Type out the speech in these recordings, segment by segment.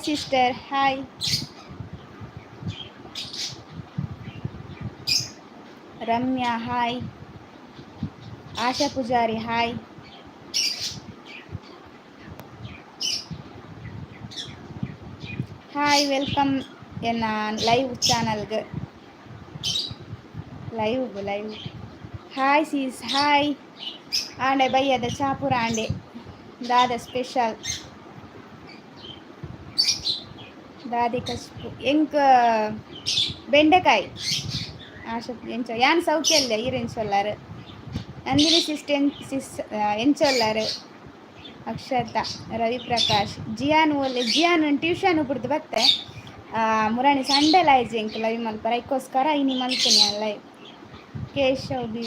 Sister hi. Ramya hi. Asha Pujari hi. Hi welcome ಎನ್ನ live ಚಾನಲ್ಗೆ. Live hi sis hi. ಆಂಡೆ ಬಯ್ಯದ ಚಾಪುರ ಆಂಡೆ ದಾದ ಸ್ಪೆಷಲ್ ದಾದಿ ಕಸ್ಪು ಎಂಕ್ ಬೆಂಡೆಕಾಯಿ ಆಶಾ ಎಂಚ ಯಾನ್ ಸೌಖ್ಯ ಅಲ್ಲ ಈರೆಂಚೊಲ್ಲಾರು ನಂದಿನಿ ಸಿಸ್ ಎಂಚೊಲ್ಲಾರು ಅಕ್ಷತಾ ರವಿ ಪ್ರಕಾಶ್ ಜಿಯಾನ್ ಓಲೆ ಜಿಯಾನ್ ಟ್ಯೂಷನ್ ಬಿಡ್ದು ಬತ್ತೆ ಮುರಾಣಿ ಸಂಡೆ ಲೈಜ್ ಎಂಕ್ ಲೈವ್ ಮಲ್ಪರ ಐಕೋಸ್ಕರ ಇನಿ ಮಲ್ಪನೆ live. Keshav B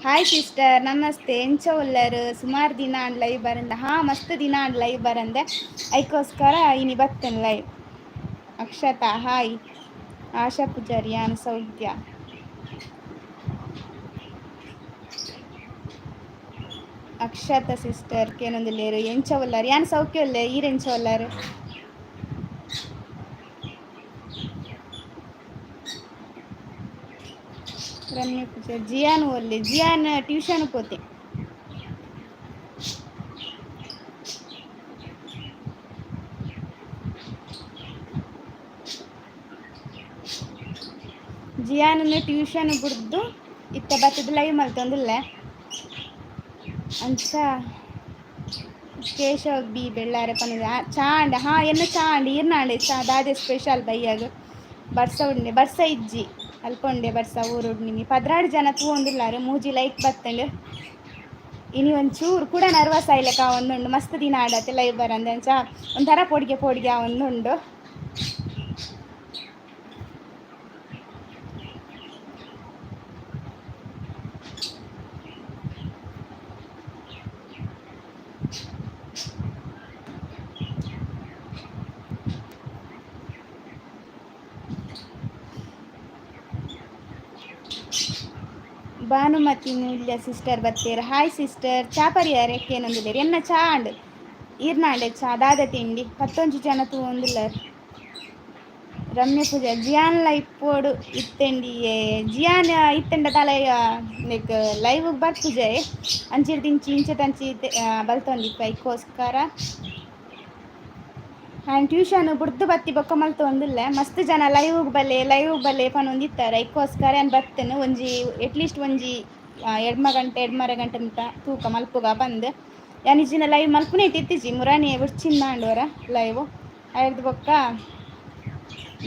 hi sister ನಮಸ್ತೆ ಎಂಚ ಒಲ್ಲರು ಸುಮಾರು ದಿನ ಆಂಡ್ ಲೈವ್ ಬರಂದ ಮಸ್ತ್ ದಿನ ಆಂಡ್ ಲೈವ್ ಬರಂದೆ ಐಕೋಸ್ಕರ ಇನಿ ಬತ್ತೇನೆ ಲೈವ್. ಅಕ್ಷತಾ ಹಾಯ್. ಆಶಾ ಪೂಜಾರಿ ಯಾನ್ ಸೌಖ್ಯ. ಅಕ್ಷತಾ ಸಿಸ್ಟರ್ ಕೇನೊಂದುಲ್ಲೇರು ಎಂಚ ಒಲ್ಲಾರು ಯಾನ್ ಸೌಖ್ಯ ಒಲ್ಲೆ ಈರೆಂಚ ಒಲ್ಲಾರು. ರಮ್ಯ ಪೂಜಾರಿ ಜಿಯಾನ್ ಒಲ್ಲೆ ಜಿಯಾನ್ ಟ್ಯೂಷನ್ ಪೋತೆ. ಜಿಯಾನ್ ಟ್ಯೂಷನ್ ಬಿಡ್ದು ಇತ್ತ ಬತ್ತದ ಲೈವ್ ಮಲ್ತೊಂದುಲ್ಲೆ ಅಂಚ. ಕೇಶವ್ ಬಿ ಬೆಳ್ಳಾರೆ ಪನ್ನದ ಚಾಂಡ ಎನ್ನ ಚಾಂಡ್ ಈರ್ನಾಂಡೆ ಚಾ ದಾದೆ ಸ್ಪೆಷಲ್ ಬೈಯಾಗ ಬರ್ಸ ಉಂಡೆ ಬರ್ಸ ಇಜ್ಜಿ ಅಲ್ಪೊಂಡೆ ಬರ್ಸ ಊರುಡ್ ನಿಮಿ 16 ಜನ ತೂವೊಂದುಲ್ಲಾರು ಮೂಜಿ ಲೈಕ್ ಬತ್ತಂಡು ಇನಿ ಒಂಚೂರು ಕೂಡ ನರ್ವಸ್ ಆಯ್ಲಕ್ಕ ಒಂದುಂಡು ಮಸ್ತ್ ದಿನ ಆಡತ್ತೆ ಲೈವ್ ಬರಂದೆ ಅಂಚ ಒಂಥರ ಪೊಡಿಗೆ ಒಂದುಂಡು. ಭಾನುಮತಿ ಮೂಲ್ಯ ಸಿಸ್ಟರ್ ಬತ್ತೇರು ಹಾಯ್ ಸಿಸ್ಟರ್. ಚಾಪರಿಯಾರೆ ಕೇನೊಂದುಲ್ಲೇರು ಎನ್ನ ಚಾಂಡ್ ಈರ್ನಾಂಡೆ ಚಾ ದಾದ ತಿಂಡಿ 11 ಜನ ತೂವೊಂದುಲ್ಲಾರು. ರಮ್ಯ ಪೂಜಾ ಜಿಯಾನ್ ಲೈಪೋಡು ಇತ್ತೆಂಡಿಯೇ ಜಿಯಾನ್ ಇತ್ತೆಂಡ ತಲೆಯ ಲೈಕ್ ಲೈವ್ ಬರ್ಪುಜೆ ಅಂಚಿರ್ದು ಇಂಚೆ ತಂಚಿ ಬಲ್ತೊಂದಿಪ್ಪ ಐಕೋಸ್ಕರ ಹ್ಯಾಂಡ್ ಟ್ಯೂಷನ್ ಬುಡ್ದು ಬತ್ತಿ ಬೊಕ್ಕ ಮಲ್ತೊಂದುಲ್ಲೆ ಮಸ್ತ್ ಜನ ಲೈವ್ ಬಲ್ಲೆ ಪನೊಂದಿತ್ತಾರೆ ಐಕೋಸ್ಕರ ಏನು ಬತ್ತೇನೆ ಒಂಜಿ ಎಟ್ಲೀಸ್ಟ್ ಒಂಜಿ 2 ಗಂಟೆ ಮಿತ ತೂಕ ಮಲ್ಪುಗ ಬಂದು ಯಾನಿಜಿನ ಲೈವ್ ಮಲ್ಪುನೆ ಇತ್ತಿಜ್ಜಿ ಮುರಾಣಿ ಉಡ್ಚಿಂದಾಂಡೋರ ಲೈವ್ ಆಯ್ದು ಬೊಕ್ಕ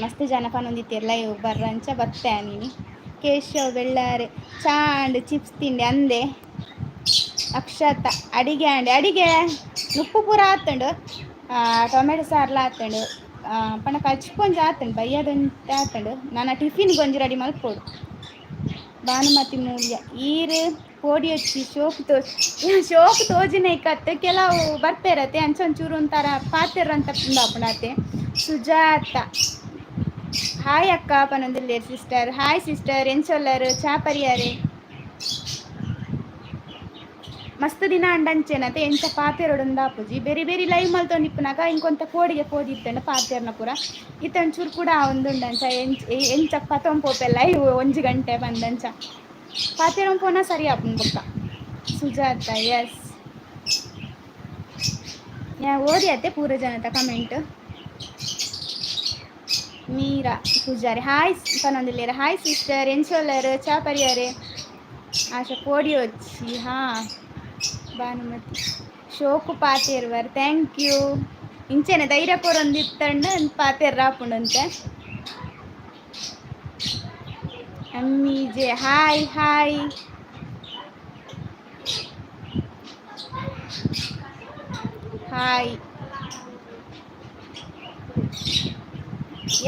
ಮಸ್ತ್ ಜನ ಪನೊಂದಿತ್ತೀರು ಲೈವ್ ಬರ್ರಂಚ ಬತ್ತೆ ನೀನು. ಕೇಶವ್ ಬೆಳ್ಳಾರೆ ಚಾಂಡ್ ಚಿಪ್ಸ್ ತಿಂಡಿ ಅಂದೆ. ಅಕ್ಷತ ಅಡಿಗೆ ಉಪ್ಪು ಪೂರ ಆತಂಡು ಟೊಮೆಟೊ ಸಾರ್ಲ ಆತಂಡು ಪಂಡ ಕಚ್ಕೊಂಜಿ ಆತಂಡು ಬಯ್ಯದಂತ ಆತಂಡು ನಾನು ಟಿಫಿನ್ ಗೊಂಜಿ ರೆಡಿ ಮಲ್ಪೋಡು. ಭಾನುಮತಿ ಮೂಲ್ಯ ಈರು ಪೋಡಿ ಹಚ್ಚಿ ಶೋಕು ತೋಜಿನ ಕತ್ತು ಕೆಲವು ಬರ್ತಿರತ್ತೆ ಅಂಚೊಂಚೂರು ಒಂಥರ ಪಾತಿರಂತ ಪುಂಡಾಪುಣತೆ. ಸುಜಾತ ಹಾಯ್ ಅಕ್ಕ ಪನೊಂದುಲ್ಲೇರು ಸಿಸ್ಟರ್ ಹಾಯ್ ಸಿಸ್ಟರ್ ಎಂಚೊಲ್ಲರು ಚಾಪರಿಯಾರೆ ಮಸ್ತ್ ದಿನ ಅಂಡಂಚೆನತೆ ಎಂಚ ಪಾತೆರೊಡೊಂದಾಪುಜಿ ಬೇರೆ ಲೈವ್ ಮಲ್ತೊಂದಿಪ್ಪುನಾಗ ಇಂಕೊಂತ ಕೋಡಿಗೆ ಪೋದಿತ್ತಂಡ ಪಾತೆರ್ನ ಪೂರ ಇತ್ತಂಚೂರು ಕೂಡ ಒಂದುಂಡಂಚ ಎಂಚ ಪತೊಂಪೋಪೆ ಲೈವ್ 1 ಗಂಟೆ ಬಂದಂಚ ಪಾತೆರಂ ಪೋನ ಸರಿ ಆಪುನ್ ಬೊಕ್ಕ. ಸುಜಾತ ಎಸ್ ಓದಿಯತ್ತೆ ಪೂರ ಜನತ ಕಮೆಂಟ್. ಮೀರಾ ಪೂಜಾರಿ ಹಾಯ್ ಪನೊಂದುಲ್ಲೇರು ಹಾಯ್ ಸಿಸ್ಟರ್ ಎಂಚೊಲ್ಲರು ಚಾಪರಿಯಾರೆ. ಆಶಾ ಕೋಡಿ వచ్చి ಭಾನುಮತಿ ಶೋಕು ಪಾತೆರ್ವರ್ ಥ್ಯಾಂಕ್ ಯು ಇಂಚೆನೆ ಧೈರ್ಯ ಕೊರೊಂದಿತ್ತಂಡ ಪಾತೆರ್ ರಾಪುಂಡಂತೆ. ಅಮ್ಮೀಜೆ ಹಾಯ್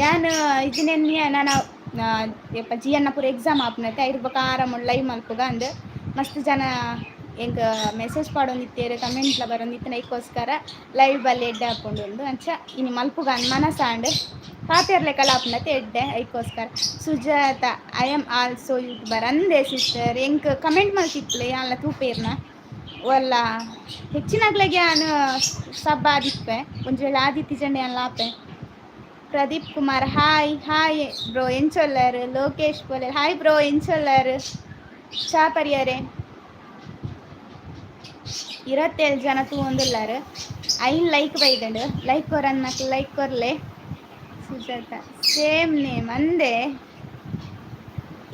ಯಾನು ಇದನ್ನೆನ್ನಿಯ ನಾನು ಜಿಯನ್ನ ಪೂರ ಎಕ್ಸಾಮ್ ಆಪುನತ್ತೆ ಐದು ಬೊಕ ಆರಾಮ ಲೈವ್ ಮಲ್ಪುಗ ಅಂದು ಮಸ್ತ್ ಜನ ಎಂಕ್ ಮೆಸೇಜ್ ಪಾಡೊಂದಿತ್ತೇರು ಕಮೆಂಟ್ಲ ಬರೊಂದಿತ್ತು ಐಕೋಸ್ಕರ ಲೈವ್ ಬಲ್ಲಿ ಎಡ್ಡೆ ಹಾಕೊಂಡು ಅಂಚ ಇನ್ನು ಮಲ್ಪುಗ ಅಂದ್ ಮನಸಾಂಡ್ ಪಾತೆರ್ಲೆಕಲ್ಲ ಆಪುನತ್ತೆ ಎಡ್ಡೆ ಐಕೋಸ್ಕರ. Sujata I am also YouTuber ಅಂದೆ ಸಿಸ್ಟರ್ ಎಂಕ್ ಕಮೆಂಟ್ ಮಲ್ತಿತ್ಲೆ ಅಲ್ಲ ತೂಪೇರ್ನ ಒಲ್ಲ ಹೆಚ್ಚಿನಾಗ್ಲಗೆ ನಾನು ಸಬ್ ಆದಿಪ್ಪೆ ಒಂಜಿ ವೇಳೆ ಆದಿತ್ತಿ ಜಂಡೆ ಅಲ್ಲ ಆಪೆ Pradeep Kumar hi hi bro ಎಂಚೊಲ್ಲರು. ಲೋಕೇಶ್ ಪೋಲೆ ಹಾಯ್ ಬ್ರೋ ಎಂಚೊಲ್ಲರು. ಚಾ ಪರಿಯರೆ 27 ಜನ ತೂಂದುಲ್ಲಾರು. ಐನ್ ಲೈಕ್ ಬೈದಂಡು ಲೈಕ್ ಕೊರನ್ನಕ್ಕೆ ಲೈಕ್ ಕೊರ್ಲೆ. ಸುಜಾತ ಸೇಮ್ ನೇಮ್ ಅಂದೆ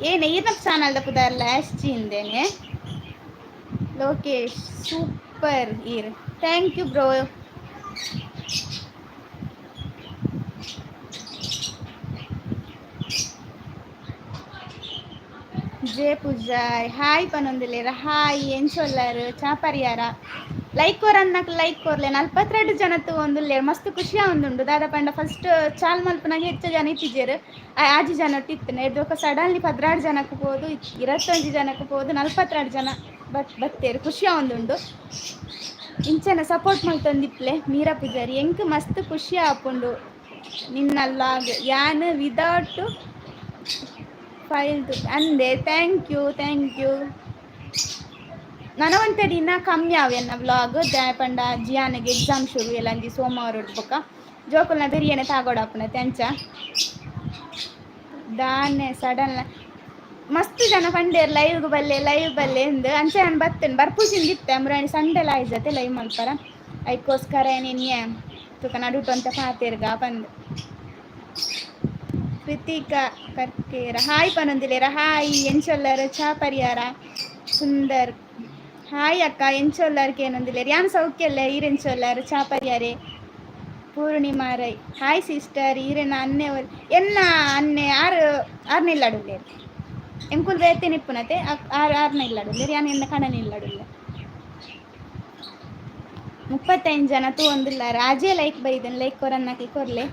ಏನೇ ಈರ್ನ ಚಾನಲ್ದ ಪುದಾರ್ ಲಾಸ್ಟ್ ಇಂದೇನೆ. ಲೋಕೇಶ್ ಸೂಪರ್ ಈರ್ ಥ್ಯಾಂಕ್ ಯು ಬ್ರೋ. ಜೆ ಪೂಜಾಯ್ ಹಾಯ್ ಪನೊಂದುಲ್ಲೇರ ಹಾಯ್ ಎಂಚೊಲ್ಲಾರು ಚಾಪರಿಯಾರ. ಲೈಕ್ ಕೊರನ್ನಕ್ ಲೈಕ್ ಕೊರ್ಲೆ 42 ಜನ ಒಂದುಲ್ಲೇರು ಮಸ್ತ್ ಖುಷಿ ಆವೊಂದುಂಡು. ದಾದ ಪಂಡ ಫಸ್ಟ್ ಚಾಲ್ ಮಲ್ಪನಾಗ ಹೆಚ್ಚು ಜನ ಇತ್ತಿಜೇರು. ಆಜಿ ಜನ ಇತ್ತಿನ ಎಡ್ದೊಕ ಸಡನ್ಲಿ 16 ಜನಕ್ಕೆ ಹೋದು 21 ಜನಕ್ಕೆ ಹೋದು 42 ಜನ ಬತ್ತೇರು ಖುಷಿ ಆವೊಂದುಂಡು. ಇಂಚನ ಸಪೋರ್ಟ್ ಮಲ್ತೊಂದಿಪ್ಲೆ ಮೀರಾ ಪೂಜಾರಿ ಎಂಕ್ ಮಸ್ತ್ ಖುಷಿ ಆಪುಂಡು ನಿನ್ನ ಲಾಗ್ ಯಾನ್ ವಿದೌಟ್ ಫೈಲ್ ಅಂದೆ. ಥ್ಯಾಂಕ್ ಯು ನನವಂತಡಿ ಇನ್ನ ಕಮ್ಮಿ ಆವೆನ್ನ ವ್ಲಾಗ್ ಪಂಡ ಜಿಯಾನಿಗೆ ಎಕ್ಸಾಮ್ ಶುರು ಎಲ್ಲ ಅಂದಿ ಸೋಮವಾರ ಉಡ್ಬೇಕ ಜೋಕುಲ್ನ ಬಿರಿಯಾನಿ ತಾಗೋಡಪ್ಪನ ತೆಂಚ ದಾನೆ ಸಡನ್ ಮಸ್ತ್ ಜನ ಪಂಡೇರು ಲೈವ್ ಬಲ್ಲೆ ಎಂದು ಅಂಚೆ ನಾನು ಬರ್ತೇನೆ ಬರ್ಪೂಸಿಂದಿತ್ತೆ ಅಮ್ರಾಣಿ ಸಂಡೆಲ್ಲ ಆಯ್ಜತೆ ಲೈವ್ ಮಲ್ಪರ ಅದಕ್ಕೋಸ್ಕರ ನಿನ್ನೆ ತುಕ ನಡುಟು ಅಂತ ಪಾತೇರ್ಗ ಬಂದು. ಕೃತಿಕಾ ಕರ್ಕೇರ ಹಾಯ್ ಪನೊಂದಿಲೇರ ಹಾಯ್ ಎಂಚೊಲ್ಲರ ಚಾ ಪರಿಯಾರ ಸುಂದರ್ ಹಾಯ್ ಅಕ್ಕ ಎಂಚೊಲ್ಲರ್ಗೆ ಏನೊಂದಿಲೇರು ಯಾನ್ ಸೌಖ್ಯಲ್ಲ ಈರೆಂಚೊಲ್ಲರು ಚಾ ಪರಿಯಾರೆ. ಪೂರ್ಣಿಮಾ ರೈ ಹಾಯ್ ಸಿಸ್ಟರ್ ಈರೆನ ಅನ್ನೆ ಎನ್ನ ಅನ್ನೆ ಆರ್ನ ಇಲ್ಲಾಡುಲ್ಲೇರು ಎಂಕುಲ್ ವೇತೆ ನಿಪ್ಪುನತೆ ಆರ್ನ ಇಲ್ಲಾಡುಲ್ಲೇರು ಯಾನ್ ಎನ್ನ ಕಣನ ಇಲ್ಲಾಡುಲ್ಲ. 35 ಜನ ಒಂದಿಲ್ಲಾರ ಅಜೇ ಲೈಕ್ ಬೈದನ್ ಲೈಕ್ ಕೊರನ್ನಕ್ಕೆ ಕೊರ್ಲೆ.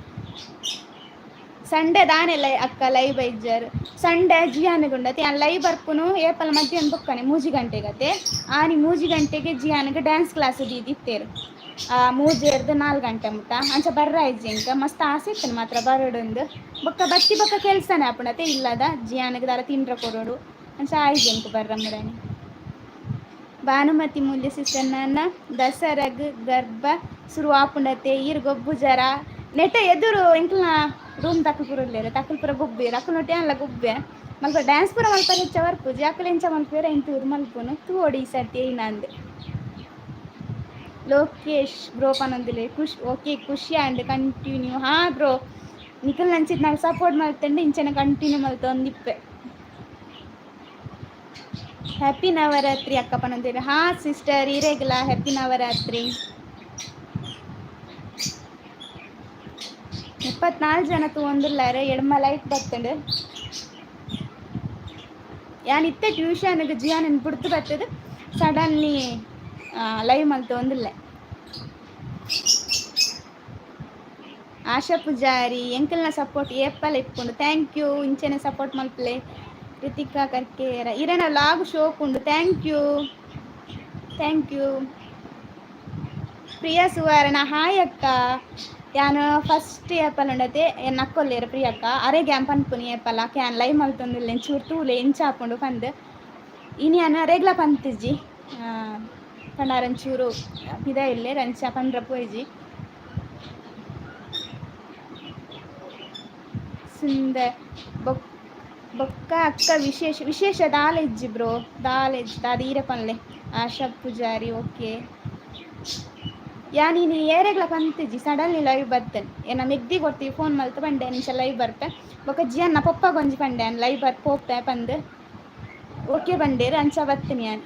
ಸಂಡೆ ದಾನೆ ಅಕ್ಕ ಲೈವ್ ಬೈಜರ್ ಸಂಡೆ ಜಿಯಾನಿಗುಂಡತೆ ಆ ಲೈವ್ ಬರ್ಪುನು ಏಪಲ್ ಮಧ್ಯಾಹ್ನ ಬುಕ್ಕನೆ 3 ಗಂಟೆಗತೆ ಆನಿ 3 ಗಂಟೆಗೆ ಜಿಯಾನಿಗೆ ಡ್ಯಾನ್ಸ್ ಕ್ಲಾಸ್ ಇತ್ತೇರು 3 4 ಗಂಟೆ ಮುಟ್ಟ ಅಂಚ ಬರ್ರ ಇಂಕ ಮಸ್ತ್ ಆಸೆ ಇತ್ತನು ಮಾತ್ರ ಬರೋಡೊಂದು ಬೊಕ್ಕ ಬಕ್ಕ ಕೆಲ್ಸನೇ ಆಪುಣತೆ ಇಲ್ಲದ ಜಿಯಾನಿಗೆ ದಾರ ತಿಂಡ್ರ ಕೊರೋಡು ಅಂಚ ಆಯ್ಜೆಂಕ್ ಬರ್ರಮ್ಮರಾಣಿ. ಭಾನುಮತಿ ಮೂಲ್ಯ ಸಿಸ್ಟರ್ ನನ್ನ ದಸರಗ್ ಗರ್ಭ ಶುರು ಆಪುಂಡತೆ ಈರ್ ಗೊಬ್ಬು ಜರ ನೆಟ ಎದುರು ಎಂಕ್ಲ ರೂಮ್ ತಕ್ಕಲ್ಪುರಲ್ಲೇರು ತಕ್ಕಲ್ಪುರ ಗುಬ್ಬಿ ಅಕ್ಕನೊಟ್ಟೆ ಅಲ್ಲ ಗುಬ್ಬೆ ಮಲ್ಪ ಡ್ಯಾನ್ಸ್ ಪೂರ ಮಲ್ಪ ಹೆಚ್ಚ ಬರ್ಪುಜಿ ಅಕ್ಕಲ ಎಂಚ ಮಲ್ಪೇರ ಎಂತೂರು ಮಲ್ಪುನು ತೂಡಿ ಈ ಸರ್ತಿ ಏನಂದೆ. ಲೋಕೇಶ್ ಬ್ರೋ ಪನೊಂದಿಲೆ ಖುಷಿ ಆ್ಯಂಡ್ ಕಂಟಿನ್ಯೂ ಬ್ರೋ ನಿಖಲ್ ನಂಚಿದ್ ನಾವು ಸಪೋರ್ಟ್ ಮಾಡ್ತಂಡು ಇಂಚನೆ ಕಂಟಿನ್ಯೂ ಮಲ್ತೊಂದಿಪ್ಪೆ. ಹ್ಯಾಪಿ ನವರಾತ್ರಿ ಅಕ್ಕ ಪನೊಂದಿಲೆ ಸಿಸ್ಟರ್ ಇರೇಗಲ ಹ್ಯಾಪಿ ನವರಾತ್ರಿ. 34 ಜನ ಒಂದಿಲ್ಲಾರೆ ಎಡ್ಮ ಲೈಕ್ ಬರ್ತಂಡು ಯಾನ್ ಇತ್ತೆ ಟ್ಯೂಷನ್ಗೆ ಜಿಯಾನ್ ಬಿಡ್ತು ಬರ್ತದೆ ಸಡನ್ಲಿ ಲೈವ್ ಮಲ್ತು ಒಂದಿಲ್ಲ. ಆಶಾ ಪೂಜಾರಿ ಎಂಕಲ್ನ ಸಪೋರ್ಟ್ ಏಪಲ್ ಇಪ್ಪುಂಡು ಥ್ಯಾಂಕ್ ಯು ಇಂಚೆನೆ ಸಪೋರ್ಟ್ ಮಲ್ಪಲೆ. ಕೃತಿಕಾ ಕರ್ಕೇರ ಇರೇನ ಲಾಗ್ ಶೋಕುಂಡು thank you. Priya Suvarna hi ಅಕ್ಕ ಯಾನು ಫಸ್ಟ್ ಏಪಲ್ ಉಂಡತೆ ನಕ್ಕೊಲ್ಲೇರು ಪ್ರಿಯಕ್ಕ ಅರೆ ಗ್ಯಾನ್ ಪನ್ಪುನಿ ಏಪಲ್ಲ ಕ್ಯಾನ್ ಲೈವ್ ಮಲ್ತೊಂದಿಲ್ಲ ಚೂರು ತೂಲೆ ಎಂಚಾಪುಂಡು ಪಂದು ಇನಿ ಯಾನು ರೆಗ್ಲ ಪಂತಿಜ್ಜಿ ಪಂಡಾರಂಚೂರು ಇದ ಇಲ್ಲೇ ರಂಚ ಪಂಡ್ರ ಪೋಯ್ಜಿ ಸುಂದರ್ ಬೊಕ್ಕ ಅಕ್ಕ ವಿಶೇಷ ದಾಲೆಜ್ಜಿ ಬ್ರೋ ದಾಲೆಜ್ ದಾದ ಈರೆ ಪನ್ಲೆ. ಆಶಾ ಪೂಜಾರಿ ಓಕೆ ಯಾನೀನು ಏರೆಗ್ಲ ಪಂತಿಜ್ಜಿ ಸಡನ್ಲಿ ಲೈವ್ ಬರ್ತೇನೆ ಏನ ಮೆಗ್ದಿ ಕೊಡ್ತೀವಿ ಫೋನ್ ಮಲ್ತು ಬಂಡೆ ನಿಮಿಷ ಲೈವ್ ಬರ್ಪೆ ಬೊಕ್ಕ ಜಿಯನ್ನ ಪಪ್ಪ ಗೊಂಜಿ ಪಂಡೆ ಅನ್ ಲೈವ್ ಪೋಪೆ ಪಂದು ಓಕೆ ಬಂಡೇರು ಅಂಚ ಬರ್ತೇನೆ ಯಾನ್.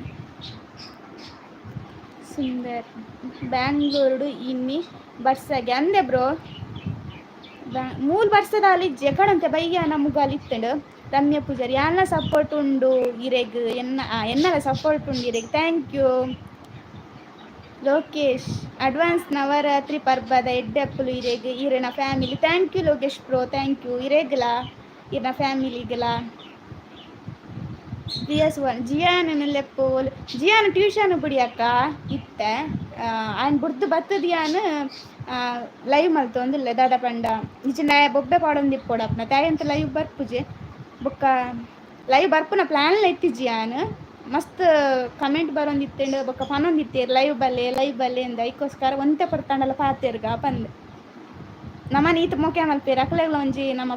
ಸುಂದರ್ ಬ್ಯಾಂಗ್ಳೂರು ಇನ್ನಿ ಬರ್ಸಾಗೆ ಅಂದೆ ಬ್ರೋ 3 ವರ್ಷದ ಅಲ್ಲಿಜ್ಜೆ ಕಡಂತೆ ಬೈಗೆ ನಮಗಲ್ಲಿ ಇತ್ತಂಡು. ರಮ್ಯಾ ಪೂಜಾರಿ ಯಾನ ಸಪೋರ್ಟ್ ಉಂಡು ಇರೆಗ್ ಎನ್ನಲ ಸಪೋರ್ಟ್ ಉಂಡು ಇರೆಗ್ thank you. Lokesh advance Navratri ಪರ್ಬದ ಎಡ್ಡೆಪ್ಪಲು ಇರೆಗ್ ಇರನ family thank you Lokesh bro thank you ಇರೆಗ್ಲ ಇರನ ಫ್ಯಾಮಿಲಿಗಲ. ಜಿಯಾನು ಲೆಪ್ಪೋಲ್ ಜಿಯಾನು ಟ್ಯೂಷನ್ ಬಿಡಿಯಕ್ಕ ಇತ್ತೆ ಆಯ್ನ ಬುಡ್ದು ಬತ್ತದ ಯಾನು ಲೈವ್ ಮಲ್ತು ಒಂದಿಲ್ಲ ದಾದ ಪಂಡ ನಿಚಿನ ಬೊಬ್ಬೆ ಪಾಡೊಂದಿಪ್ಪೋಡಪ್ಪನ ತಾಯಂತ ಲೈವ್ ಬರ್ಪುಜೆ ಬೊಕ್ಕ ಲೈವ್ ಬರ್ಪುನ ಪ್ಲ್ಯಾನ್ಲ ಎತ್ತಿಜ್ಜಿ ಯಾನು ಮಸ್ತ್ ಕಮೆಂಟ್ ಬರೋಂದಿತ್ತಂಡು ಬೊಕ್ಕ ಪನೊಂದಿತ್ತೇರು ಲೈವ್ ಬಲ್ಲೆ ಅಂದ ಅದಕ್ಕೋಸ್ಕರ ಒಂತೆ ಪಡ್ತಾಂಡಲ್ಲ ಪಾತೇರ್ಗ ಪಂದು ನಮ್ಮ ನೀತು ಮೊಕೆ ಮಲ್ಪೇರು ಅಕ್ಲೆಗ್ಲ ಒಂಜಿ ನಮ್ಮ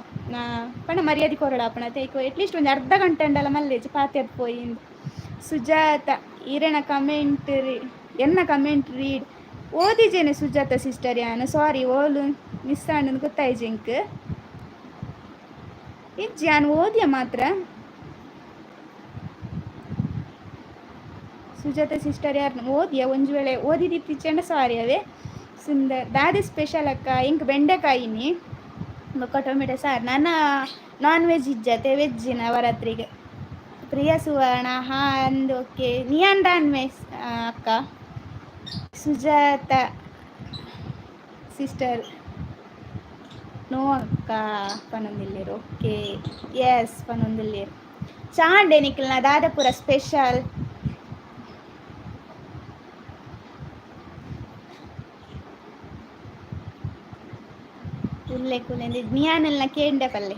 ಪಂಡ ಮರ್ಯಾದೆ ಕೊರಡಾಪಣ ತೇಕು ಎಟ್ಲೀಸ್ಟ್ ಒಂದು ಅರ್ಧ ಗಂಟೆ ಉಂಡಲ್ಲ ಮಲ್ಲೇಜ್ ಪಾತೆರ್ದು ಪೋಯಿಂದು. ಸುಜಾತ ಈರೆನ ಕಮೆಂಟ್ ಎನ್ನ ಕಮೆಂಟ್ ರೀಡ್ ಓದಿಜೇನೆ ಸುಜಾತ ಸಿಸ್ಟರ್ ಯಾನು ಸಾರಿ ಓಲು ಮಿಸ್ ಆಂಡ್ ಗೊತ್ತಾಯ್ಜಿಂಕ್ ಇಜ್ಜಿ ಯಾನು ಓದಿಯ ಮಾತ್ರ ಸುಜಾತ ಸಿಸ್ಟರ್ ಯಾರು ಓದಿಯ ಒಂಜು ವೇಳೆ ಓದಿದಿತ್ತಿಚ್ಚಂಡ ಸಾರಿ ಅವೇ ಸುಂದರ್ ದಾದಿ ಸ್ಪೆಷಲ್ ಅಕ್ಕ ಇಂಕ್ ಬೆಂಡೆಕಾಯಿನಿ ಬೊಕ್ಕ ಟೊಮೆಟೊ ಸಾರು ನನ್ನ ನಾನ್ ವೆಜ್ ಇಜ್ಜತೆ ವೆಜ್ ನವರಾತ್ರಿಗೆ ಪ್ರಿಯ ಸುವರ್ಣ ಹಾ ಅಂದು ಓಕೆ ನಿಯಾನ್ ಡಾನ್ ವೆಸ್ ಅಕ್ಕ ಸುಜಾತ ಸಿಸ್ಟರ್ ನೋ ಅಕ್ಕ ಪನೊಂದಿಲ್ಲೇರು ಓಕೆ ಎಸ್ ಪನೊಂದಿಲ್ಲೇರು ಚಾಂಡೆ ನಿಖಿಲ್ನ ದಾದಾಪುರ ಸ್ಪೆಷಲ್ ಉಲ್ಲೆ ಕುಲೆಂದು ನಿಯಾನೆಲ್ನ ಕೇಂಡ ಪಲ್ಲೆ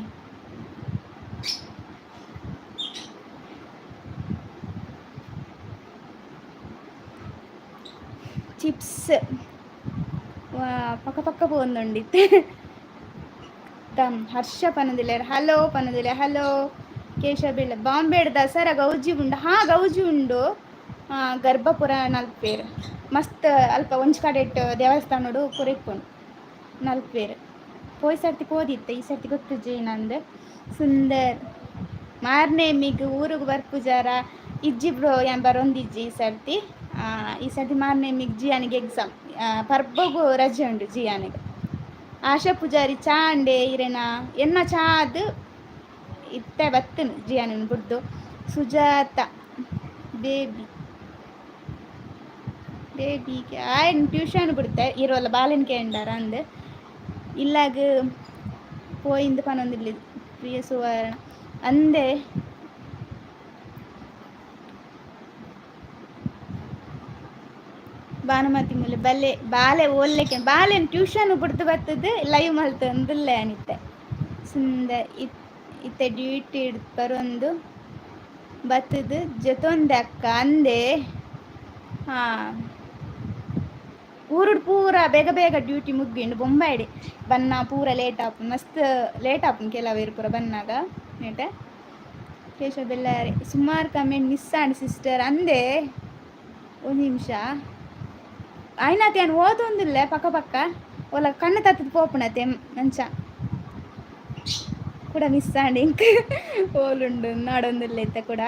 ಚಿಪ್ಸ್ ಪಕ್ಕ ಪಕ್ಕ പോകുന്നുണ്ടിತ್ತು ಹರ್ಷ ಪನದಿಲ್ಲ ಹಲೋ ಪನದಿಲ್ಲ ಹಲೋ ಕೇಶಬಿಳ್ಳ ಬಾಂಬೆ ದಸರಾ ಗೌಜಿ ಉಂಡು ಹಾ ಗೌಜಿ ಉಂಡು ಗರ್ಭಪುರ ನಲ್ಪೇರು ಮಸ್ತ್ ಅಲ್ಪ ಒಂಜಿ ಕಡೆ ದೇವಸ್ಥಾನಡು ಪುರಿಪ್ಪುಂಡು ನಲ್ಪೇರು ಪೋಯ್ ಸರ್ತಿ ಪೋದಿತ್ತೆ ಈ ಸರ್ತಿ ಗೊತ್ತುಜಿ ನಂದು ಸುಂದರ್ ಮಾರನೇ ಮಿಗ್ ಊರಿಗೆ ಬರ್ಪುಜಾರ ಇಜ್ಜಿಬ್ರು ಏನು ಬರೊಂದಿಜ್ಜಿ ಈ ಸರ್ತಿ ಮಾರನೇ ಮಿಗ್ ಜಿಯಾನಿಗೆ ಎಕ್ಸಾಮ್ ಪರ್ಬಗು ರಜೆ ಉಂಡು ಜಿಯಾನಿಗೆ ಆಶಾ ಪೂಜಾರಿ ಚಾ ಅಂಡೆ ಇರೆನ ಎನ್ನ ಚಾ ಅದು ಇತ್ತೆ ಬತ್ತನು ಜಿಯಾನನ್ ಬುಡ್ದು ಸುಜಾತ ಬೇಬಿ ಬೇಬಿಗೆ ಆಯ್ನು ಟ್ಯೂಷನ್ ಬಿಡುತ್ತೆ ಇರೋಲ್ಲ ಬಾಲನ್ ಕೇಂಡಾರ ಅಂದು ಇಲ್ಲಾಗ ಪೋಯಿಂದು ಪನೊಂದಿಲ್ಲ ಪ್ರಿಯ ಸುವರ್ಣ ಅಂದೆ ಭಾನುಮತಿ ಮೂಲೆ ಬಲ್ಲೆ ಬಾಲೆ ಓದ್ಲಿಕ್ಕೆ ಬಾಲೆನ್ ಟ್ಯೂಷನ್ ಬಿಡ್ದು ಬರ್ತದೆ ಲೈವ್ ಮಲ್ತು ಅಂದಿಲ್ಲ ಅನಿತ್ತೆ ಸುಂದರ್ ಇತ್ತೆ ಡ್ಯೂಟಿ ಬರೊಂದು ಬತ್ತದು ಜೊತೊಂದೆ ಅಕ್ಕ ಅಂದೆ ಹಾಂ ಊರುಡು ಪೂರ ಬೇಗ ಬೇಗ ಡ್ಯೂಟಿ ಮುಗ್ಗಿಂಡು ಬೊಂಬಾಯಿಡಿ ಬನ್ನ ಪೂರ ಲೇಟ್ ಆಪು ಮಸ್ತ್ ಲೇಟ್ ಆಪುನ್ ಕೆಲವೇರು ಪೂರ ಬನ್ನಾಗ ನೇಟೆ ಕೇಶವ ಬೆಲ್ಲಾರಿ ಸುಮಾರು ಕಮೆಂಟ್ ಮಿಸ್ ಆಂಡ್ ಸಿಸ್ಟರ್ ಅಂದೆ ಒಂದು ನಿಮಿಷ ಆಯ್ನತೆ ಏನು ಓದೊಂದಿಲ್ಲ ಪಕ್ಕ ಪಕ್ಕ ಒಲ್ಲ ಕಣ್ಣು ತತ್ತದ ಪೋಪುನತೆ ಮಂಚ ಕೂಡ ಮಿಸ್ ಆಂಡ್ ಇಂಕ್ ಓಲುಂಡು ನಾಡೊಂದಿಲ್ಲ ಇತ್ತ ಕೂಡ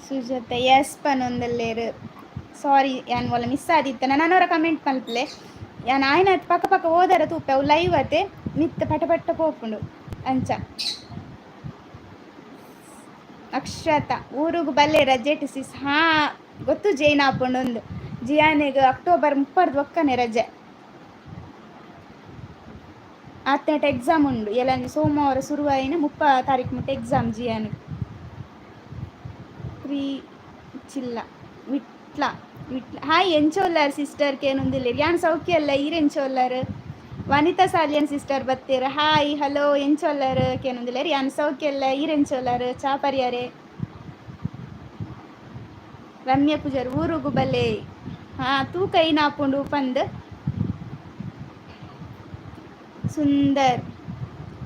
ಸುಜಾತ ಎಸ್ ಪನೊಂದಲ್ಲೇರು ಸಾರಿ ಯಾನ್ ಒಲ್ಲ ಮಿಸ್ ಆದಿತ್ತ ನಾನವರ ಕಮೆಂಟ್ ಮಲ್ಪಲೆ ಯಾನ್ ಆಯ್ನ ಪಕ್ಕ ಪಕ್ಕ ಓದಾರ ತೂಪೆ ಅವು ಲೈವ್ ಅತೆ ಮಿತ್ತ ಪಟ ಪಟ್ಟ ಪೋಪುಂಡು ಅಂಚ ಅಕ್ಷತ ಊರುಗು ಬಲ್ಲೆ ರಜೆ ಸಿಸ್ ಹಾ ಗೊತ್ತು ಜೈನ್ ಹಾಪುಂಡು ಒಂದು ಜಿಯಾನೆಗ್ ಅಕ್ಟೋಬರ್ 30 ಒಕ್ಕನೆ ರಜೆ ಆತ್ನೆಟ ಎಕ್ಸಾಮ್ ಉಂಡು ಎಲ್ಲ ಸೋಮವಾರ ಶುರುವಾಯಿನ 30 ತಾರೀಕು ಮುಟ್ಟ ಎಕ್ಸಾಮ್ ಜಿಯಾನಿಗೆ ಚಿಲ್ಲ ವಿಟ್ಲ ಹಾಯ್ ಎಂಚೋಲ್ಲಾರ್ ಸಿಸ್ಟರ್ ಕೇನೊಂದಿಲ್ಲ ಯಾನ್ ಸೌಖ್ಯ ಅಲ್ಲ ಈರೆಂಚೋಲ್ಲಾರ್ ವನಿತಾ ಸಾಲಿಯನ್ ಸಿಸ್ಟರ್ ಬತ್ತೀರ ಹಾಯ್ ಹಲೋ ಎಂಚೋಲ್ಲಾರ್ ಕೇನೊಂದಿಲ್ಲ ಯಾನ್ ಸೌಖ್ಯ ಅಲ್ಲ ಈರೆಂಚೋಲ್ಲಾರ್ ಚಾಪರ್ಯಾರೆ ರಮ್ಯಾ ಪೂಜಾರ್ ಊರುಗು ಬಲೆ ತೂಕ ಏನಾಪುಂಡು ಪಂದ್ ಸುಂದರ್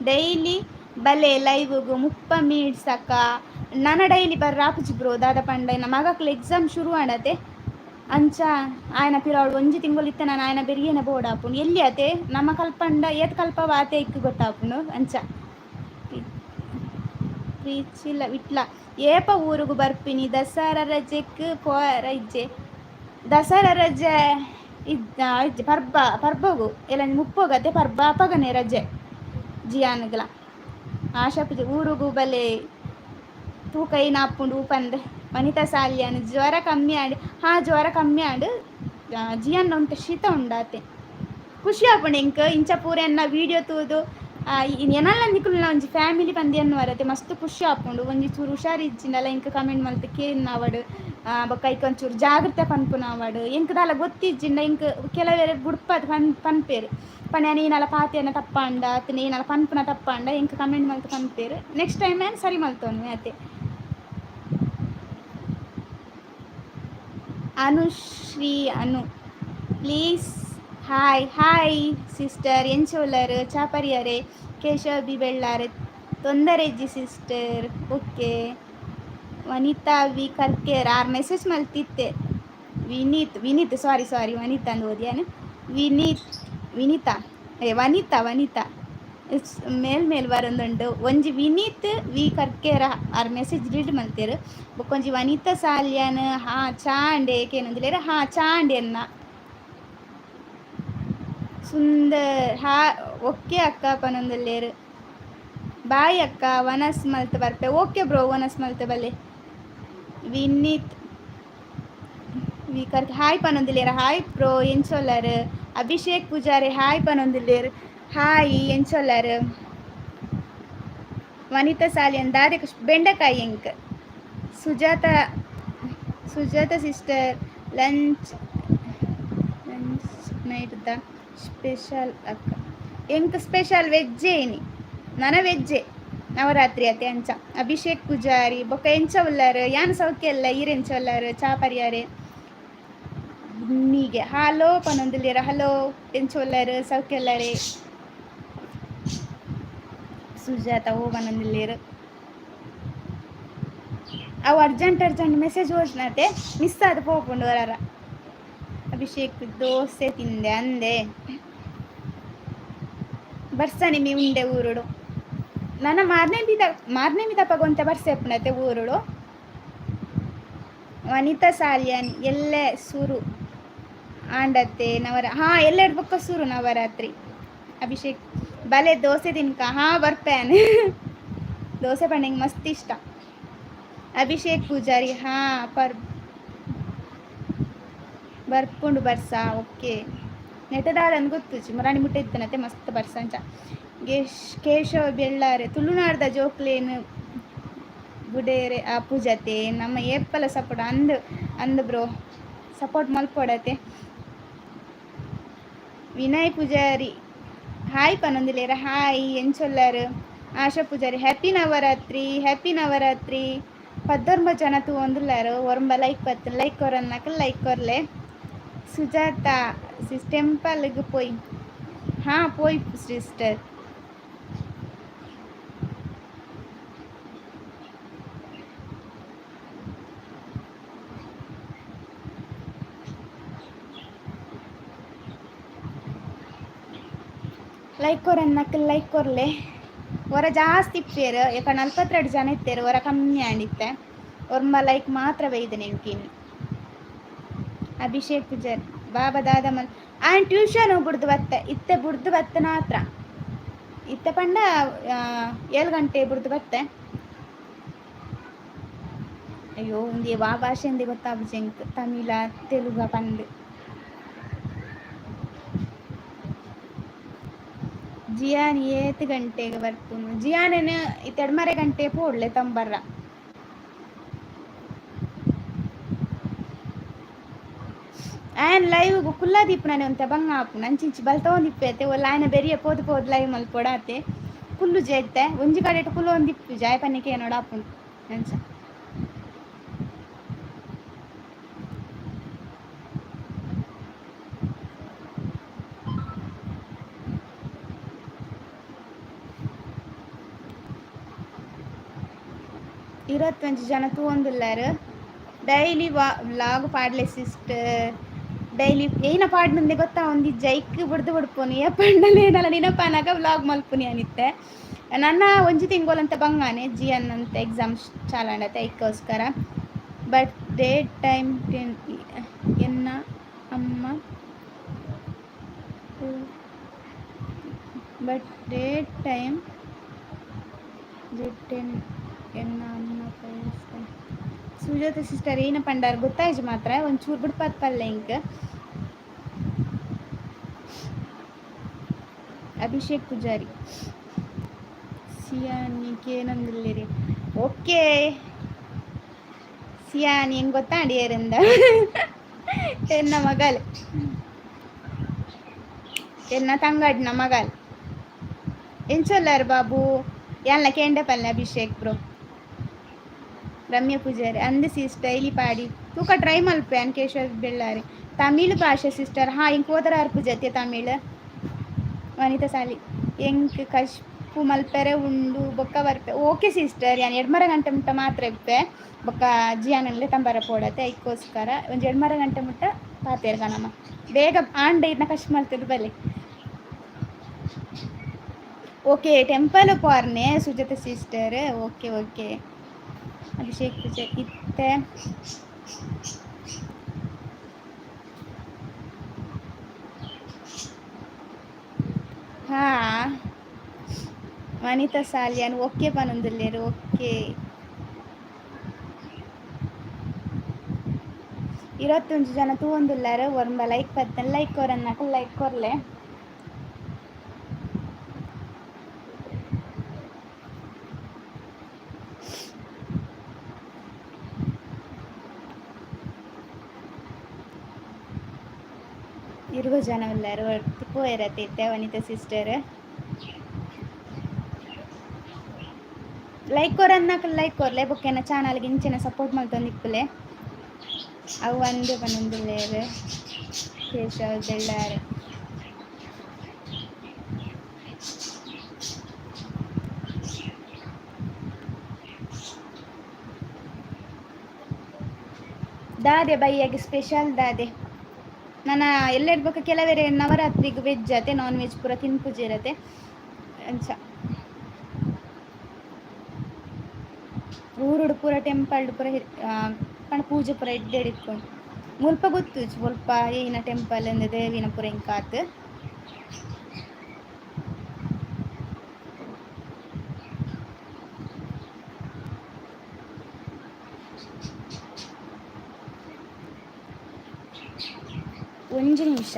ಡೈಲಿ ಬಲೆ ಲೈವ್ಗು 30 ಮಿನಿಟ್ಸ್ ಅಕ್ಕ ನನ್ನ ಡೈಲಿ ಬರ್ರಾಪುಜಿ ಬ್ರೋ ದಾದ ಪಂಡ ಮಗಕ್ಲು ಎಕ್ಸಾಮ್ ಶುರು ಮಾಡತೆ ಅಂಚ ಆಯನ ಪಿರಾವಳು ಒಂಜಿ ತಿಂಗಳು ಇತ್ತ ನಾನು ಆಯನ ಬೆರಿಯೇನ ಬೋರ್ಡ್ ಆಪುಂಡು ಎಲ್ಲಿ ಆತೆ ನಮ್ಮ ಕಲ್ಪಂಡ ಏತ್ ಕಲ್ಪವ ಆತೆ ಇಕ್ಕು ಗೊತ್ತಾಪುಂಡು ಅಂಚ ಪ್ರೀಚಿಲ್ಲ ವಿಟ್ಲ ಏಪ ಊರುಗು ಬರ್ಪಿನಿ ದಸರಾ ರಜೆಕ್ ಪೋರ ಇಜ್ಜೆ ದಸರಾ ರಜೆ ಇಜ್ಜೆ ಪರ್ಬಗು ಎಲ್ಲ ಮುಪ್ಪೋಗತ್ತೆ ಪರ್ಬ ಅಪಗನೆ ರಜೆ ಜಿಯಾನ್ಗಳ ಆಶಾ ಪೂಜೆ ಊರುಗು ಬಲೆ ತೂಕ ಏನಾಪುಂಡು ಪಂದ್ ವನಿತಾ ಸಾಲ್ಯಾನ್ ಜ್ವರ ಕಮ್ಮಿ ಆಂಡ್ ಜ್ವರ ಕಮ್ಮಿ ಆಂಡ್ ಜಿಯನ್ನ ಉಂಟು ಶೀತ ಉಂಡಾತೆ ಖುಷಿ ಆಪುಂಡು ಇಂಕ್ ಇಂಚ ಪೂರ ಎನ್ನ ವೀಡಿಯೋ ತೂದು ಎನಲ್ಲ ನಿಕುಲ್ನ ಒಂಜಿ ಫ್ಯಾಮಿಲಿ ಪಂದಿ ಅನ್ನುವರತೆ ಮಸ್ತ್ ಖುಷಿ ಆಪುಂಡು ಒಂಜಿ ಚೂರು ಹುಷಾರು ಇಜ್ಜಿಂಡಲ್ಲ ಇಂಕ ಕಮೆಂಟ್ ಮಲ್ತು ಕೇನ್ನಾವಡು ಬೊಕ್ಕ ಐಕೊಂಚೂರು ಜಾಗ್ರತೆ ಪನ್ಪುನಾವಡು ಇಂಕ್ ದಾಲ ಗೊತ್ತಿಜ್ಜಿಂಡ ಇಂಕ್ ಕೆಲವೇರೆ ಬುಡ್ಪದು ಪನ್ಪೇರು ಪಂಡ ನೀನಲ್ಲ ಪಾತೆಯನ್ನ ತಪ್ಪಾಂಡ ಅತ್ ನೀನಲ್ಲ ಪನ್ಪುನ ತಪ್ಪಾಂಡ ಇಂಕ್ ಕಮೆಂಟ್ ಮಲ್ತು ಪನ್ಪೇರು ನೆಕ್ಸ್ಟ್ ಟೈಮ್ ಏನು ಸರಿ ಮಲ್ತೋನು ಅತ್ತೆ Anushree Anu please hi hi sister ఎంచోలర్ చాపర్యారే కేశవ్ ಬೆಳ್ಳಾರೆ ತೊಂದರೆ ಇಜ್ಜಿ sister okay Vanita V Karkera R message ಮಲ್ತಿತ್ತೆ ವಿನೀತ್ ಸಾರಿ ವನಿತಾ ಅಂದು ಓದಿಯಾನೆ ವಿನೀತಾ ವನಿತಾ ಮೇಲ್ ಬರೋದುಂಡು ಒಂಜಿ Vineet V Karkera R message read ಮಲ್ತೇರು ಬೊಕೊಂಜಿ ವನಿತಾ ಸಾಲ್ಯಾನ್ ಹಾ ಚಾಂಡೆ ಏಕೇನಂದಿಲೇರ ಹಾ ಚಾಂಡೆ ಅನ್ನ ಸುಂದರ್ ಹಾ ಓಕೆ ಅಕ್ಕ ಪನೊಂದುಲ್ಲೇರು ಬಾಯ್ ಅಕ್ಕ ವನಸ್ ಮಲ್ತ್ ಬರ್ಪೆ ಓಕೆ ಬ್ರೋ ವನಸ್ ಮಲ್ತ್ ಬಲ್ಲೆ ವಿನೀತ್ ವಿ ಕರ್ಕೆ ಹಾಯ್ ಪನೊಂದುಲ್ಲೇರ ಹಾಯ್ ಬ್ರೋ ಎಂಚೊಲ್ಲರ್ ಅಭಿಷೇಕ್ ಪೂಜಾರಿ ಹಾಯ್ ಪನೊಂದುಲ್ಲೇರು ಹಾಯ್ ಎಂಚೊಲ್ಲರ್ ವನಿತಾ ಸಾಲಿಯನ್ ದಾದೆ ಬೆಂಡೆಕಾಯಿ ಎಂಕ್ ಸುಜಾತ ಸಿಸ್ಟರ್ ಲಂಚ್ ನೈಟ್ ದ ಸ್ಪೆಷಲ್ ಅಕ್ಕ ಎಂಕ್ ಸ್ಪೆಷಲ್ ವೆಜ್ಜೇನಿ ನನ ವೆಜ್ಜೆ ನವರಾತ್ರಿ ಅತ್ತೆ ಅಂಚ ಅಭಿಷೇಕ್ ಪೂಜಾರಿ ಬೊಕ್ಕ ಎಂಚ ಉಲ್ಲಾರು ಯಾನ್ ಸೌಖ್ಯ ಎಲ್ಲ ಈರೆಂಚ ಉಲ್ಲಾರು ಚಾಪರ್ಯಾರೆ ನೀಗೆ ಹಲೋ ಪನೊಂದುಲ್ಲೇರ ಹಲೋ ಎಂಚ ಉಲ್ಲಾರು ಸೌಖ್ಯ ಎಲ್ಲಾರೆ ಸುಜಾತ ಓ ಪನೊಂದುಲ್ಲೇರು ಅವು ಅರ್ಜೆಂಟ್ ಮೆಸೇಜ್ ಓದ್ನತೆ ಮಿಸ್ ಆದ ಪೋಪುಂಡು ವರಾರ ಅಭಿಷೇಕ್ ದೋಸೆ ತಿಂದೆ ಅಂದೆ ಬರ್ಸನೆ ಮಿ ಉಂಡೆ ಊರುಡು ನನ್ನ ಮಾರ್ನೆ ಮಿ ತಪ್ಪಗೊಂತೆ ಬರ್ಸೆಪ್ಪನತೆ ಊರುಡು ವನಿತಾ ಸಾಲ್ಯಾನ್ ಎಲ್ಲೆ ಸುರು ಆಂಡತ್ತೆ ಎಲ್ಲೆಡ್ ಬೊಕ್ಕ ಸುರು ನವರಾತ್ರಿ ಅಭಿಷೇಕ್ ಬಲೆ ದೋಸೆ ತಿನ್ಕ ಬರ್ಪೇನ್ ದೋಸೆ ಪಂಡೆಂಗೆ ಮಸ್ತ್ ಇಷ್ಟ ಅಭಿಷೇಕ್ ಪೂಜಾರಿ ಬರ್ಪುಂಡು ಬರ್ಸ ಓಕೆ ನೆಟದಾರನ್ ಗೊತ್ತುಚಿ ಮುರಾಣಿ ಮುಟ್ಟೆ ಇತ್ತನತೆ ಮಸ್ತ್ ಬರ್ಸಂಚ ಕೇಶವ ಬೆಳ್ಳಾರೆ ತುಳುನಾಡ್ದ ಜೋಕ್ಲೇನು ಗುಡೇರೆ ಆ ಪೂಜತೆ ನಮ್ಮ ಏಪ್ಪಲ ಸಪೋರ್ಟ್ ಅಂದು ಬ್ರೋ ಸಪೋರ್ಟ್ ಮಲ್ಪೊಡತೆ ವಿನಯ್ ಪೂಜಾರಿ ಹಾಯ್ ಪನೊಂದುಲೇರ ಹಾಯ್ ಎಂಚೊಲ್ಲರ್ ಆಶಾ ಪೂಜಾರಿ ಹ್ಯಾಪಿ ನವರಾತ್ರಿ 19 ಜನ ತೂವೊಂದುಲ್ಲಾರು ಒರಂಬ ಲೈಕ್ ಕೊರನ್ನಕ ಲೈಕ್ ಕೊರ್ಲೆ ಸುಜಾತ ಟೆಂಪಲ್ಗೆ ಪೋಯ್ ಪೋಯ್ ಸಿಸ್ಟರ್ ಲೈಕ್ ಕೊರನ್ನಕ ಲೈಕ್ ಕೊರ್ಲೆ ಹೊರ ಜಾಸ್ತಿ ಇಪ್ಪೇರು ಯಾಕ 42 ಜನ ಇತ್ತೇರು ಹೊರ ಕಮ್ಮಿ ಆಂಡಿತ್ತೆ ಒರ್ಮ ಲೈಕ್ ಮಾತ್ರ ಬೈದೆ ನೆನ್ಕಿನಿ ಅಭಿಷೇಕ್ ಪೂಜಾರಿ ಬಾಬಾ ದಾದಮಲ್ ಆ್ಯಂಡ್ ಟ್ಯೂಷನ್ ಬುಡ್ದು ಬತ್ತೆ ಮಾತ್ರ ಇತ್ತೆ ಪಂಡ 7 ಗಂಟೆ ಬುಡ್ದು ಬತ್ತೆ ಅಯ್ಯೋ ಒಂದೇ ವಾ ಭಾಷೆ ಎಂದೇ ಗೊತ್ತಾಗ್ಜೆಂಕ್ ತಮಿಳ ತೆಲುಗ ಪಂಡ್ ಜಿಯಾನ್ 7 ಗಂಟೆಗೆ ಬರ್ಪುನು ಜಿಯಾನನ್ 2:30 ಗಂಟೆ ಪೋಡ್ಲೆ ತಂಬರ್ರ ಆಯನ್ ಲೈವ್ ಕುಲ್ಲದಿಪ್ಪುನನೆ ಒಂತೆ ಬಂಗ ಆಪುನ ಅಂಚಿಂಚಿ ಬಲ್ತೊಂದಿಪ್ಪೇತೆ ಒಲ್ಲ ಆಯನ ಬೆರಿಯ ಪೋದು ಲೈವ್ ಮಲ್ಪೊಡಾತೆ ಕುಲ್ಲು ಜೈತೆ ಒಂಜಿ ಕಡೆ ಕುಲ್ಲು ಒಂದಿಪ್ಪು ಜಾಯ ಪನ್ನಿಕೆ ಏನೋಡ ಆಪುಂಡು ಅಂಚ ಇರತ್ತೊಂಜಿ ಜನ ತೂವೊಂದುಲ್ಲಾರು ಡೈಲಿ ವ್ಲಾಗ್ ಪಾಡ್ಲೆ ಸಿಸ್ಟರ್ ಡೈಲಿ ಏನ ಪಾಡ್ನಂದೆ ಗೊತ್ತಾ ಒಂದಿ ಜೈಕ್ ಬುಡ್ಪುನಿ ಪಂಡಲೆ ಏನಲ್ಲ ನೆನಪಾನಾಗ ವ್ಲಾಗ್ ಮಲ್ಪುನಿ ಅನಿತ್ತೆ ನನ್ನ ಒಂಜಿ ತಿಂಗೋಲಂತ ಬಂಗಾನೆ ಜಿಯನ್ ಅಂತ ಎಕ್ಸಾಮ್ ಚಾಲಂಡತೆ ಐಕ್ಕೋಸ್ಕರ ಬಟ್ ಡೇ ಟೈಮ್ ಎನ್ನ ಅಮ್ಮ ಎನ್ನ ಅಮ್ಮ ಸುಜಾತ ಸಿಸ್ಟರ್ ಏನ ಪಂಡಾರ ಗೊತ್ತಾಯ್ತು ಮಾತ್ರ ಒಂಚೂರು ಬಿಡ್ಪಾತ್ ಪಲ್ಲೆ ಇಂಕ್ ಅಭಿಷೇಕ್ ಪೂಜಾರಿ ಸಿಯಾನಿಗೆ ಏನಂದಿಲ್ಲಿರಿ ಓಕೆ ಸಿಯಾನಿ ಹೆಂಗ್ ಗೊತ್ತಾಂಡಿ ಏರಿಂದ ಎನ್ನ ಮಗಲ್ ಎನ್ನ ತಂಗಡ್ನ ಮಗಲ್ ಎಂಚೊಲ್ಲಾರು ಬಾಬು ಎಲ್ಲ ಕೆಂಡೆ ಪಲ್ಲೆ ಅಭಿಷೇಕ್ ಬ್ರೋ ರಮ್ಯ ಪೂಜಾರಿ ಅಂದ ಸಿಸ್ಟರ್ ಡೈಲಿ ಪಾಡಿ ತೂಕ ಟ್ರೈ ಮಲ್ಪೆ ಅನ್ ಕೇಶವ್ ಬೆಳ್ಳಾರಿ ತಮಿಳ್ ಭಾಷೆ ಸಿಸ್ಟರ್ ಹಾ ಇಂಕ್ ಹೋದರಾರು ಪೂಜತೆ ತಮಿಳ್ ವನಿತಾ ಸಾಲಿ ಎಂಕ್ ಕಶ್ಪು ಮಲ್ಪೆರೆ ಉಂಡು ಬೊಕ್ಕ ಬರ್ಪೆ ಓಕೆ ಸಿಸ್ಟರ್ ಯಾನ್ 2:30 ಗಂಟೆ ಮುಟ್ಟ ಮಾತ್ರ ಇಪ್ಪೆ ಬೊಕ್ಕ ಜಿಯಾನಲ್ಲೇ ತಂಬರ ಪೋಡತೆ ಐಕ್ಕೋಸ್ಕರ ಒಂದು 2:30 ಗಂಟೆ ಮುಟ್ಟ ಪಾತೆರ್ ಗಣಮ ಬೇಗ ಆಂಡೆ ಇನ್ನ ಕಷ್ಟ ಮಲ್ತದ ಬಲೆ ಓಕೆ ಟೆಂಪಲ್ ಪಾರ್ನೆ Sujata sister okay okay Abhishek ಪೂಜೆ ಇತ್ತೆ ಹಾ ವನಿತಾ ಸಾಲಿಯನ್ ಓಕೆ ಪನೊಂದುಲ್ಲೇರು ಓಕೆ 21 ಜನ ತೂವೊಂದುಲ್ಲಾರು ಒರ್ಂಬ ಲೈಕ್ ಪತ್ತನ್ ಲೈಕ್ ಕೊರನ್ನಕ ಲೈಕ್ ಕೊರ್ಲೆ ಜನ ಉಲ್ಲಾರು ಪೋಯರತೈತೆ ವನಿತಾ ಸಿಸ್ಟರ್ ಲೈಕ್ ಕೊರನ್ನಕ ಲೈಕ್ ಕೊರ್ಲೆ ಬೊಕ್ಕೆನ ಚಾನಲ್ಗೆ ಇಂಚಿನ ಸಪೋರ್ಟ್ ಮಲ್ತೊಂದಿಪ್ಪುಲೆ ಅವು ಒಂದೇ ಪನೊಂದುಲ್ಲೇರು ಕೇಶವ್ ಬೆಳ್ಳಾರೆ ದಾದೆ ಬೈಯಾಗಿ ಸ್ಪೆಷಲ್ ದಾದೆ ನಾನು ಎಲ್ಲೆಡ್ಬೇಕು ಕೆಲವರೆ ನವರಾತ್ರಿಗೆ ವೆಜ್ ಅತೆ ನಾನ್ ವೆಜ್ ಪೂರ ತಿನ್ಪುಜಿ ಇರತ್ತೆ ಅಂಚ ಊರುಡು ಪೂರ ಟೆಂಪಲ್ಡ್ ಪೂರ ಪಣ ಪೂಜೆ ಪೂರ ಎಡ್ಡೆಡಿತ್ಕೊಂಡು ಮುಲ್ಪ ಗೊತ್ತು ಸ್ವಲ್ಪ ಏನ ಟೆಂಪಲ್ ಅಂದ ದೇವಿನ ಪೂರ ಇಂಕಾತ್ ಒಂದು ನಿಮಿಷ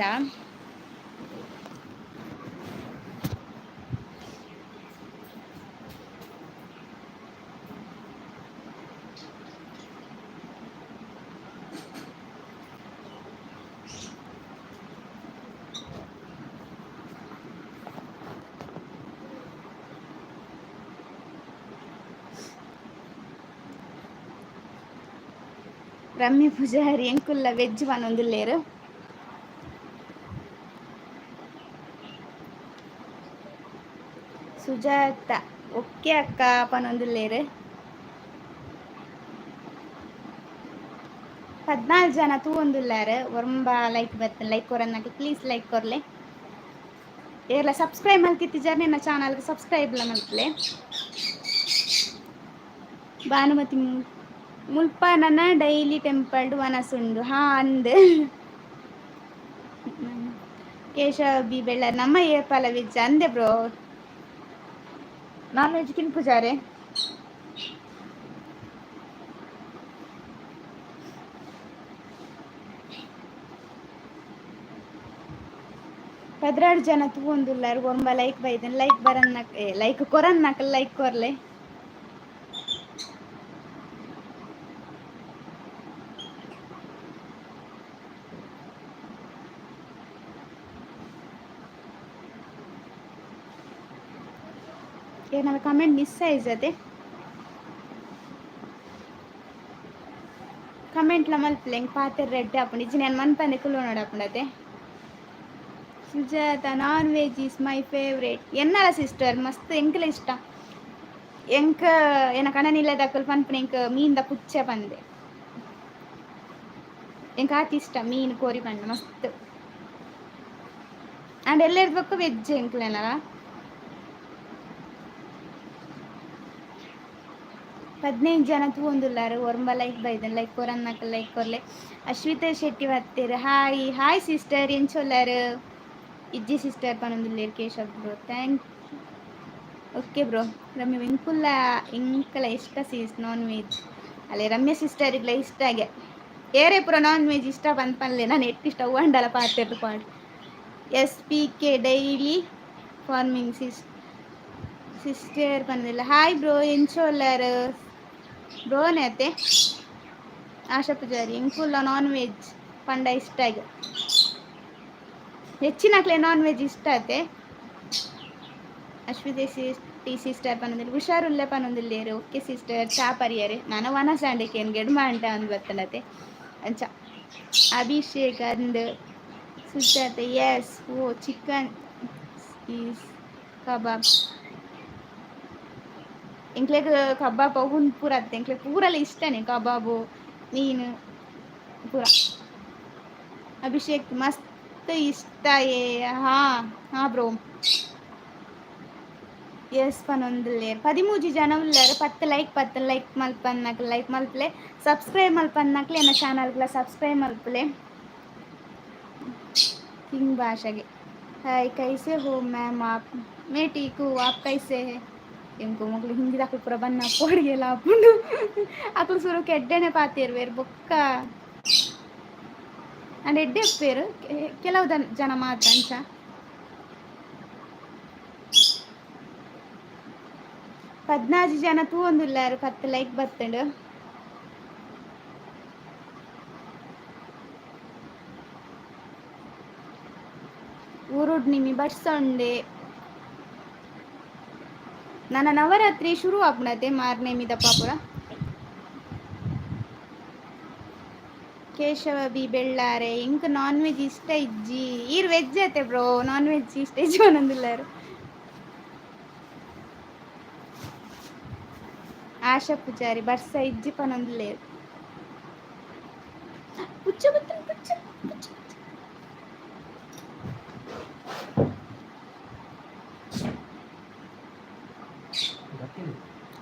ರಮ್ಯ ಪೂಜಾರಿ ಎಂಕುಲ್ಲ ವೆಜ್ ಪನೊಂದುಲ್ಲೇರು ಸುಜಾತ ಓಕೆ ಅಕ್ಕ ಪನೊಂದುಲ್ಲೇರು 14 ಜನ ತೂವೊಂದುಲ್ಲಾರು ಒರ್ಂಬ ಲೈಕ್ ಬರ್ತನೆ ಲೈಕ್ ಕೊರನ್ನಕ್ಕೆ ಪ್ಲೀಸ್ ಲೈಕ್ ಕೊರ್ಲೆ ಏರ್ಲ ಸಬ್ಸ್ಕ್ರೈಬ್ ಮಲ್ತಿತ್ತಿಜಾರ್ ನನ್ನ ಚಾನಲ್ಗೆ ಸಬ್ಸ್ಕ್ರೈಬ್ ಮಲ್ಪಲೆ ಭಾನುಮತಿ ಮುಲ್ಪ ನನ್ನ ಡೈಲಿ ಟೆಂಪಲ್ಡ್ ವನಸುಂಡು ಹಾ ಅಂದ್ ಕೇಶವ ಬಿ ಬೆಳ್ಳಾರಿ ನಮ್ಮ ಏರ್ಪಾಲ ವೆಜ್ ಅಂದೆ ಬ್ರೋ ನಾನ್ ವೆಜ್ ತಿನ್ ಪೂಜಾರೆ ಪದ್ರಾಡು ಜನ ತೂವೊಂದುಲ್ಲಾರು ಒರ್ಂಬ ಲೈಕ್ ಬೈದನ್ ಲೈಕ್ ಬರನ್ನ ಲೈಕ್ ಕೊರನ್ನಕ ಲೈಕ್ ಕೊರ್ಲೆ ಏನಾರ ಕಮೆಂಟ್ ಮಿಸ್ ಆಯ್ತದೆ ಕಮೆಂಟ್ಲ ಮಲ್ಪಲೆ ಹೆಂಗೆ ಪಾತ್ರೆ ರೆಡ್ ಹಾಕೊಂಡು ಇಜ್ಜಿ ನಾನು ಮನ್ಪಂದೆ ಕುಲ್ಲು ನೋಡಾಪುಂಡತೆ Sujata non veg is my favourite ಎನ್ನಲ ಸಿಸ್ಟರ್ ಮಸ್ತ್ ಎಂಕಲ ಇಷ್ಟ ಎಂಕ ಏನ ಕಣನಿಲ್ಲ ದಕ್ಕಲ್ ಪನ್ಪನ ಎಂಕ ಮೀನ್ದ ಪುಚ್ಚ ಪಂದೆ ಎಂಕ ಆತಿ ಇಷ್ಟ ಮೀನು ಕೋರಿ ಪಂಡ ಮಸ್ತ್ ಅಂಡ್ ಎಲ್ಲ ಇರ್ಬೇಕು ವೆಜ್ ಎಂಕ್ಲೇನಲ್ಲ 15 ಜನ ತೂವೊಂದುಲ್ಲಾರು ಒರ್ಂಬ ಲೈಕ್ ಬೈದನ್ ಲೈಕ್ ಕೊರನ್ನಕ ಲೈಕ್ ಕೊರ್ಲೆ ಅಶ್ವಿತಾ ಶೆಟ್ಟಿ ಬತ್ತೇರು ಹಾಯ್ ಹಾಯ್ ಸಿಸ್ಟರ್ ಎಂಚೊಲ್ಲಾರು ಇಜ್ಜಿ ಸಿಸ್ಟರ್ ಪನೊಂದುಲ್ಲೇರು Keshav bro thank okay bro Ramya ಇಂಕುಲ್ಲ ಇಂಕಲ ಇಷ್ಟ ಸೀಸ್ ನಾನ್ ವೆಜ್ ಅಲ್ಲೇ ರಮ್ಯ ಸಿಸ್ಟರ್ಗ್ಲ ಇಷ್ಟ ಆಗೆ ಏರೇ ಪೂರ ನಾನ್ ವೆಜ್ ಇಷ್ಟ ಪನ್ಪನ್ಲೆ ನಾನು ಎಟ್ಟು ಇಷ್ಟ ಹೂವಂಡಲ ಪಾತೆರ್ದು ಪಾಡು SPK ಡೈಲಿ ಫಾರ್ಮಿಂಗ್ ಸಿಸ್ಟರ್ ಪನ್ನದಿಲ್ಲ ಹಾಯ್ ಬ್ರೋ ಎಂಚೋಲ್ಲಾರು ಬ್ರೋನೇ ಅತ್ತೆ ಆಶಾ ಪೂಜಾರಿ ಇಂಕುಲ್ಲ ನಾನ್ ವೆಜ್ ಪಂಡ ಇಷ್ಟ ಆಗ ಹೆಚ್ಚಿನಕ್ಲೆ ನಾನ್ ವೆಜ್ ಇಷ್ಟ ಆತೆ ಅಶ್ವಿತೆ ಟಿ ಸಿಸ್ಟರ್ ಪನ್ನೊಂದಿಲ್ಲ ಹುಷಾರುಲ್ಲ ಪನ್ನೊಂದಿಲ್ಲೇರು ಓಕೆ ಸಿಸ್ಟರ್ ಚಾ ಪರಿಯರು ನಾನು ವನಸಾಂಡಿಕೆ ಏನು ಗೆಡ್ಮ ಅಂತ ಅಂದು ಬರ್ತನತೆ ಅಂಚ ಅಭಿಷೇಕ್ ಅಂದ್ Sujata S O chicken is kebab ಎಂಕ್ಲೆಗ್ ಕಬಾಬ್ ಹುನ್ ಪೂರ ಅತ್ತೆ ಎಂಕ್ಲೆಗ್ ಪೂರಲ್ಲ ಇಷ್ಟನೇ ಕಬಾಬು ಮೀನು ಪೂರ ಅಭಿಷೇಕ್ ಮಸ್ತ್ ಇಷ್ಟ ಏ ಹಾ ಹಾ ಬ್ರೋ ಎಸ್ ಪನೊಂದುಲ್ಲೇರ್ 13 ಜನ ಉಳ್ಳಾರು 10 ಲೈಕ್ ಮಲ್ಪನ್ನಕ್ಲೆ ಲೈಕ್ ಮಲ್ಪಲೆ ಸಬ್ಸ್ಕ್ರೈಬ್ ಮಲ್ಪನ್ನಕ್ಲೆ ಎನ್ನ ಚಾನಲ್ಗಳ ಸಬ್ಸ್ಕ್ರೈಬ್ ಮಲ್ಪಲೆ किंग भाषा के हाय कैसे हो मैम आप मैं ठीक हूँ आप कैसे है इनको मगल हिंदी दाखल पूरा बनना पड़ गया अपन अकल सुरू ಕೆಡ್ಡೆನೆ ಪಾತಿರ್ ವೇರ್ ಬೊಕ್ಕ ಅಂಡ್ ಎಡ್ಡೆ ಪೇರು ಕೆಲವು ಜನ ಮಾತ್ರ ಅಂಚ 14 ಜನ ತೂವೊಂದುಲ್ಲಾರು 10 ಲೈಕ್ ಬತ್ತಂಡು ಊರುಡ್ ನಿಮಿ ಬಡ್ಸೊಂಡೆ ನನ್ನ ನವರಾತ್ರಿ ಶುರು ಆಪುನತೆ ಮಾರ್ನೆ ಮಿದ ಪಾಪುರ ಕೇಶವ ಬಿ ಬೆಳ್ಳಾರೆ ಇಂಕ್ ನಾನ್ ವೆಜ್ ಇಷ್ಟ ಇಜ್ಜಿ ಈರ್ ವೆಜ್ ಐತೆ ಬ್ರೋ ನಾನ್ ವೆಜ್ ಇಷ್ಟ ಇಜ್ಜಿ ಒಂದೊಂದಿಲ್ಲಾರು ಆಶಾ ಪೂಜಾರಿ ಬರ್ಸ ಇಜ್ಜಿ ಪನೊಂದುಲ್ಲೇರು ಪುಚ್ಚ ಬತ್ತನ್ ಪುಚ್ಚ ಪುಚ್ಚ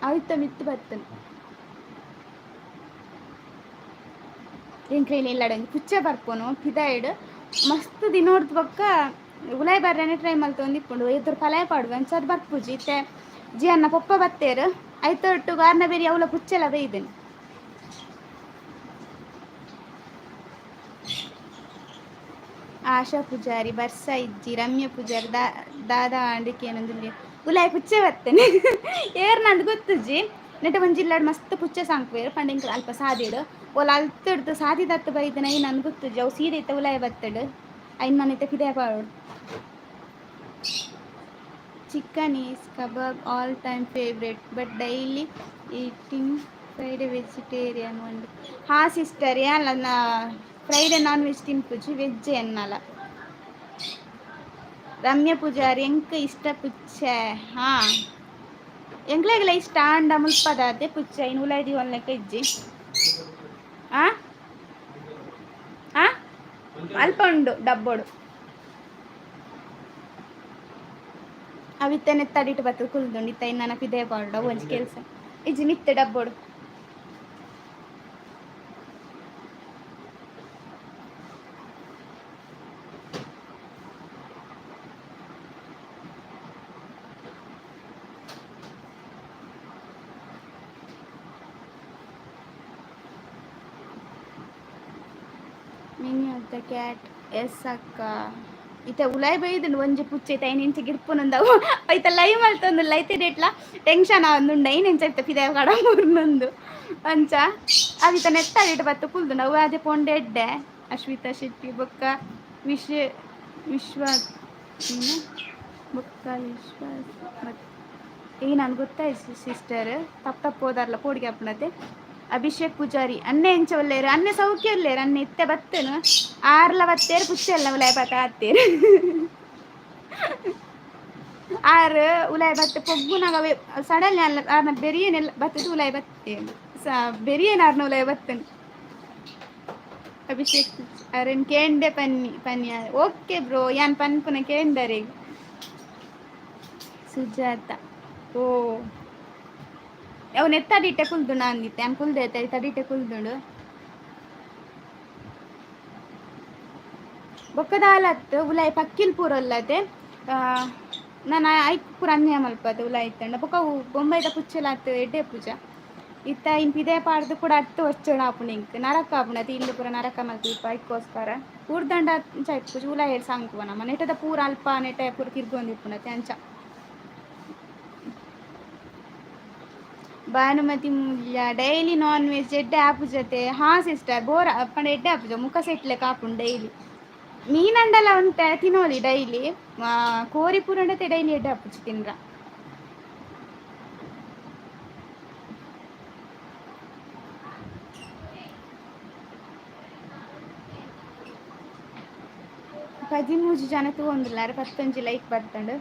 ಆಯ್ತ ಮಿತ್ತು ಬತ್ತನ್ ಎಂಕ್ಲೇನ್ ಎಲ್ಲಾಡಂಗೆ ಪುಚ್ಚ ಬರ್ಪೋನು ಪಿದಾಯ್ಡ್ ಮಸ್ತ್ ದಿನೋಡ್ದು ಬೊಕ್ಕ ಉಲಾಯ್ ಬರ್ರೇನೆ ಟ್ರೈ ಮಲ್ತೊಂದಿಪ್ಪುಂಡು ಎದುರು ಪಲಾಯ ಪಾಡುವ ಅಂಚದು ಬರ್ಪುಜಿ ಇತ್ತೆ ಜಿ ಅನ್ನ ಪೊಪ್ಪ ಬತ್ತೇರು ಐತೊಟ್ಟು ಗಾರ್ನ ಬೇರೆ ಅವಳ ಪುಚ್ಚೆಲ್ಲ ಬೇಯ್ದೇನೆ ಆಶಾ ಪೂಜಾರಿ ಬರ್ಸ ಇಜ್ಜಿ ರಮ್ಯ ಪೂಜಾರಿ ದಾದಾ ಅಂಡಿಕೆ ಏನಂದಿಲ್ಲ ಉಲಾಯ್ ಪುಚ್ಚೆ ಬರ್ತೇನೆ ಏರ್ ನಂದು ಗೊತ್ತುಜ್ಜಿ ನೆಟ್ಟ ಒಂಜಿಲ್ಲಾಡ್ ಮಸ್ತ್ ಪುಚ್ಚೆ ಸಾಂಕ್ವೇರು ಪಂಡಿಂಗ್ ಅಲ್ಪ ಸಾದಿಡು ಒಲ ಅಲ್ತಿಡ್ದು ಸಾದಿ ದತ್ತು ಬೈದನ ಐ ನನ್ಗೆ ಗೊತ್ತುಜ್ಜಿ ಅವು ಸೀದೆ ಇತ್ತ ಉಲಾಯ್ ಬತ್ತಡು ಐನ್ ಮನೆತ ಪಿದೇ ಪಾಡು chicken is kebab all time favourite but daily eating Friday vegetarian ಒಂದು ಹಾ ಸಿಸ್ಟರ್ ಏಲ್ಲ ಫ್ರೈಡೆ ನಾನ್ ವೆಜ್ ತಿನ್ಪುಜಿ ವೆಜ್ ಎನ್ನಲ್ಲ ರಮ್ಯ ಪೂಜಾರಿ ಎಂಕ್ ಇಷ್ಟ ಪುಚ್ಚೆ ಹಾ ಎಂಕ್ಲೆಗ್ಲ ಇಷ್ಟ ಅಂಡ ಮುಲ್ಪದಾತೆ ಪುಚ್ಚೆ ಇನ್ನು ಉಲಾಯ್ದಿ ಒನ್ಲೆಕ್ಕ ಇಜ್ಜಿ ಆ ಅಲ್ಪ ಉಂಡು ಡಬ್ಬೋಡು ಅವಿತ್ತ ನೆತ್ತಡಿಟ್ಟು ಬತ್ತು ಕುಲ್ದುಂಡು ಇತ್ತ ಇನ್ನ ಪಿದೇ ಪಾಡ ಒಂಜಿ ಕೆಲಸ ಇಜ್ಜಿ ಮಿತ್ತೆ ಡಬ್ಬೋಡು mini of the cat yes ಅಕ್ಕ ಇತ್ತೆ ಉಲಾಯ್ ಬೈದುಂಡು ಒಂಜಿ ಪುಚ್ಚೆ ಐತೆ ಐನು ಇಂಚೆ ಗಿಡ್ಪುನೊಂದವು ಐತ ಲೈವ್ ಮಲ್ತೊಂದುಲ್ಲ ಐತೆ ಡೇಟ್ಲ ಟೆನ್ಷನ್ ಆವೊಂದುಂಡು ಐನು ಇಂಚ ಐತೆ ಪಿದೆ ಕಡ ಮೂರ್ನೊಂದು ಅಂಚ ಅವಿತ ನೆತ್ತಾಡಿಟ್ಟು ಬತ್ತು ಕುಲ್ದುಂಡು ಅವು ಅದೇ ಪೊಂಡೆ ಎಡ್ಡೆ ಅಶ್ವಿತಾ ಶೆಟ್ಟಿ ಬೊಕ್ಕ ವಿಶ್ವ ಬೊಕ್ಕ ವಿಶ್ವಾಸ ಈಗ ನಾನು ಗೊತ್ತಾಯ್ತು ಸಿಸ್ಟರ್ ತಪ್ಪು ಹೋದಾರ್ಲ ಪೋಡಿಗೆ ಅಪ್ಪನತೆ ಅಭಿಷೇಕ್ ಪೂಜಾರಿ ಅನ್ನೆ ಎಂಚ ಒಲ್ಲೇರು ಅನ್ನೆ ಸೌಖ್ಯ ಇಲ್ಲೇರು ಅನ್ನೆ ಇತ್ತೆ ಬತ್ತೇನು ಆರ್ಲ ಬತ್ತೇರು ಪುಚ್ಚೆ ಎಲ್ಲ ಉಲಾಯ್ ಬತ್ತ ಹತ್ತೇರು ಆರು ಉಲಾಯ್ ಬತ್ತೆ ಪೊಗ್ಗುನಾಗ ಸಡನ್ಲಿ ಅಲ್ಲ ಆರ್ನ ಬೆರಿಯನೆಲ್ಲ ಬತ್ತದು ಉಲಾಯ್ ಬತ್ತೇನು ಬೆರಿಯೇನಾರ್ನ ಉಲಾಯ್ ಬತ್ತೇನು ಅಭಿಷೇಕ್ ಅರೇನು ಕೇಂಡೆ ಪನ್ನಿ ಓಕೆ ಬ್ರೋ ಯಾನ್ ಪನ್ಪುನ ಕೇಂಡರೆ ಸುಜಾತ ಓ ಅವನು ಎತ್ತಡಿಟ್ಟೆ ಕುಲ್ದುಂಡು ಅಂದಿತ್ತೆ ಅವ್ನು ಕುಲ್ದೆ ತಡಿಟ್ಟೆ ಕುಲ್ದುಂಡು ಬೊಕ್ಕದ ಹಾಲತ್ತು ಉಲಾಯ್ ಪಕ್ಕಿಲ್ ಪೂರಲ್ಲದೆ ನಾನು ಐಕ್ ಪೂರ ಅನ್ಯ ಮಲ್ಪದೆ ಉಲಾಯ್ ಇತ್ತಂಡ ಬೊಕ್ಕ ಬೊಂಬೈದ ಪುಚ್ಚಲಾತ್ ಎಡ್ಡೆ ಪೂಜ ಇತ್ತ ಇನ್ ಪಿದೇ ಪಾಡ್ದು ಕೂಡ ಅಟ್ಟು వచ్చాడు ಆಪುನ ಇಂಕ್ ನರಕ ಆಪುನತಿ ಇಲ್ಲು ಪೂರ ನರಕ ಮಲ್ತಿಪ್ಪ ಐಕ್ಕೋಸ್ಕರ ಊರ್ದಂಡ ಅಂಚ ಐಕ್ ಪೂಜ ಉಲಾಯ್ ಏರ್ ಸಾಂಗ್ಪುವ ನಮ್ಮ ನೆಟದ ಪೂರ ಅಲ್ಪ ನೆಟ ಪೂರ ತಿರ್ಗೊಂದಿಪ್ಪುನತಿ ಅಂಚ Bhanumathi Moolya daily non veg ಎಡ್ಡೆ ಆಪು ಜೊತೆ ಹಾ ಸಿಸ್ಟರ್ ಬೋರ್ ಅಪ್ಪನ ಎಡ್ಡೆ ಆಪುಜ ಮುಖ ಸೆಟ್ಲೆ ಕಾಪುಂಡು ಡೈಲಿ ಮೀನಂಡಲ ಉಂಟೆ ತಿನ್ನೋಲಿ ಡೈಲಿ ಕೋರಿ ಪೂರಂಡತೆ ಡೈಲಿ ಎಡ್ಡೆ ಆಪುಜಿ ತಿನ್ರ 13 ಜನ ತಗೊಂಡಿಲ್ಲಾರ 11 ಲೈಕ್ ಬರ್ತಂಡು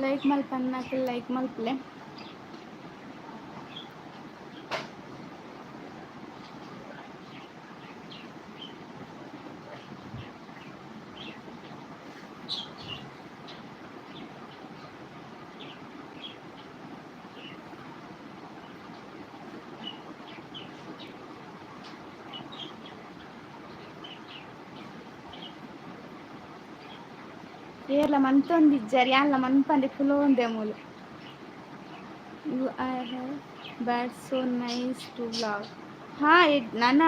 ಲೈಕ್ ಮಲ್ಪನ್ನಾಕ ಲೈಕ್ ಮಲ್ಪಲೆ ಏರ್ಲ ಮಂತೊಂದಿಜ್ಜಾರಿ ಯಾನ್ಲ ಮನ್ಪಂದೆ ಕುಲೋಂದೆ ಮೂಲು you are but so nice to vlog ಹಾ ನನ್ನ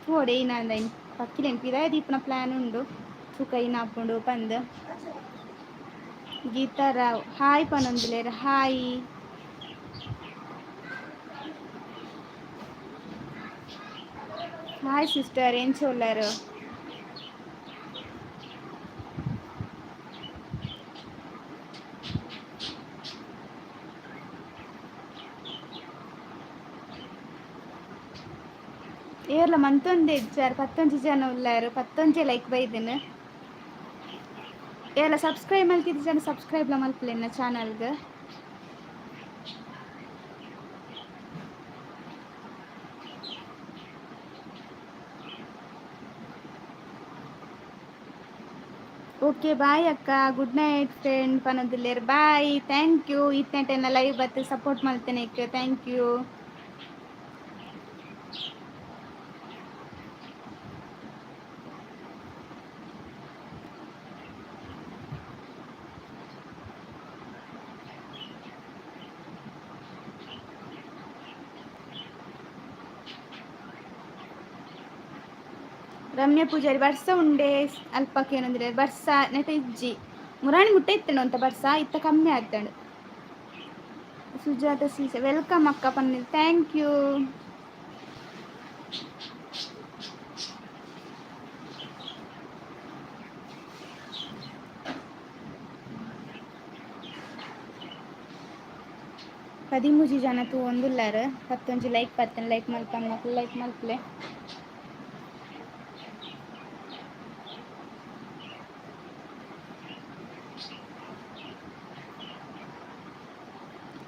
ತೋಡೆ ಏನಂದ ಪಕ್ಕಿಲೇನು ಪಿದಾಯ ದೀಪನ ಪ್ಲ್ಯಾನ್ ಉಂಡು ತೂಕ ಇನ್ನಾಪುಂಡು ಪಂದ್ ಗೀತಾರಾವ್ ಹಾಯ್ ಪನೊಂದುಲೇರು ಹಾಯ್ ಹಾಯ್ ಸಿಸ್ಟರ್ ಏನ್ ಚೋಲ್ಲರು ಏರ್ಲ ಮಂತೊಂದೆ ಇಜ್ಜಾರು 11 ಜನ ಉಲ್ಲಾರು 11 ಲೈಕ್ ಬೈದನು ಏರ್ಲ ಸಬ್ಸ್ಕ್ರೈಬ್ ಮಲ್ತಿದ್ದ ಜನ ಸಬ್ಸ್ಕ್ರೈಬ್ಲ ಮಲ್ಪಲೆನ್ನ ಚಾನಲ್ಗೆ ಓಕೆ ಬಾಯ್ ಅಕ್ಕ ಗುಡ್ ನೈಟ್ ಫ್ರೆಂಡ್ ಪನೊಂದುಲ್ಲೇರು ಬಾಯ್ ಥ್ಯಾಂಕ್ ಯು ಇತ್ತಂಟೆನ್ನ ಲೈವ್ ಬತ್ತು ಸಪೋರ್ಟ್ ಮಲ್ತೇನೆ ಥ್ಯಾಂಕ್ ಯು ರಮ್ಯಾ ಪೂಜಾರಿ ಬರ್ಸ ಉಂಡೆ ಅಲ್ಪಕ್ಕೆ ಏನಂದ್ರೆ ಬರ್ಸ ನೆಟ ಇಜ್ಜಿ ಮುರಾಣಿ ಮುಟ್ಟ ಇತ್ತೇನು ಅಂತ ಬರ್ಸ ಇತ್ತ ಕಮ್ಮಿ ಆಗ್ತಾడు ಸುಜಾತ ಸೀಸ ವೆಲ್ಕಮ್ ಅಕ್ಕ ಪನ್ನ ಥ್ಯಾಂಕ್ ಯು ಪದಿಮೂಜಿ ಜನ ತೂ ಒಂದುಲ್ಲಾರು 11 ಲೈಕ್ ಬರ್ತೇನೆ ಲೈಕ್ ಮಲ್ಪನ್ನ ಲೈಕ್ ಮಲ್ಪಲೆ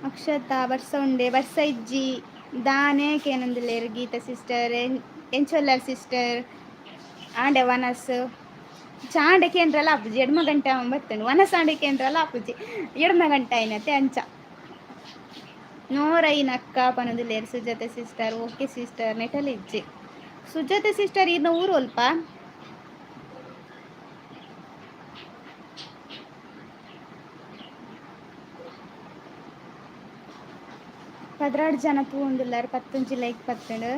ಅಕ್ಷತಾ ಬರ್ಸ ಉಂಡೆ ಬರ್ಸ ಇಜ್ಜಿ ದಾನೆ ಕೇನೊಂದುಲ್ಲೇರು ಗೀತಾ ಸಿಸ್ಟರ್ ಎಂಚೊಲ್ಲಾರ್ ಸಿಸ್ಟರ್ ಆಂಡೆ ವನಸ್ ಚಾಂಡೆ ಕೇಂದ್ರಲ್ಲ ಆಪುಜಿ ಎಡ್ಮ ಗಂಟೆ ಬರ್ತೇನೆ ವನಸ್ ಆಂಡೆ ಕೇಂದ್ರಲ್ಲ ಆಪುಜಿ ಎಡ್ಮ ಗಂಟೆ ಐನತೆ ಅಂಚ ನೋರೈನ ಅಕ್ಕ ಪನೊಂದುಲ್ಲೇರು ಸುಜಾತ ಸಿಸ್ಟರ್ ಓಕೆ ಸಿಸ್ಟರ್ ನೆಟಲ್ ಇಜ್ಜಿ ಸುಜಾತ ಸಿಸ್ಟರ್ ಇನ್ನು ಊರು ಅಲ್ಪ ಪದ್ರಾಡು ಜನ ತೂಂದುಲ್ಲಾರು 11 ಲೈಕ್ ಪತ್ತಂಡು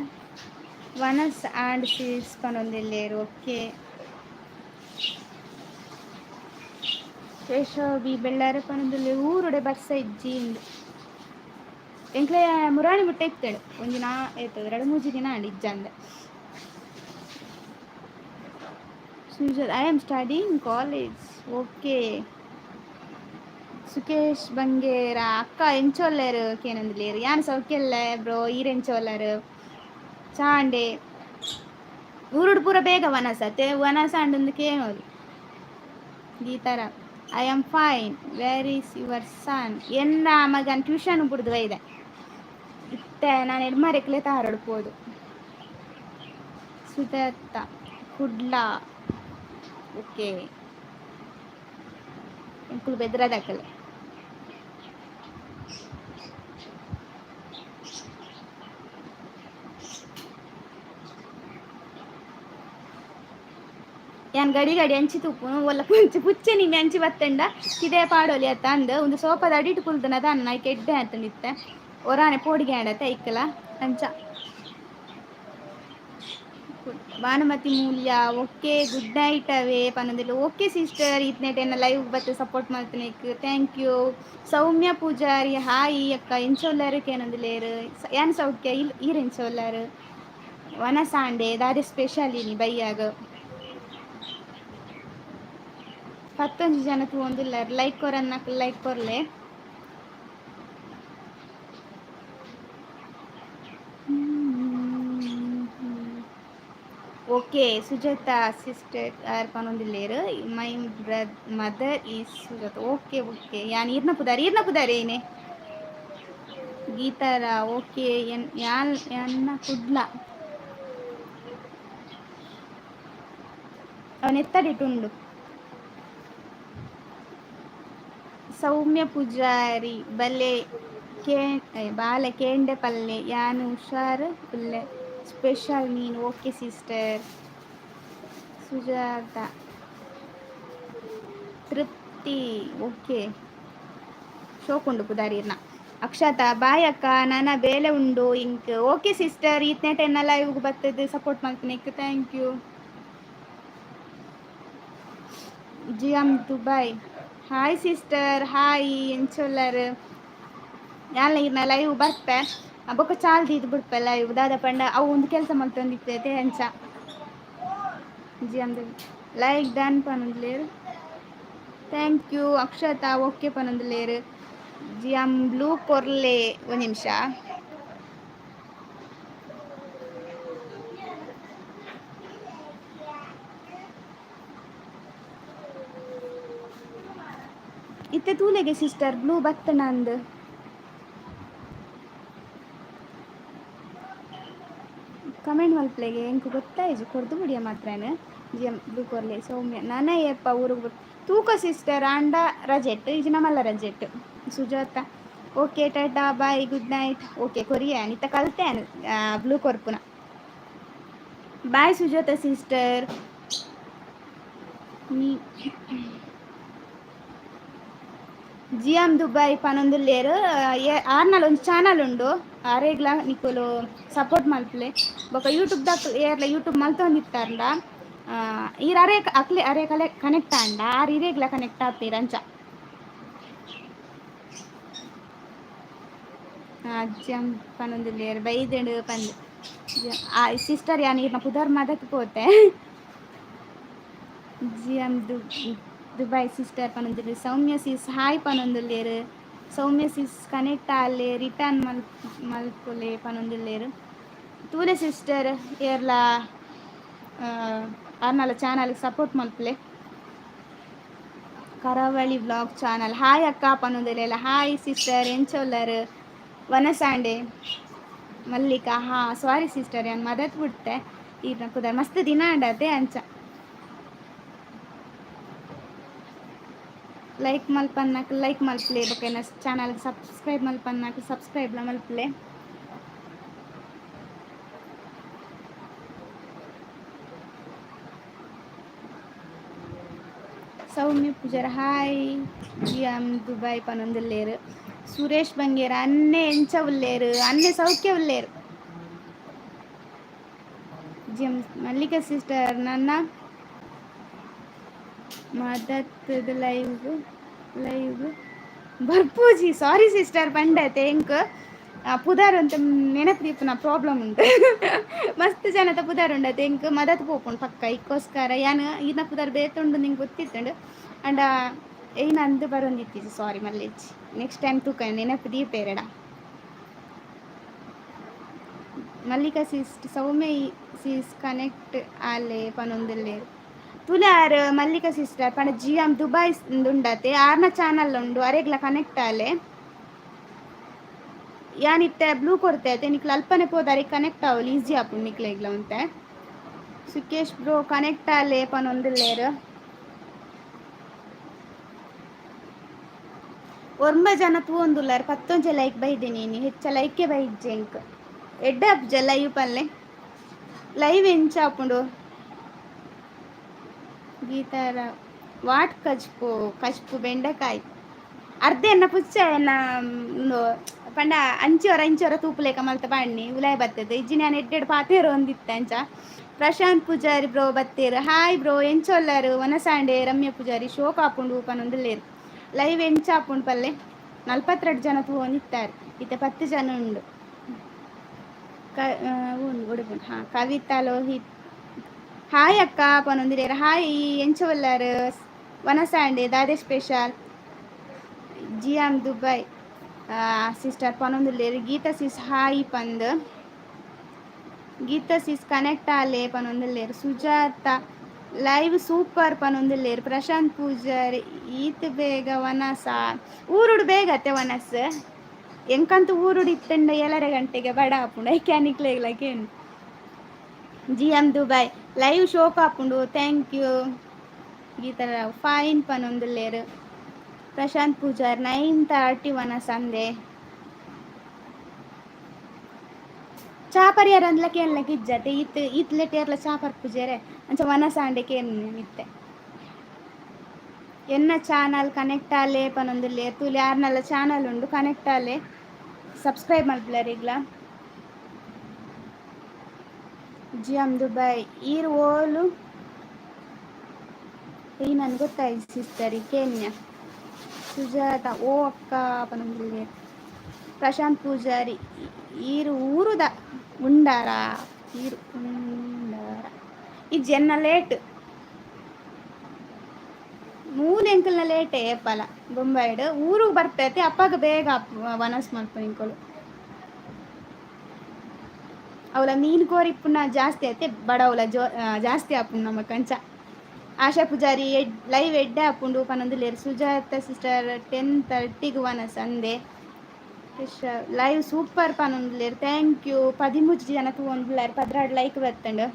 ವನಸ್ ಆಂಡ್ ಸೀಸ್ ಪನೊಂದುಲ್ಲೇರು ಓಕೆ ಕೇಶವಿ ಬೆಳ್ಳಾರೆ ಪನೊಂದುಲ್ಲೇರು ಊರುಡೆ ಬರ್ಸ ಇಜ್ಜಿ ಎಂಕ್ಲೆ ಮುರಾಣಿ ಮುಟ್ಟ ಇತ್ತೇಳು ಒಂದಿನ ಆಯ್ತದ 2-3 ದಿನ ಆಂಡ್ ಇಜ್ಜಂದ I am studying college okay Sukesh Bangera ಅಕ್ಕ ಎಂಚೋಲ್ಲರು ಕೇನೊಂದುಲ್ಲೇರು ಯಾನ್ ಸೌಖ್ಯಲ್ಲ ಬ್ರೋ ಈರೆಂಚೋಲ್ಲರು ಚಾಂಡೆ ಊರುಡು ಪೂರ ಬೇಗ ವನಸತೆ ವನಸ ಅಂಡೊಂದು ಕೇನೋಲಿ ಗೀತಾರ I am fine where is your son ಎನ್ನ ಮಗನ್ ಟ್ಯೂಷನ್ ಬಿಡ್ದು ಒಯ್ದೆ ಇತ್ತೆ ನಾನು ಎಡ್ಮರೆಕ್ಲೆ ತಾರಡ್ಬೋದು ಸುದತ್ತ ಕುಡ್ಲ ಓಕೆ ಎಂಕುಲು ಬೆದ್ರದಕ್ಕಲೆ ಯಾನ್ ಗಡಿ ಗಡಿ ಅಂಚಿ ತುಪ್ಪು ಒಲ್ಲ ಪುಂಚಿ ಪುಚ್ಚೆ ನಿಮ್ಮೆ ಅಂಚಿ ಬತ್ತಂಡ ಇದೇ ಪಾಡೋಲಿ ಅತ್ತ ಅಂದು ಒಂದು ಸೋಪದ ಅಡಿಟ್ಟು ಕುಲ್ದನದ ಅನ್ನ ಕೆಡ್ಡೆ ಅಂತಂದಿತ್ತೆ ಒರಾನೆ ಪೋಡಿಗೆ ಆಡತ್ತೆ ಐಕ್ಕಲ ಅಂಚ ಭಾನುಮತಿ ಮೂಲ್ಯ ಓಕೆ ಗುಡ್ ನೈಟ್ ಅವೇ ಪನ್ನೊಂದಿಲ್ಲ ಓಕೆ ಸಿಸ್ಟರ್ ಇತ್ನೇಟೆನ್ನ ಲೈವ್ ಬತ್ತು ಸಪೋರ್ಟ್ ಮಾಡ್ತೀನಿ thank you Soumya Poojary hi ಅಕ್ಕ ಎಂಚೋಲ್ಲಾರು ಕೇನೊಂದುಲ್ಲೇರು ಯಾನ್ ಸೌಖ್ಯ ಈರೆಂಚೋಲ್ಲಾರು ವನಸಾಂಡೆ ದಾರಿ ಸ್ಪೆಷಲ್ ಇನಿ ಬೈಯಾಗ 11 ಜನ ತೂಂದುಲ್ಲಾರು ಲೈಕ್ ಕೊರನ್ನಕ್ಕೆ ಲೈಕ್ ಕೊರ್ಲೆ ಓಕೆ ಸುಜಾತ ಸಿಸ್ಟರ್ ಯಾರು ಪನೊಂದಿಲ್ಲೇರು my mother is Sujata okay okay ಯಾನ್ ಈರ್ನ ಪುದಾರಿ ಏನೇ ಗೀತಾರ ಓಕೆ ಯಾನ್ನ ಕುಡ್ಲ ಅವನ್ ಎತ್ತಡಿಟ್ಟುಂಡು ಸೌಮ್ಯ ಪೂಜಾರಿ ಬಲ್ಲೆ ಬಾಲೆ ಕೇಂಡೆ ಪಲ್ಲೆ ಯಾನು ಹುಷಾರು ಪಲ್ಲೆ ಸ್ಪೆಷಲ್ ನೀನು ಓಕೆ ಸಿಸ್ಟರ್ ಸುಜಾತ ತೃಪ್ತಿ ಓಕೆ ಶೋಕುಂಡು ಪುದಾರಿರ್ನ ಅಕ್ಷತಾ ಬಾಯ್ ಅಕ್ಕ ನನ್ನ ಬೇಲೆ ಉಂಡು ಇಂಕ್ ಓಕೆ ಸಿಸ್ಟರ್ ಈತ್ನೆಟ ಎನ್ನ ಲೈವ್ ಬರ್ತದೆ ಸಪೋರ್ಟ್ ಮಾಡ್ತೀನಿ thank you G M Dubai hi sister hi ಎಂಚೊಲ್ಲರ್ ಯಾನ್ ಇರ್ನ ಲೈವ್ ಬರ್ಪೆ ಬೊಕ್ಕ ಚಾಲ್ದು ಇದು ಬಿಡ್ಪೆ ಲೈವ್ ದಾದ ಪಂಡ ಅವು ಒಂದು ಕೆಲಸ ಮಾಡ್ತಂದಿತ್ತೈತೆ ಹೆಂಚ ಜಿಯಮ್ ಲೈಕ್ ಡನ್ ಪನೊಂದುಲೇರು ಥ್ಯಾಂಕ್ ಯು ಅಕ್ಷತಾ ಓಕೆ ಪನೊಂದುಲೇರು ಜಿಯಮ್ ಬ್ಲೂ ಕೊರ್ಲೆ ಒಂದು ನಿಮಿಷ ಇತ್ತೆ ತೂಲೆಗೆ ಸಿಸ್ಟರ್ ಬ್ಲೂ ಬತ್ತನಂದು ಕಮೆಂಟ್ ಮಲ್ಪ್ಲೆಗೆ ಎಂಕು ಗೊತ್ತಾಯ್ತು ಕೊರ್ದು ಬಿಡಿಯ ಮಾತ್ರನೇ ಜಿಯಮ್ ಬ್ಲೂ ಕೊರ್ಲೆ ಸೌಮ್ಯ ನಾನೇ ಏಪ್ಪ ಊರಿಗೆ ತೂಕ ಸಿಸ್ಟರ್ ಆಂಡ ರಜೆಟ್ ಇದು ನಮ್ಮಲ್ಲ ರಜೆಟ್ Sujata okay tata bye good night okay Korean ಇತ್ತ ಕಲ್ತೇನು ಬ್ಲೂ ಕೊರ್ಪುನ bye Sujata sister G M Dubai ಪನೊಂದುಲ್ಲೇರು ಆರ್ನಲ್ಲಿ ಒಂದು ಚಾನಲ್ ಉಂಡು ಅರೆಗ್ಲ ನಿಕ್ಕಲು ಸಪೋರ್ಟ್ ಮಲ್ಪಲೆ ಬೊಕ ಯೂಟ್ಯೂಬ್ದಾಗ ಏರ್ಲ ಯೂಟ್ಯೂಬ್ ಮಲ್ತೊಂದಿತ್ತಾರಂಡ ಈರ್ ಅರೆ ಅಕ್ಲೆ ಅರೆ ಕನೆಕ್ಟ್ ಆಂಡ ಆರ್ ಇರೆಗ್ಲ ಕನೆಕ್ಟ್ ಆಗ್ತೀರ ಅಂಚ ಜಿಯಮ್ ಪನೊಂದುಲ್ಲೇರು ಬೈದೆಂಡು ಪಂದು ಸಿಸ್ಟರ್ ಯಾನ್ ಈರ್ನ ಪುದರ್ ಮದಕ್ಕೆ ಪೋತೆ ಜಿಯಮ್ ದುಬೈ ಸಿಸ್ಟರ್ ಪನೊಂದುಲ್ಲೇರು ಸೌಮ್ಯ ಸಿಸ್ ಹಾಯ್ ಪನೊಂದುಲ್ಲೇರು ಸೌಮ್ಯ ಸಿಸ್ ಕನೆಕ್ಟ್ ಆಲೆ ರಿಟರ್ನ್ ಮಲ್ಪೊಲೆ ಪನೊಂದುಲ್ಲೇರು ತೂಲೆ ಸಿಸ್ಟರ್ ಏರ್ಲ ಅರ್ನಲ ಚಾನಲ್ಗೆ ಸಪೋರ್ಟ್ ಮಲ್ಪಲೆ ಕರಾವಳಿ ಬ್ಲಾಗ್ ಚಾನಲ್ ಹಾಯ್ ಅಕ್ಕ ಪನೊಂದುಲ್ಲೆಲ್ಲ ಹಾಯ್ ಸಿಸ್ಟರ್ ಎಂಚೊಲ್ಲರು ವನಸಾಂಡೆ ಮಲ್ಲಿಕಾ ಸಾರಿ ಸಿಸ್ಟರ್ ಯಾನ್ ಮದತ್ ಬಿಡ್ತೆ ಈಗ ಕುದ ಮಸ್ತ್ ದಿನ ಆಡತೆ ಅಂಚ ಲೈಕ್ ಮಲ್ಪನ್ನಾಕ ಲೈಕ್ ಮಲ್ಪಲೆ ಬೊಕ್ಕ ಚಾನಲ್ಗೆ ಸಬ್ಸ್ಕ್ರೈಬ್ ಮಲ್ಪನ್ನಾಕ ಸಬ್ಸ್ಕ್ರೈಬ್ಲ ಮಲ್ಪಲೆ ಸೌಮ್ಯ ಪೂಜಾರ ಹಾಯ್ ಜಿಯಮ್ ದುಬೈ ಪನೊಂದುಲ್ಲೇರು ಸುರೇಶ್ ಬಂಗೇರ ಅನ್ನೆ ಎಂಚ ಉಲ್ಲೇರು ಅನ್ನೆ ಸೌಖ್ಯ ಉಲ್ಲೇರು ಜಿಯಮ್ ಮಲ್ಲಿಕಾ ಸಿಸ್ಟರ್ ನನ್ನ ಮದತ್ತದ ಲೈವ್ ಬರ್ಪೂಜಿ ಸಾರಿ ಸಿಸ್ಟರ್ ಪಂಡತೆ ಎಂಕ್ ಪುದಾರ್ ಅಂತ ನೆನಪು ದೀಪನ ಪ್ರಾಬ್ಲಮ್ ಉಂಟು ಮಸ್ತ್ ಜನತ ಪುದಾರ್ ಉಂಡತೆ ಎಂಕ್ ಮದತ್ ಪೋಪುಂಡು ಪಕ್ಕ ಇಕ್ಕೋಸ್ಕರ ಯಾನ್ ಈನ ಪುದಾರ್ ಬೇತುಂಡು ನಿಂಗೆ ಗೊತ್ತಿತ್ತುಂಡು ಅಂಡ ಏನ್ ಅಂದು ಬರೊಂದಿತ್ತೀಜಿ ಸಾರಿ ಮಲ್ಲೇಜಿ ನೆಕ್ಸ್ಟ್ ಟೈಮ್ ತೂಕ ನೆನಪು ದೀಪೇರಡ ಮಲ್ಲಿಕಾ ಸೌಮ್ಯ ಸಿಸ್ ಕನೆಕ್ಟ್ ಆಲೆ ಪನೊಂದುಲ್ಲೇರು ತುಲಾರ್ ಮಲ್ಲಿಕಾ ಸಿಸ್ಟರ್ ಪಂಡ ಜಿಯಮ್ ದುಬೈ ಉಂಡತೆ ಆರ್ನ ಚಾನಲ್ ಉಂಡು ಅರೆಗ್ಲ ಕನೆಕ್ಟ್ ಆಲೆ ಯಾನಿತ್ತೆ ಬ್ಲೂ ಕೊಡ್ತೈತೆ ನಿಕ್ಲ ಅಲ್ಪನೆ ಪೋದಾರಿ ಕನೆಕ್ಟ್ ಆವಲು ಈಸಿ ಆಪುಂಡು ನಿಕ್ಲೆಗ್ಲ ಉಂತೆ ಸುಕೇಶ್ ಬ್ರೋ ಕನೆಕ್ಟ್ ಆಲೆ ಪನೊಂದುಲ್ಲೇರು ಒರ್ಮ ಜನ ತೂವೊಂದುಲ್ಲಾರು 11 ಲೈಕ್ ಬೈದೆ ನೀನು ಹೆಚ್ಚ ಲೈಕೆ ಬೈಜ್ಜೆ ಎಂಕ್ ಎಡ್ಡೆ ಅಪ್ಜ ಲೈವ್ ಪಲ್ಲೆ ಲೈವ್ ಎಂಚ ಆಪುಂಡು ಗೀತಾರ ವಾಟ್ ಕಚ್ಪು ಬೆಂಡೆಕಾಯಿ ಅರ್ಧ ಎನ್ನ ಪುಚ್ಚ ಎನ್ನ ಪಂಡ ಇಂಚವರ ತೂಪುಲೇಕ ಮಲ್ತ ಬಣ್ಣಿ ಉಲಾಯ್ ಬರ್ತದೆ ಇಜ್ಜಿ ನಾನು ಎಡ್ಡೆಡ್ ಪಾತೇರು ಒಂದಿತ್ತೆ ಅಂಚ ಪ್ರಶಾಂತ್ ಪೂಜಾರಿ ಬ್ರೋ ಬತ್ತೇರು ಹಾಯ್ ಬ್ರೋ ಎಂಚೊಲ್ಲರು ವನಸಾಂಡೆ ರಮ್ಯ ಪೂಜಾರಿ ಶೋಕ್ ಆಪುಂಡು ಪನೊಂದುಲ್ಲೇರು ಲೈವ್ ಎಂಚ ಆಪುಂಡು ಪಲ್ಲೆ 42 ಜನ ತೂವೊಂದಿತ್ತಾರೆ ಇತ್ತೆ 10 ಜನ ಉಂಡು ಉಡುಪುಂಡು ಕವಿತಾ ಲೋಹಿತ್ ಹಾಯ್ ಅಕ್ಕ ಪನೊಂದಿರೇರು ಹಾಯ್ ಎಂಚೊಲ್ಲರು ವನಸಾಂಡೆ ದಾದೆ ಸ್ಪೆಷಲ್ ಜಿಯಮ್ ದುಬೈ ಸಿಸ್ಟರ್ ಪನೊಂದುಲ್ಲೇರು ಗೀತಾ ಸಿಸ್ ಹಾಯ್ ಪಂದ್ ಗೀತಾ ಸಿಸ್ ಕನೆಕ್ಟ್ ಆಲೆ ಪನೊಂದುಲ್ಲೇರು. ಸುಜಾತ ಲೈವ್ ಸೂಪರ್ ಪನೊಂದುಲ್ಲೇರು. ಪ್ರಶಾಂತ್ ಪೂಜಾರಿ ಈತ್ ಬೇಗ ವನಸ ಊರುಡು ಬೇಗ ಅತ್ತೆ ವನಸ್ ಎಂಕಂತೂ ಊರುಡು ಇತ್ತಂಡ 7 ಗಂಟೆಗೆ ಬಡ ಹಾಪುಂಡು ಐಕೆ ಅನಿಕ್ಲೆಗ್ಲಕೇನು. ಜಿ ಎಮ್ ದುಬೈ ಲೈವ್ ಶೋಕ್ ಹಾಪುಂಡು. ಥ್ಯಾಂಕ್ ಯು ಗೀತಾರಾವ್ ಫೈನ್ ಪನೊಂದುಲ್ಲೇರು. ಪ್ರಶಾಂತ್ ಪೂಜಾರ್ 9:30 ವನಸ್ ಅಂದೆ. ಚಾಪರಿಯರ್ ಅಂದ್ಲಕ್ಕೆ ಏನ್ಲಕ್ಕೆ ಇಜ್ಜತೆ ಈತ್ ಲೆಟೇರ್ಲ ಚಾಪರ್ ಪೂಜಾರೆ ಅಂಚ ವನಸ ಅಂಡೆಕೆ ನಿತ್ತೆ ಎನ್ನ ಚಾನಲ್ ಕನೆಕ್ಟ್ ಆಲೆ ಪನೊಂದುಲ್ಲೆ ತೂಲೆ ಯಾರ್ನಲ್ಲ ಚಾನಲ್ ಉಂಡು ಕನೆಕ್ಟ್ ಆಲೆ ಸಬ್ಸ್ಕ್ರೈಬ್ ಮಲ್ಪುಲರಿಗ್ಲ. ಜಿಯಮ್ ದುಬೈ ಈರು ಓಲು ಈ ನನ್ಗೆ ಗೊತ್ತಾಯ್ತು ಸಿಸ್ಟರಿ ಕೇನ್ಯ. ಸುಜಾತ ಓ ಅಕ್ಕ ಪನೊಂದುಲ್ಲೆ. ಪ್ರಶಾಂತ್ ಪೂಜಾರಿ ಈರು ಊರುದ ಉಂಡಾರ ಈರು ಉಂಡಾರ ಈ ಜನ್ನ ಲೇಟ್ ಮೂಲೆ ಎಂಕಲ್ನ ಲೇಟೇ ಏಪಲ ಬೊಂಬಾಯಿಡು ಊರಿಗೆ ಬರ್ತೈತೆ ಅಪ್ಪಾಗ ಬೇಗ ವನಸ್ ಮಲ್ಪ ನಿಂಕಲು ಅವಳ ಮೀನು ಕೋರಿಪ್ಪುನ ಜಾಸ್ತಿ ಐತೆ ಬಡ ಅವಳ ಜಾಸ್ತಿ ಆಪುಂಡು ನಮ್ಮ ಕಂಚ. ಆಶಾ ಪೂಜಾರಿ ಲೈವ್ ಎಡ್ಡೆ ಹಾಪುಂಡು ಪನೊಂದುಲ್ಲೇರು. ಸುಜಾತ ಸಿಸ್ಟರ್ 10:30 ವನಸ್ ಅಂದೆ. ಲೈವ್ ಸೂಪರ್ ಪನೊಂದುಲ್ಲೇರು. ಥ್ಯಾಂಕ್ ಯು 13 ಜನ ತೂವೊಂದುಲ್ಲಾರು 16 ಲೈಕ್ ಬರ್ತಂಡು.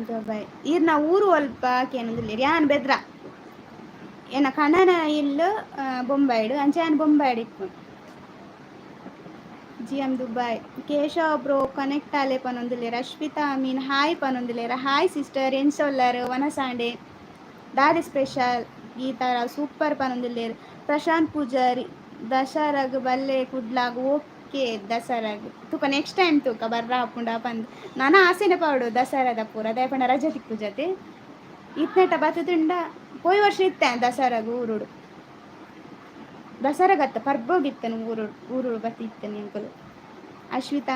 ದುಬೈ ಈರ್ನ ಊರು ಅಲ್ಪ ಕೇನೊಂದುಲ್ಲೇರು ಯಾನ್ ಬೆದ್ರ ಏನ ಕಣನ ಇಲ್ಲು ಬೊಂಬಾಯಿಡು ಅಂಚ ಯಾನ್ ಬೊಂಬಾಯಿಡು ಇಪ್ಪು. G M Dubai Keshav bro connect ಆಲೆ ಪನೊಂದುಲ್ಲೇರು. ಅಶ್ವಿತಾ ಅಮೀನ್ ಹಾಯ್ ಪನೊಂದುಲ್ಲೇರು. ಹಾಯ್ ಸಿಸ್ಟರ್ ಎನ್ಸೊಲ್ಲಾರು ವನಸಾಂಡೆ ದಾದಿ ಸ್ಪೆಷಲ್. ಗೀತಾರಾವ್ ಸೂಪರ್ ಪನೊಂದುಲ್ಲೇರು. ಪ್ರಶಾಂತ್ ಪೂಜಾರಿ ದಸರಾಗ್ ಬಲ್ಲೆ ಕುಡ್ಲಾಗ್ ಓಕೆ ದಸರಾಗ್ ತುಕ ನೆಕ್ಸ್ಟ್ ಟೈಮ್ ತೂಕ ಬರ್ರ ಹಾಪುಂಡ ಪಂದ್ ನಾನು ಆಸೆನೆ ಪಾಡು ದಸರಾದ ಪೂರ ದಯಪಂಡ ರಜೆ ತಿಕ್ಕು ಜತೆ ಇತ್ನೆಟ ಬತ್ತುಂಡ ಪೋಯ್ ವರ್ಷ ಇತ್ತೆ ದಸರಾಗ ಊರುಡು ದಸರಾಗತ್ತ ಪರ್ಬೋಗಿತ್ತನು ಊರುಡು ಬತ್ತಿತ್ತನು ಎಂಕಲು. ಅಶ್ವಿತಾ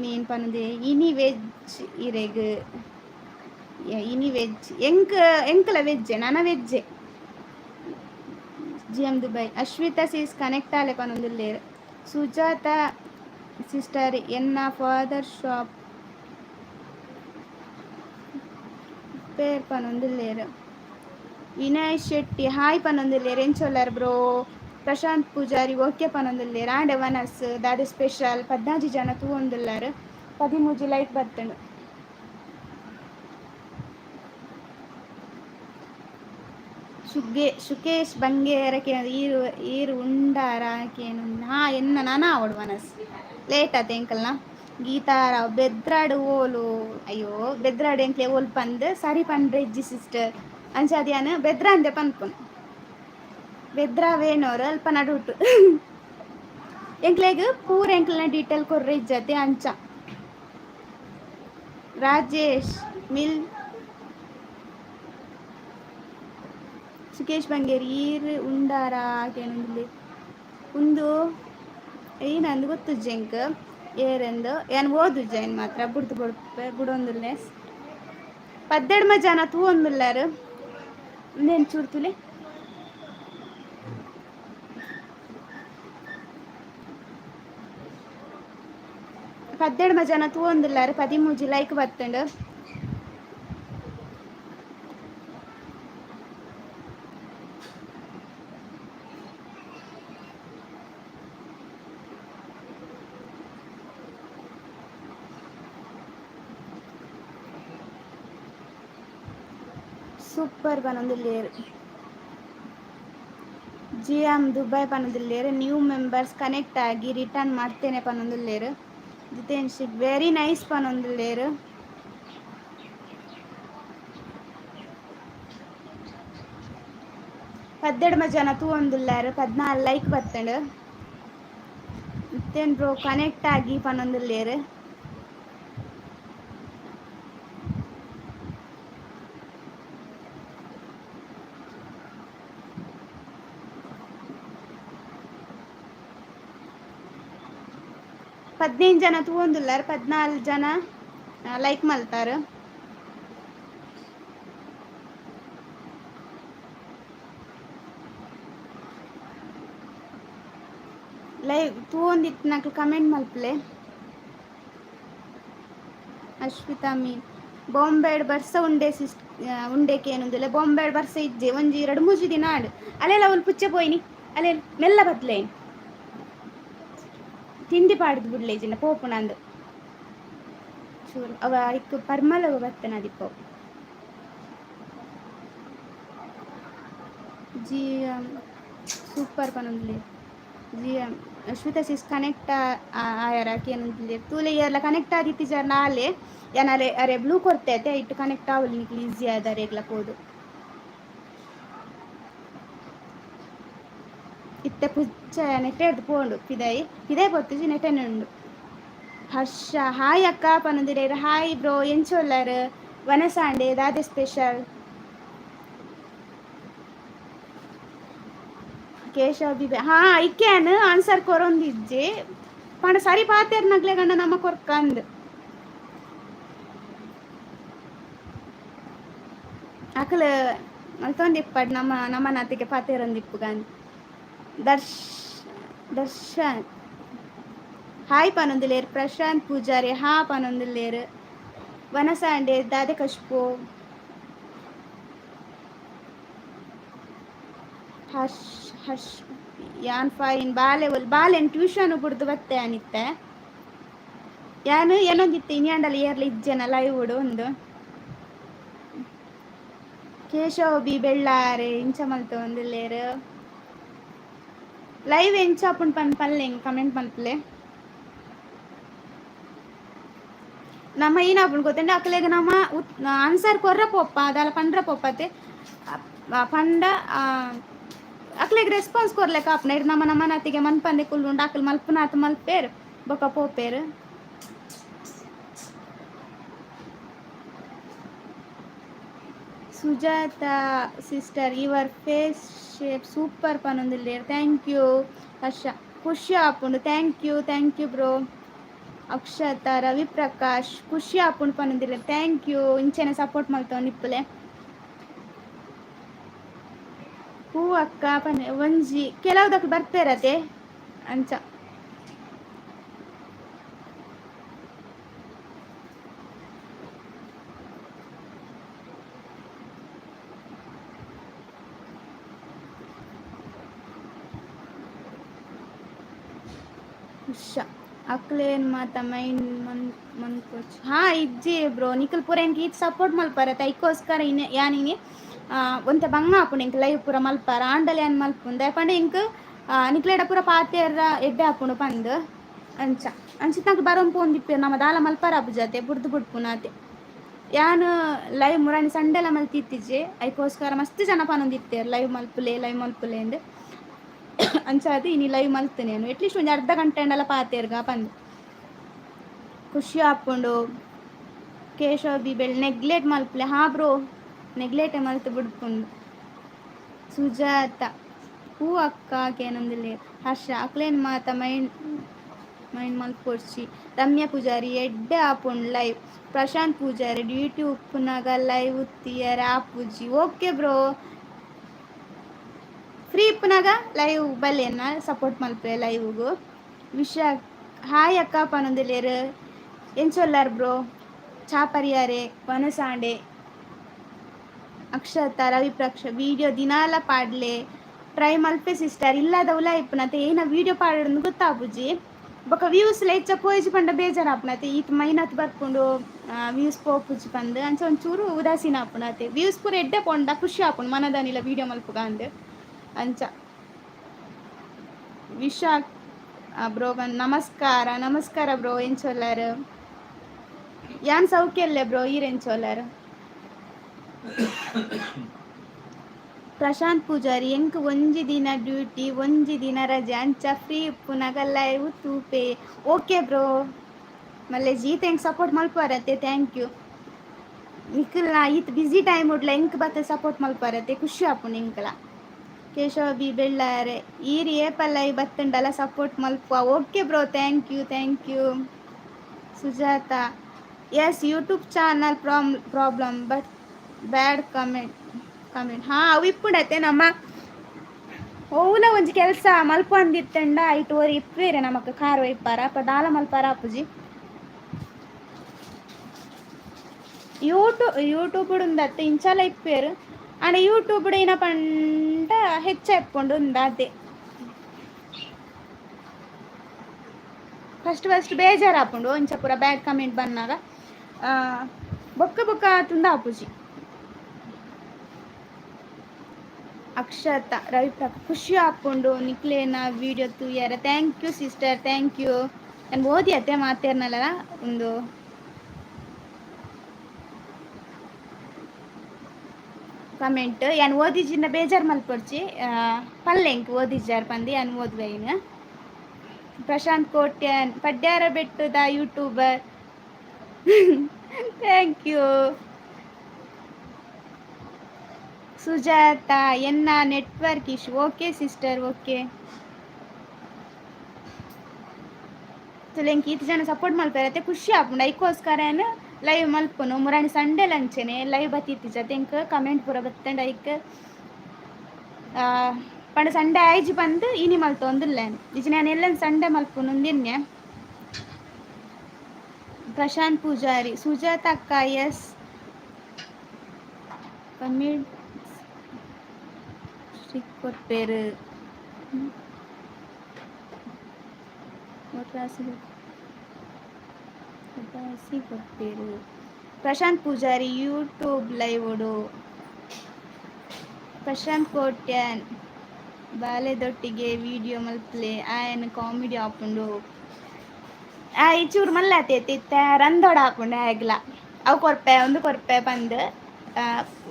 ಮೀನ್ ಪನೊಂದೆ ಇನಿ ವೆಜ್ ಇರೆಗ್ ಇನಿ ವೆಜ್ ಎಂಕಲ ವೆಜ್ಜೆ ನನ ವೆಜ್ಜೆ. G M Dubai Ashwitha sis connect ಆಲೆ ಪನೊಂದುಲ್ಲೇರು. ಸುಜಾತ ಸಿಸ್ಟರ್ ಎನ್ನ ಫಾದರ್ ಶಾಪ್ ಪೇರ್ ಪನೊಂದುಲ್ಲೇರು. ವಿನಯ್ ಶೆಟ್ಟಿ ಹಾಯ್ ಪನೊಂದುಲ್ಲೇರು ಎಂಚೊಲ್ಲಾರು ಬ್ರೋ. ಪ್ರಶಾಂತ್ ಪೂಜಾರಿ ಓಕೆ ಪನೊಂದುಲ್ಲೇರು. ಆಂಡೆ ವನಸ್ ದಾದ ಸ್ಪೆಷಲ್ 14 ಜನ ತೂವೊಂದುಲ್ಲಾರು 13 ಲೈಕ್ ಬರ್ತಂಡು. ಶುಕೇಶ್ ಬಂಗೇರಕ್ಕೆ ಈರು ಉಂಡಾರಾಕೇನು ಹಾ ಎನ್ನ ನಾನ ಅವಡು ವನಸ್ ಲೇಟ್ ಆತ ಎಂಕಲ್ನ. ಗೀತಾರಾವ್ ಬೆದ್ರಾಡು ಓಲು ಅಯ್ಯೋ ಬೆದ್ರಾಡು ಎಂಕ್ಲೆ ಓಲ್ ಪಂದ್ ಸರಿ ಪಂಡ್ರೆ ಇಜ್ಜಿ ಸಿಸ್ಟರ್ ಅಂಚ ಅದ್ಯಾನ ಬೆದ್ರ ಅಂದೆ ಪನ್ಪುನು ಬೆದ್ರ ವೇಣೋರು ಅಲ್ಪ ನಡುಟು ಎಂಕ್ಲೆಗ್ ಪೂರ ಎಂಕ್ಲನ ಡೀಟೇಲ್ ಕೊರ್ರೆ ಇಜ್ಜತೆ ಅಂಚ. ರಾಜೇಶ್ ಮಿಲ್ ಸುಕೇಶ್ ಬಂಗೇರಿ ಈರು ಉಂಡಾರ ಕೇನೊಂದುಲ್ಲೆ ಉಂದು ನಂದು ಗೊತ್ತುಜ್ಜೆ ಎಂಕ್ ಏರೆಂದು ಏನು ಓದುಜ್ಜ ಏನು ಮಾತ್ರ ಬುಡ್ದು ಬುಡ್ಪೆ ಬುಡೊಂದುಲ್ಲೆ 12 ಜನ ತೂವೊಂದುಲ್ಲಾರು ಒಂದೇನು ಚೂರು ತುಲೆ 12 ಜನ ತೂವೊಂದುಲ್ಲಾರು 13 ಲೈಕ್ ಬತ್ತಂಡು. ಸೂಪರ್ ಪನೊಂದುಲ್ಲೇರು. ಜಿ ಎಮ್ ದುಬೈ ಪನೊಂದುಲ್ಲೇರು. ನ್ಯೂ ಮೆಂಬರ್ಸ್ ಕನೆಕ್ಟ್ ಆಗಿ ರಿಟರ್ನ್ ಮಾಡ್ತೇನೆ ಪನೊಂದುಲ್ಲೇರು. ಜಿತೇನ್ ಶಿಕ್ ವೆರಿ ನೈಸ್ ಪನೊಂದುಲ್ಲೇರು. ಪದ್ದೆಡ್ಮ ಜನ ತೂವೊಂದುಲ್ಲಾರು 14 ಲೈಕ್ ಬತ್ತಂಡು. ಮತ್ತೇನು ಬ್ರೋ ಕನೆಕ್ಟ್ ಆಗಿ ಪನೊಂದುಲ್ಲೇರು. ಪದ್ನೈದು ಜನ ತೂವೊಂದುಲ್ಲಾರು 14 ಜನ ಲೈಕ್ ಮಲ್ತಾರು. ಲೈವ್ ತೂ ಒಂದಿತ್ತು ನಾಲ್ಕು ಕಮೆಂಟ್ ಮಲ್ಪಲೆ. ಅಶ್ವಿತಾ ಮೀನ್ ಬಾಂಬೆಡ್ ಬರ್ಸ ಉಂಡೆ ಉಂಡೆಕೆ ಏನೊಂದಿಲ್ಲ ಬಾಂಬೆಡ್ ಬರ್ಸ ಇಜ್ಜೆ ಒಂಜಿ 2-3 ದಿನ ಆಡು ಅಲ್ಲೆಲ್ಲ ಒಂದು ಪುಚ್ಚೆ ಪೋಯ್ನಿ ಅಲ್ಲೇ ಮೆಲ್ಲ ಬತ್ಲೇನು ತಿಂಡಿ ಪಾಡ್ದು ಬಿಡ್ಲೇಜಿನ ಪೋಪು ನಂದು ಚೂರು ಅವ ಇಕ್ಕು ಪರ್ಮಲವ ಬತ್ತನ ಅದಿಪ್ಪವು ಜಿ ಸೂಪರ್ ಪನೊಂದ್ಲಿ ಜಿ ಅಶ್ವಿತಾ ಸಿಸ್ ಕನೆಕ್ಟ್ ಆಯಾರ ಏನಂತಂದ್ರೆ ತೂಲೆ ಎಲ್ಲ ಕನೆಕ್ಟ್ ಆದಿತ್ತು ಜರ ನಾಳೆ ಏನಾರೆ ಅರೆ ಬ್ಲೂ ಕೊಡ್ತೈತೆ ಇಟ್ಟು ಕನೆಕ್ಟ್ ಆಗಲಿ ನಿಕ್ಲು ಈಸಿ ಆದ ರೇಗ್ಲಕ್ಕೆ ಹೋದು ಇತ್ತೆ ಪುಚ್ಚ ನೆಟ್ಟೆ ಎಡ್ದು ಪೋಂಡು ಪಿದಾಯಿ ಪೊತ್ತಿಜಿ ನೆಟ್ಟೆನೆ ಉಂಡು. ಹರ್ಷ ಹಾಯ್ ಅಕ್ಕ ಪನೊಂದಿರೇರು ಹಾಯ್ ಬ್ರೋ ಎಂಚೊಲ್ಲರ್ ವನಸಾಂಡೆ ದಾದೆ ಸ್ಪೆಷಲ್ ಕೇಶವ್ ಬಿಬೆ ಹಾ ಇಕ್ಕೇನು ಆನ್ಸರ್ ಕೊರೊಂದಿಜ್ಜೆ ಪಂಡ ಸರಿ ಪಾತೇರ್ ನಗ್ಲೆ ಗಂಡ ನಮ್ಮ ಕೊರ್ಕಂದ್ ಅಕಲ್ ಮಲ್ತೊಂದಿಪ್ಪಡ್ ನಮ್ಮ ನಾತಿಗೆ ಪಾತೇರೊಂದಿಪ್ಪು ಗಾಂಧಿ ದರ್ಶನ್ ಹಾಯ್ ಪನೊಂದಿಲೇರು ಪ್ರಶಾಂತ್ ಪೂಜಾರಿ ಹಾ ಪನೊಂದಿಲೇರು ವನಸಾಂಡೆ ದಾದೆ ಕಶ್ಪೋ ಹರ್ಷ್ ಯಾನ್ ಫೈನ್ ಬಾಲೆನ್ ಟ್ಯೂಷನ್ ಬಿಡ್ದು ಬತ್ತೆ ಅನಿತ್ತೆ ಯಾನು ಏನೊಂದಿತ್ತು ಇನ್ಯಾಂಡಲ್ಲಿ ಏರ್ಲಿ ಇಜ್ಜೆನ ಲೈವ್ ಉಡು ಒಂದು ಕೇಶವ್ ಬಿ ಬೆಳ್ಳಾರೆ ಇಂಚ ಮಲ್ತು ಒಂದಿಲ್ಲೇರು ಲೈವ್ ಎಂಚ ಅಪ್ಪುಂಡು ಪನ್ಪಲ್ಲೆ ಕಮೆಂಟ್ ಮಲ್ಪಲೆ ನಮ್ಮ ಏನಾಪುಂಡು ಗೊತ್ತಂಡೆ ಅಕ್ಲೆಗ್ ನಮ್ಮ ಆನ್ಸರ್ ಕೊರ್ರ ಪೋಪ್ಪ ಅದಾಲ ಪಂಡ್ರ ಪೋಪ್ಪತ್ತೆ ಪಂಡ ಅಕ್ಲೆಗ್ ರೆಸ್ಪಾನ್ಸ್ ಕೊರ್ಲೆಕ್ಕ ಆಪ್ನ ಇರು ನಮ್ಮ ನಾತಿಗೆ ಮನ್ಪಂದೆ ಕುಲ್ಲುಂಡು ಅಕ್ಲು ಮಲ್ಪನಾತ್ ಮಲ್ಪೇರು ಬೊಕ ಪೋಪೇರು Sujata sister your face shape super ಪನೊಂದಿಲ್ಲೇರು ಥ್ಯಾಂಕ್ ಯು ಹರ್ಷ ಖುಷಿ ಆಪುಂಡು thank you bro Akshata Ravi Prakash ಖುಷಿ ಆಪುಂಡು ಪನೊಂದಿಲ್ಲೇರು ಥ್ಯಾಂಕ್ ಯು ಇಂಚೆನೆ ಸಪೋರ್ಟ್ ಮಲ್ತವ ನಿಪ್ಪಲೆ ಹೂ ಅಕ್ಕ ಪನ್ನೆ ಒಂಜಿ ಕೆಲವುದಕ್ಕೆ ಬರ್ತಾರತೆ ಅಂಚ ಅಕ್ಲೇನ್ ಮಾತ ಮೈನ್ ಮನ್ಕೋಚ್ ಹಾ ಇಜ್ಜಿ ಬ್ರೋ ನಿಖಲ್ ಪೂರ ಎಂಕ್ ಈತ್ ಸಪೋರ್ಟ್ ಮಲ್ಪಾರತ ಐಕೋಸ್ಕರ ಯಾನಿನಿ ಒಂತೆ ಬಂಗ ಆಪುಂಡು ಎಂಕ್ ಲೈವ್ ಪೂರ ಮಲ್ಪಾರ ಆಂಡಲ್ ಯಾನ್ ಮಲ್ಪುಂಡು ಯಾಪಂಡೆ ಎಂಕ್ ನಿಕ್ಲೆಡ ಪೂರ ಪಾತೆರ್ರ ಎಡ್ಡೆ ಆಪುಂಡು ಪಂದ್ ಅಂಚಿತ್ ನಂಗೆ ಬರೋನ್ ಪೋಂದಿಪ್ಪೇರು ನಮ್ಮ ದಾಲ ಮಲ್ಪಾರ ಅಬುಜಾತೆ ಬುಡ್ದು ಬುಡ್ಪುನಾತೆ ಯಾನು ಲೈವ್ ಮುರಾಣಿ ಸಂಡೆಲ ಮಲ್ತಿತ್ತಿಜ್ಜೆ ಐಕೋಸ್ಕರ ಮಸ್ತ್ ಜನ ಪನೊಂದಿತ್ತೇರು ಲೈವ್ ಮಲ್ಪುಲೆ ಅಂದು ಅಂಚಾದ ಇನಿ ಲೈವ್ ಮಲ್ತೇನೆ ಅಟ್ಲೀಸ್ಟ್ ಒಂದು ಅರ್ಧ ಗಂಟೆ ಅಂಡಲ ಪಾತೇರ್ಗ ಪಂದು ಖುಷಿ ಆಪುಂಡು ಕೇಶವ್ ಬಿ ಬೆಳ್ ನೆಗ್ಲೆಟ್ ಮಲ್ಪಲೆ ಹಾ ಬ್ರೋ ನೆಗ್ಲೆಟೆ ಮಲ್ತು ಬಿಡ್ಪುಂಡು ಸುಜಾತ ಹೂ ಅಕ್ಕ ಏನೊಂದಿಲ್ಲ ಹರ್ಷ ಅಕ್ಲೇನ್ ಮಾತ ಮೈಂಡ್ ಮಲ್ಪೊಡ್ಸಿ ರಮ್ಯಾ ಪೂಜಾರಿ ಎಡ್ಡೆ ಆಪುಂಡು ಲೈವ್ ಪ್ರಶಾಂತ್ ಪೂಜಾರಿ ಡ್ಯೂಟಿ ಉಪ್ಪುನಾಗ ಲೈವ್ ಉತ್ತಿಯರ ಆಪುಜಿ ಓಕೆ ಬ್ರೋ ಫ್ರೀ ಇಪ್ಪನಾಗ ಲೈವ್ ಬಲ್ಲೇನ ಸಪೋರ್ಟ್ ಮಲ್ಪೆ ಲೈವ್ಗೂ ವಿಶಾಖ್ ಹಾಯ್ ಅಕ್ಕ ಪನೊಂದಿಲೇರು ಎಂಚೊಲ್ಲಾರ್ ಬ್ರೋ ಚಾಪರಿಯಾರೆ ವನಸಾಂಡೆ ಅಕ್ಷತಾ ರವಿ ಪ್ರಕ್ಷ ವಿಡಿಯೋ ದಿನಾಲ ಪಾಡ್ಲೆ ಟ್ರೈ ಮಲ್ಪೆ ಸಿಸ್ಟರ್ ಇಲ್ಲದ ಉಲ ಇಪ್ಪನತೆ ಏನ ವಿಡಿಯೋ ಪಾಡೋದು ಗೊತ್ತಾಪುಜಿ ಬೊಕ ವ್ಯೂಸ್ ಲೆಚ್ಚ ಪೋಯ್ಜಿ ಪಂಡ ಬೇಜಾರು ಆಪುನತೆ ಈತ್ ಮೈನತ್ ಬರ್ಕೊಂಡು ವ್ಯೂಸ್ ಪೋಪುಜಿ ಪಂದು ಅಂಚ ಒಂಚೂರು ಉದಾಸೀನ ಆಪುನತೆ ವ್ಯೂಸ್ ಪೂರ ಎಡ್ಡೆ ಪೋಂಡ ಖುಷಿ ಆಪುಂಡು ಮನದಾನಿಲ್ಲ ವಿಡಿಯೋ ಮಲ್ಪುಗ ಅಂದು ಅಂಚ ವಿಶಾಖ್ ಬ್ರೋ ನಮಸ್ಕಾರ ಬ್ರೋ ಎಂಚೊಲ್ಲಾರು ಯಾನ್ ಸೌಖ್ಯಲ್ಲೇ ಬ್ರೋ ಈರೆಂಚೊಲ್ಲಾರು ಪ್ರಶಾಂತ್ ಪೂಜಾರಿ ಎಂಕ್ ಒಂಜಿ ದಿನ ಡ್ಯೂಟಿ ಒಂಜಿ ದಿನ ರಜೆ ಅಂಚ ಫ್ರೀ ಉಪ್ಪುನಾಗ ಲೈವ್ ತೂಪೆ ಓಕೆ ಬ್ರೋ ಮಲ್ಲೆ ಜೀತ ಎಂಕ್ ಸಪೋರ್ಟ್ ಮಲ್ಪಾರತ್ತೆ ಥ್ಯಾಂಕ್ ಯು ನಿಖಲ್ ಈತ್ ಬಿಸಿ ಟೈಮ್ ಉಡ್ಲ ಎಂಕ್ ಬತ್ತೆ ಸಪೋರ್ಟ್ ಮಲ್ಪಾರತ್ತೆ ಖುಷಿ ಆಪುಂಡು ಎಂಕಲ ಕೇಶವ ಬಿ ಬೆಳ್ಳಾರೆ ಈರಿ ಏಪಲ್ಲ ಈ ಬತ್ತಂಡಲ್ಲ ಸಪೋರ್ಟ್ ಮಲ್ಪ okay bro thank you Sujatha yes YouTube channel problem but bad comment ಹಾ ಅವು ಇಪ್ಪುಂಡತ್ತೆ ನಮ್ಮ ಓಲ ಒಂಜಿ ಕೆಲಸ ಮಲ್ಪ ಅಂದಿತ್ತಂಡ ಐಟ್ ಒರಿ ಇಪ್ಪೇರೆ ನಮಕ್ ಕಾರ್ ಒಯ್ಪಾರ ಅಪ್ಪ ದಾಲ ಮಲ್ಪಾರ ಅಪ್ಪುಜಿ. ಯೂಟ್ಯೂಬ್ ಉಂದತ್ತೆ ಇಂಚಾಲ ಇಪ್ಪೇರು ಆಂಡ ಯೂಟ್ಯೂಬ್ ಏನ ಪಂಡ ಹೆಚ್ಚ ಎಪ್ಕೊಂಡು ಉಂದ ಅದೇ ಫಸ್ಟ್ ಬೇಜಾರು ಹಾಪುಂಡು ಇಂಚ ಪೂರ ಬ್ಯಾಡ್ ಕಮೆಂಟ್ ಬಂದಾಗ ಬೊಕ್ಕ ಬೊಕ್ಕ ತುಂಡ ಆಪುಜಿ. ಅಕ್ಷತಾ ರವಿಪ್ರಕ ಖುಷಿ ಹಾಕೊಂಡು ನಿಕ್ಲೇನ ವಿಡಿಯೋ ತೂಯರ thank you sister thank you. ನಾನು ಓದಿ ಅತ್ತೆ ಮಾತೇರ್ನಲ್ಲ ಒಂದು ಕಮೆಂಟ್ ಯಾನ್ ಓದಿಜಿನ ಬೇಜಾರು ಮಲ್ಪೊಡ್ಚಿ ಪಲ್ಲೆಂಕ್ ಓದಿಜಾರ್ ಪಂದು ಯಾನ್ ಓದ್ಬೇಯಿನ. ಪ್ರಶಾಂತ್ ಕೋಟ್ಯನ್ ಪಡ್ಯಾರ ಬೆಟ್ಟದ ಯೂಟ್ಯೂಬರ್ ಥ್ಯಾಂಕ್ ಯು. ಸುಜಾತ ಎನ್ನ network issue okay sister okay. ತುಲೆಂಕ್ ಈತ್ ಜನ ಸಪೋರ್ಟ್ ಮಲ್ಪೇರತ್ತೆ ಖುಷಿ ಆಪುಂಡು ಐಕೋಸ್ಕರ ಲೈವ್ ಮಲ್ಪುನು ಮುರಾಣಿ ಸಂಡೆ ಲಂಚನೆ ಲೈವ್ ಬತ್ತಿತ್ತಿ ಜತೆಂಕ್ ಕಮೆಂಟ್ ಪೂರ ಬತ್ತಂಡ ಐಕ್ ಪಂಡ ಸಂಡೆ ಆಯ್ಜಿ ಬಂದು ಇನಿ ಮಲ್ತೊಂದುಲ್ಲೇನು ಇಜ ನಾನು ಎಲ್ಲ ಸಂಡೆ ಮಲ್ಪುನು ದಿನ್ನೆ. ಪ್ರಶಾಂತ್ ಪೂಜಾರಿ ಸುಜಾತ ಅಕ್ಕ ಎಸ್ ಕಮೆಂಟ್ ಕೊಟ್ಪೇರು ಕೊಟ್ಪೇರು. ಪ್ರಶಾಂತ್ ಪೂಜಾರಿ ಯೂಟ್ಯೂಬ್ ಲೈವ್ ಓಡು. ಪ್ರಶಾಂತ್ ಕೋಟ್ಯನ್ ಬಾಲೆದೊಟ್ಟಿಗೆ ವಿಡಿಯೋ ಮಲ್ಪ್ಲೆ ಆಯನ ಕಾಮಿಡಿ ಆಪುಂಡು ಇಚೂರು ಮಲ್ಲತ್ತೇತಿತ್ತ ರಂದೋಡ ಆಪುಂಡು ಆಗ್ಲ ಅವು ಕೊರ್ಪೆ ಒಂದು ಕೊರ್ಪೆ ಬಂದು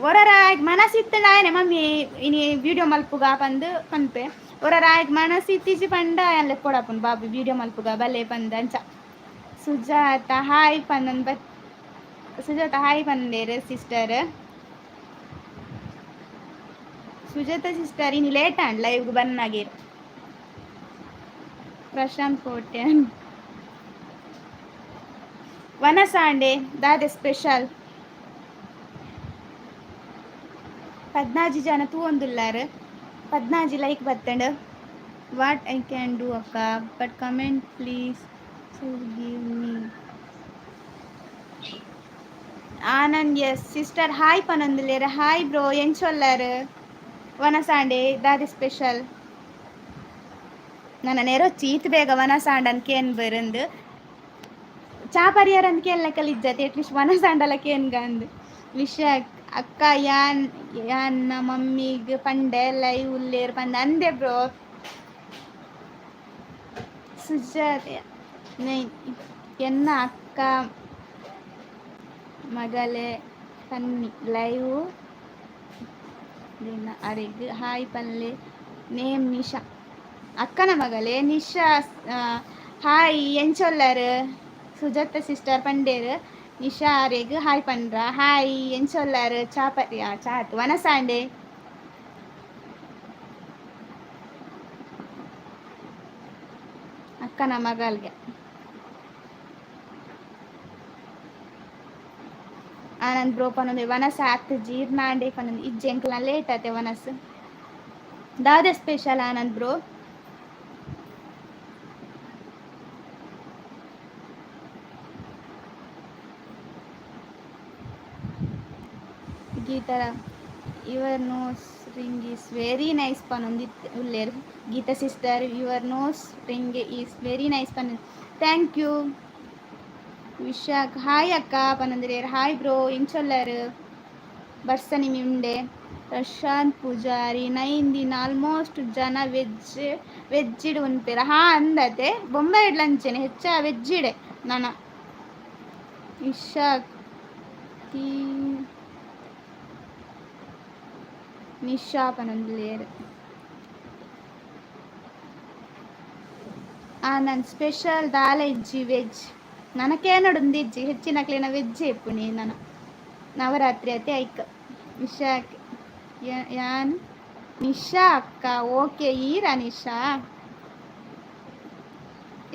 ಒರರ ಮನಸ್ಸಿತ್ತಂಡ ಆಯನೆ ಮಮ್ಮಿ ಇನಿ ವಿಡಿಯೋ ಮಲ್ಪುಗ ಪಂದು ಪನ್ಪೆ ಒರರ ಆಯ್ಕೆ ಮನಸ್ಸಿತ್ತಿಜಿ ಪಂಡ ಎಲ್ಲ ಕೊಡಪುಂಡು ಬಾಬು ವಿಡಿಯೋ ಮಲ್ಪುಗ ಬಲೆ ಪಂದ ಅಂಚ. ಸುಜಾತ ಹಾಯ್ ಪನ್ನೊಂದು ಸುಜಾತ ಹಾಯ್ ಪಂದೇರು ಸಿಸ್ಟರ್. ಸುಜಾತ ಸಿಸ್ಟರ್ ಇನ್ನು ಲೇಟ್ ಆಂಡ್ ಲೈವ್ಗೆ ಬನ್ನಾಗೇರು. ಪ್ರಶಾಂತ್ ಕೋಟ್ಯನ್ ವನಸಾಂಡೆ ದಾದೆ ಸ್ಪೆಷಲ್ 14 ಜನ ತೂವೊಂದುಲ್ಲಾರು 14 ಲೈಕ್ ಬತ್ತಂಡು. ವಾಟ್ ಐ ಕ್ಯಾನ್ ಡೂ ಅಕ್ಕ but comment please give me. Anand yes sister hi ಪನೊಂದುಲ್ಲೇರು ಹಾಯ್ ಬ್ರೋ ಎಂಚೊಲ್ಲಾರು ವನಸಾಂಡೆ ದಾದೆ ಸ್ಪೆಷಲ್. ನನ್ನ ನೆರೋ ಚೀತ್ ಬೇಗ ವನಸಾಂಡನ್ ಕೇನ್ ಬರಂದು ಚಾ ಪರಿಯಾರಂದು ಕೇಳನ ಕಲಿಜ್ಜತೆ ಅಟ್ಲೀಸ್ಟ್ ವನಸಾಂಡಲ ಕೇನ್ಗಂದು ವಿಷಯ ಅಕ್ಕ ಯಾನ್ ಮಮ್ಮಿಗೆ ಪಂಡೆ ಲೈವ್ ಉಲ್ಲೇರು ಪಂದ ಅಂದೆ ಬ್ರೋ. ಸುಜಾತ ಎನ್ನ ಅಕ್ಕ ಮಗಲೇ ಪನ್ನಿ ಲೈವ್ ಅರೆಗ್ ಹಾಯ್ ಪನ್ಲೆ ನೇಮ್ ನಿಶಾ ಅಕ್ಕನ ಮಗಲೇ ನಿಶಾ ಹಾಯ್ ಎಂಚೊಲ್ಲರು ಸುಜಾತ ಸಿಸ್ಟರ್ ಪಂಡೇರು ನಿಶಾ ಅರೆಗ್ ಹಾಯ್ ಪಂಡ್ರ ಹಾಯ್ ಎಂಚೊಲ್ಲರು ಚಾತ್ ವನಸಾಂಡೆ. ಅಕ್ಕನ ಮಗಲ್ಗೆ ಆನಂದ್ ಬ್ರೋ ಪನೊಂದು ವನಸ ಹತ್ತು ಜೀರ್ನಾಂಡೆ ಪನೊಂದು ಇಜ್ಜೆಂಕ್ಲ ಲೇಟ್ ಆತೆ ವನಸ್ ದಾದ special Anand bro. Geetha your nose ring is very nice ಪನೊಂದಿತ್ತು ಉಲ್ಲೇರು. Geetha sister your nose ring is very nice ಪನ ಥ್ಯಾಂಕ್ ಯು. ವಿಶಾಖ್ ಹಾಯ್ ಅಕ್ಕ ಪನೊಂದಿರೇರು ಹಾಯ್ ಬ್ರೋ ಇಂಚೊಲ್ಲರು ಬರ್ಸನಿ ಮಿಂಡೆ. ಪ್ರಶಾಂತ್ ಪೂಜಾರಿ ನೈಂದಿನ ಆಲ್ಮೋಸ್ಟ್ ಜನ ವೆಜ್ಜಿಡ್ ಉನ್ಪೇರ ಹಾ ಅಂದತೆ ಬೊಂಬೆ ಇಡ್ಲಂಚೆನೆ ಹೆಚ್ಚ ವೆಜ್ಜಿಡೆ ನನ. ಇಶಾಕ್ ನಿಶಾ ಪನೊಂದುಲ್ಲೇರು. ಆನಂದ್ ಸ್ಪೆಷಲ್ ದಾಲ ಇಜ್ಜಿ ವೆಜ್ ನನಕೇನೊಡೊಂದು ಇಜ್ಜಿ ಹೆಚ್ಚಿನಕ್ಲೇನ ವೆಜ್ ಎಪ್ಪುನಿ ನನ ನವರಾತ್ರಿ ಅತೆ ಐಕ್. ವಿಶಾಖ್ ಯಾನ್ ನಿಶಾ ಅಕ್ಕ ಓಕೆ ಈರಾ ನಿಶಾ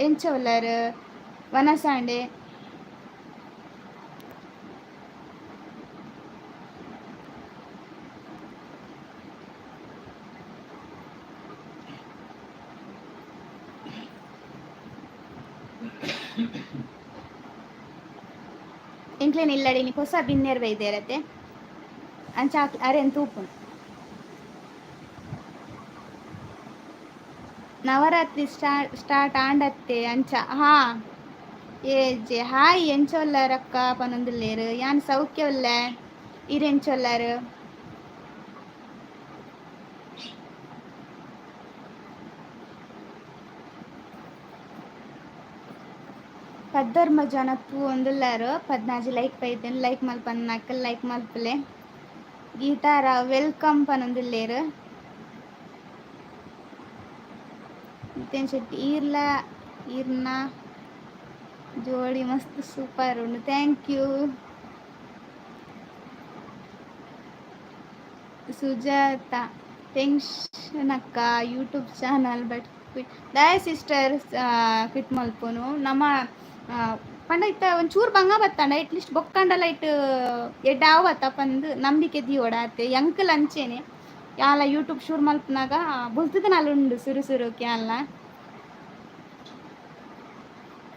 ಎಂಚೊಲ್ಲರು ವನಸಾಂಡೆ. ಇಂಕ್ಲೇನ್ ಇಲ್ಲಡಿ ನೀ ಹೊಸ ಬಿನ್ನೇರ್ ಬೈದೇರತ್ತೆ ಅಂಚ ಅರೆನ್ ತೂಪುನು ನವರಾತ್ರಿ ಸ್ಟಾರ್ಟ್ ಆಂಡತ್ತೆ ಅಂಚ ಹಾ ಏಜೆ ಹಾಯ್ ಎಂಚೊಲ್ಲರಕ್ಕ ಪನೊಂದುಲ್ಲೇರು ಯಾನ್ ಸೌಖ್ಯವಿಲ್ಲ ಇರೆಂಚೊಲ್ಲರು ಪದ್ದರ್ಮ ಜನ ತೂ ಒಂದುಲ್ಲಾರು 14 ಲೈಕ್ ಪೈತೇನು ಲೈಕ್ ಮಲ್ಪನ್ ನಕ್ಕಲ್ ಲೈಕ್ ಮಲ್ಪಲೆ ಗೀತಾರ ವೆಲ್ಕಮ್ ಪನೊಂದುಲ್ಲೇರು ನಿತಿನ್ ಶೆಟ್ಟಿ ಈರ್ನ ಜೋಡಿ ಮಸ್ತ್ ಸೂಪರ್ ಉಂಡು ಥ್ಯಾಂಕ್ ಯು ಸುಜಾತ ಟೆನ್ಷನ್ ಅಕ್ಕ ಯೂಟ್ಯೂಬ್ ಚಾನಲ್ ಬಟ್ ದಯ ಸಿಸ್ಟರ್ ಕ್ವಿಟ್ ಮಲ್ಪುನು ನಮ್ಮ ಪಂಡ ಇತ್ತ ಒಂಚೂರು ಬಂಗ ಬತ್ತಾಂಡ ಎಟ್ಲೀಸ್ಟ್ ಬೊಕ್ಕಂಡಲ ಇಟ್ಟು ಎಡ್ಡ ಆವತ್ತ ಪಂದು ನಂಬಿಕೆ ದಿಯೋಡಾತೆ ಎಂಕಲ್ ಅಂಚೇನೆ ಯಾಲ ಯೂಟ್ಯೂಬ್ ಶೂರ್ ಮಲ್ಪನಾಗ ಬುಲ್ತದ ಉಂಡು ಸುರು ಸುರುಕ್ಕೆ ಅಲ್ಲ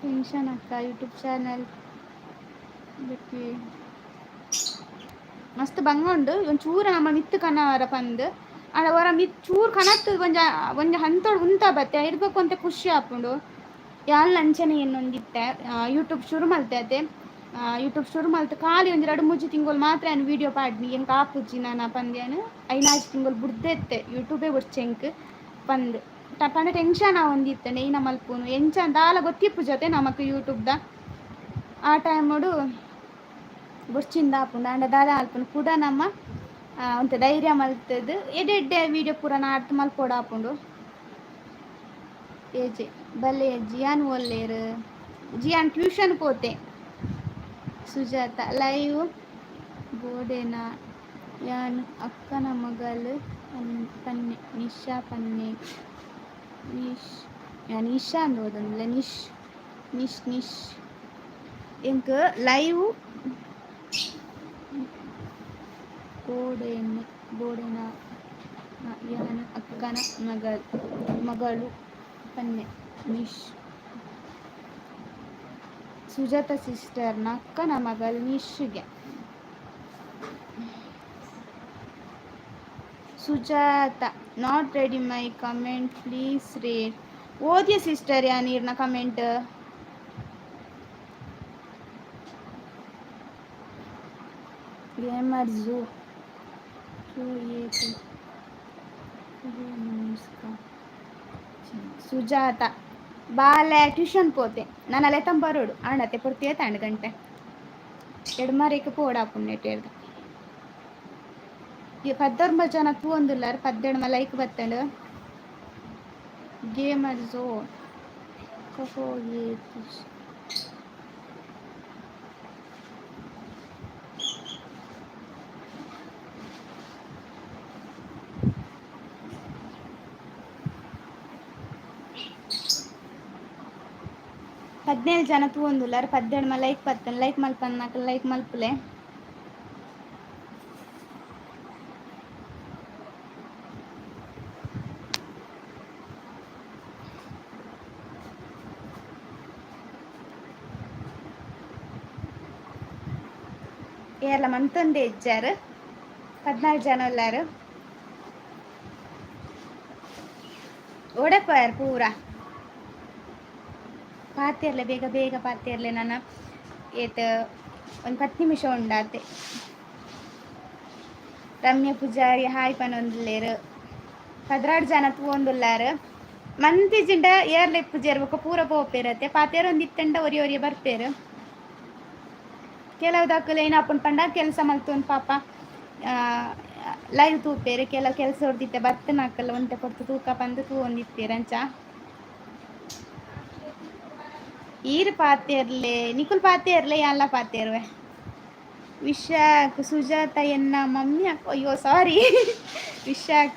ಟೆನ್ಷನ್ ಅಕ್ಕ ಯೂಟ್ಯೂಬ್ ಚಾನಲ್ ಬಿಟ್ಟು ಮಸ್ತ್ ಬಂಗ ಉಂಡು ಒಂಚೂರು ನಮ್ಮ ಮಿತ್ತು ಕನ್ನವರ ಪಂದು ಆಡ ಅವರ ಮಿತ್ ಚೂರು ಕನತ್ತು ಒಂಜ ಹಂತೋಡು ಉಂತ ಬತ್ತೆ ಇರ್ಬೇಕು ಅಂತ ಖುಷಿ ಆಪುಂಡು ಯಾಲ್ ಅಂಚನೆ ಏನೊಂದಿತ್ತೆ ಯೂಟ್ಯೂಬ್ ಶುರು ಮಲ್ತೆ ಯೂಟ್ಯೂಬ್ ಶುರು ಮಲ್ತು ಖಾಲಿ ಒಂಜಿ 2-3 ತಿಂಗಳು ಮಾತ್ರ ಏನು ವೀಡಿಯೋ ಪಾಡ್ನಿ ಎಂಕ್ ಆಪುಜಿ ನಾನು ಪಂದ್ಯಾನು 5-4 ತಿಂಗಳು ಬುಡ್ದೆತ್ತೆ ಯೂಟ್ಯೂಬೇ ಬುಡ್ಚೆಂಕ್ ಪಂದು ಪಂಡ ಟೆನ್ಷನ್ ಒಂದಿತ್ತೆ ನೇಯ್ನ ಮಲ್ಪುನು ಎಂಚ ದಾಲ ಗೊತ್ತಿಪ್ಪು ಜೊತೆ ನಮಕ್ ಯೂಟ್ಯೂಬ್ದ ಆ ಟೈಮೋಡು ಬುಡ್ಚಿಂದ ಆಪುಂಡು ಅಂಡ ದಾದ ಆಲ್ಪುನು ಕೂಡ ನಮ್ಮ ಒಂತ ಧೈರ್ಯ ಮಲ್ತದು ಎಡ್ಡೆ ವೀಡಿಯೋ ಪೂರ ನಾಡ್ದು ಮಲ್ಪೋಡು ಆಪುಂಡು ಏಜೆ ಬಲ್ಲೆ ಜಿಯಾನ್ ಒಲ್ಲೇರು ಜಿಯಾನ್ ಟ್ಯೂಷನ್ ಪೋತೆ ಸುಜಾತ ಲೈವ್ ಬೋಡೆನ ಯಾನ್ ಅಕ್ಕನ ಮಗಳು ಪನ್ನೆ ನಿಶಾ ಪನ್ನೆ ನಿಶಾ ಅಂದೋದಲ್ಲ ನಿಶ್ ಎಂಕ್ ಲೈವ್ ಬೋಡೆನ ಯಾನ ಅಕ್ಕನ ಮಗಳು ಪನ್ನೆ ನಿಶ್ ಸುಜಾತ ಸಿಸ್ಟರ್ನ ಅಕ್ಕನ ಮಗಳು ನಿಶ್ಗೆ Sujatha not ready my comment please read ಓದಿಯ ಸಿಸ್ಟರ್ ಯಾ ನೀರ್ನ ಕಮೆಂಟ್ ಗೇಮರ್ ಝೂ ಸುಜಾತ ಬಾಲೆ ಟ್ಯೂಷನ್ ಪೋತೆ ನಾನು ಅಲ್ಲೇ ತಂಬರೋಡು ಆಣತೆ ಪುರ್ತಿಯ 2 ಗಂಟೆ ಎಡ್ಮರೇಕ ಪೋಡಾಪುಣ್ಣೆಟ್ ಹೇಳ್ದ 19 ಜನ ತೂ ಒಂದುಲ್ಲಾರು 17 ಲೈಕ್ ಬತ್ತಂಡು ಗೇಮರ್ ಝೋನ್ ಹದಿನೇಳು ಜನ ತೂ ಒಂದುಲ್ಲಾರು 17 ಲೈಕ್ ಬತ್ತನ್ ಲೈಕ್ ಮಲ್ಪನ್ ನಾಲ್ಕು ಲೈಕ್ ಮಲ್ಪಲೆ ಏರ್ಲ ಮಂತೊಂದೆ ಇಜ್ಜಾರು 14 ಜನ ಉಲ್ಲಾರು ಓಡಪ್ಪಾರು ಪೂರ ಪಾತೆರ್ಲೆ ಬೇಗ ಪಾತೆರ್ಲೆ ನಾನು ಏತ ಒಂದು 10 ನಿಮಿಷ ಉಂಡಾತೆ ರಮ್ಯ ಪೂಜಾರಿ ಹಾಯ್ ಪನೊಂದುಲ್ಲೇರು 16 ಜನ ತೂ ಒಂದುಲ್ಲಾರು ಮಂತಿಜಿಂಡ ಏರ್ಲೆ ಪೂಜೆರ್ಬೇಕು ಪೂರ ಪೋಪೇರತ್ತೆ ಪಾತೆರ್ ಒಂದು ಇತ್ತಂಡ ಒರಿ ಬರ್ಪೇರು ಕೆಲವು ದಕ್ಕಲು ಏನು ಅಪ್ಪನ ಪಂಡ ಕೆಲಸ ಮಲ್ತೊಂದು ಪಾಪ ಲೈವ್ ತೂಪೇರು ಕೆಲವು ಕೆಲಸ ಹೊಡ್ದಿತ್ತೆ ಬತ್ತನ ಹಾಕಲ್ಲ ಒಂತೆ ಕೊಡ್ತು ತೂಕ ಬಂದು ತೂ ಒಂದಿತ್ತೇರು ಅಂಚ ಈರು ಪಾತೆರ್ಲೆ ನಿಕುಲ್ ಪಾತೆರ್ಲೆ ಎಲ್ಲ ಪಾತೆರ್ವೆ ವಿಶಾಖ್ ಸುಜಾತ ಎನ್ನ ಮಮ್ಮಿ ಅಯ್ಯೋ ಸಾರಿ ವಿಶಾಖ್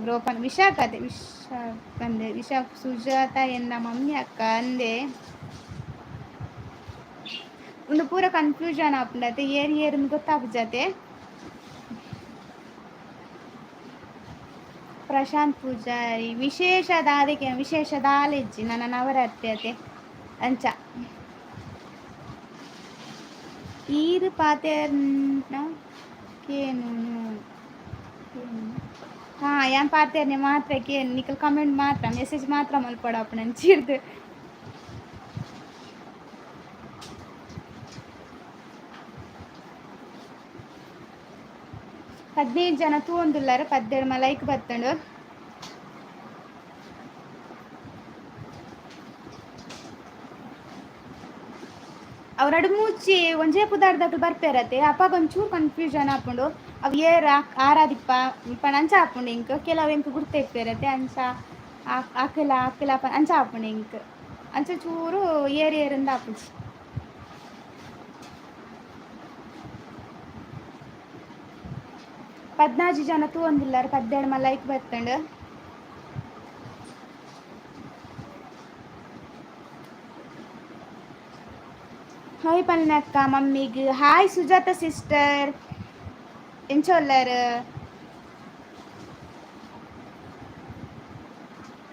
ಬ್ರೋಪನ್ ವಿಶಾಖ್ ಅದೇ ವಿಶಾಖ್ ಅಂದೆ ವಿಶಾಖ್ ಸುಜಾತ ಎನ್ನ ಮಮ್ಮಿ ಅಕ್ಕ ಅಂದೆ ಒಂದು ಪೂರ ಕನ್ಫ್ಯೂಷನ್ ಆಪುಂಡತೆ ಏರ್ ಗೊತ್ತಾಪುಜತೆ ಪ್ರಶಾಂತ್ ಪೂಜಾರಿ ವಿಶೇಷ ದಾದೆಗೆ ವಿಶೇಷ ದಾಲೆಜ್ಜಿ ನನ್ನ ನವರಾತ್ರಿ ಅತೆ ಅಂಚ ಈರು ಪಾತೆರ್ನ ಕೇನು ಹಾ ಯಾನ್ ಪಾತೆರ್ನೆ ಮಾತ್ರ ಕೇನು ನಿಕಲ್ ಕಮೆಂಟ್ ಮಾತ್ರ ಮೆಸೇಜ್ ಮಾತ್ರ ಮಲ್ಪಡಪ್ಪ ನಾನು ಚೀರ್ದು 15 ಜನ ತೂಂದುಲ್ಲಾರ 17 ಲೈಕ್ ಬತ್ತಂಡು ಅವ್ರಡು ಮೂಚಿ ಒಂಜೇ ಪುದಾರ್ದಕ್ಲು ಬರ್ಪೇರತೆ ಅಪ್ಪಾಗ ಒಂಚೂರು ಕನ್ಫ್ಯೂಷನ್ ಹಾಕೊಂಡು ಅವು ಏರ್ ಆರಾದಿಪ್ಪ ಪಣ ಅಂಚ ಹಾಕೊಂಡು ಇಂಕ್ ಕೆಲವು ಎಂಕ್ ಗುರ್ತಿರ್ಪೇರತೆ ಅಂಚ ಆಕಲ ಆಕಲ ಅಂಚ ಹಾಕೊಂಡು ಇಂಕ್ ಅಂಚ ಚೂರು ಏರಿಂದ ಹಾಪುಜಿ 14 ಜನ ತೂಂದುಲ್ಲಾರ 17 ಲೈಕ್ ಬತ್ತಂಡು ಹಾಯ್ ಪಲ್ನಕ್ಕ ಮಮ್ಮಿಗೆ ಹಾಯ್ ಸುಜಾತ ಸಿಸ್ಟರ್ ಎಂಚೊಲ್ಲರ್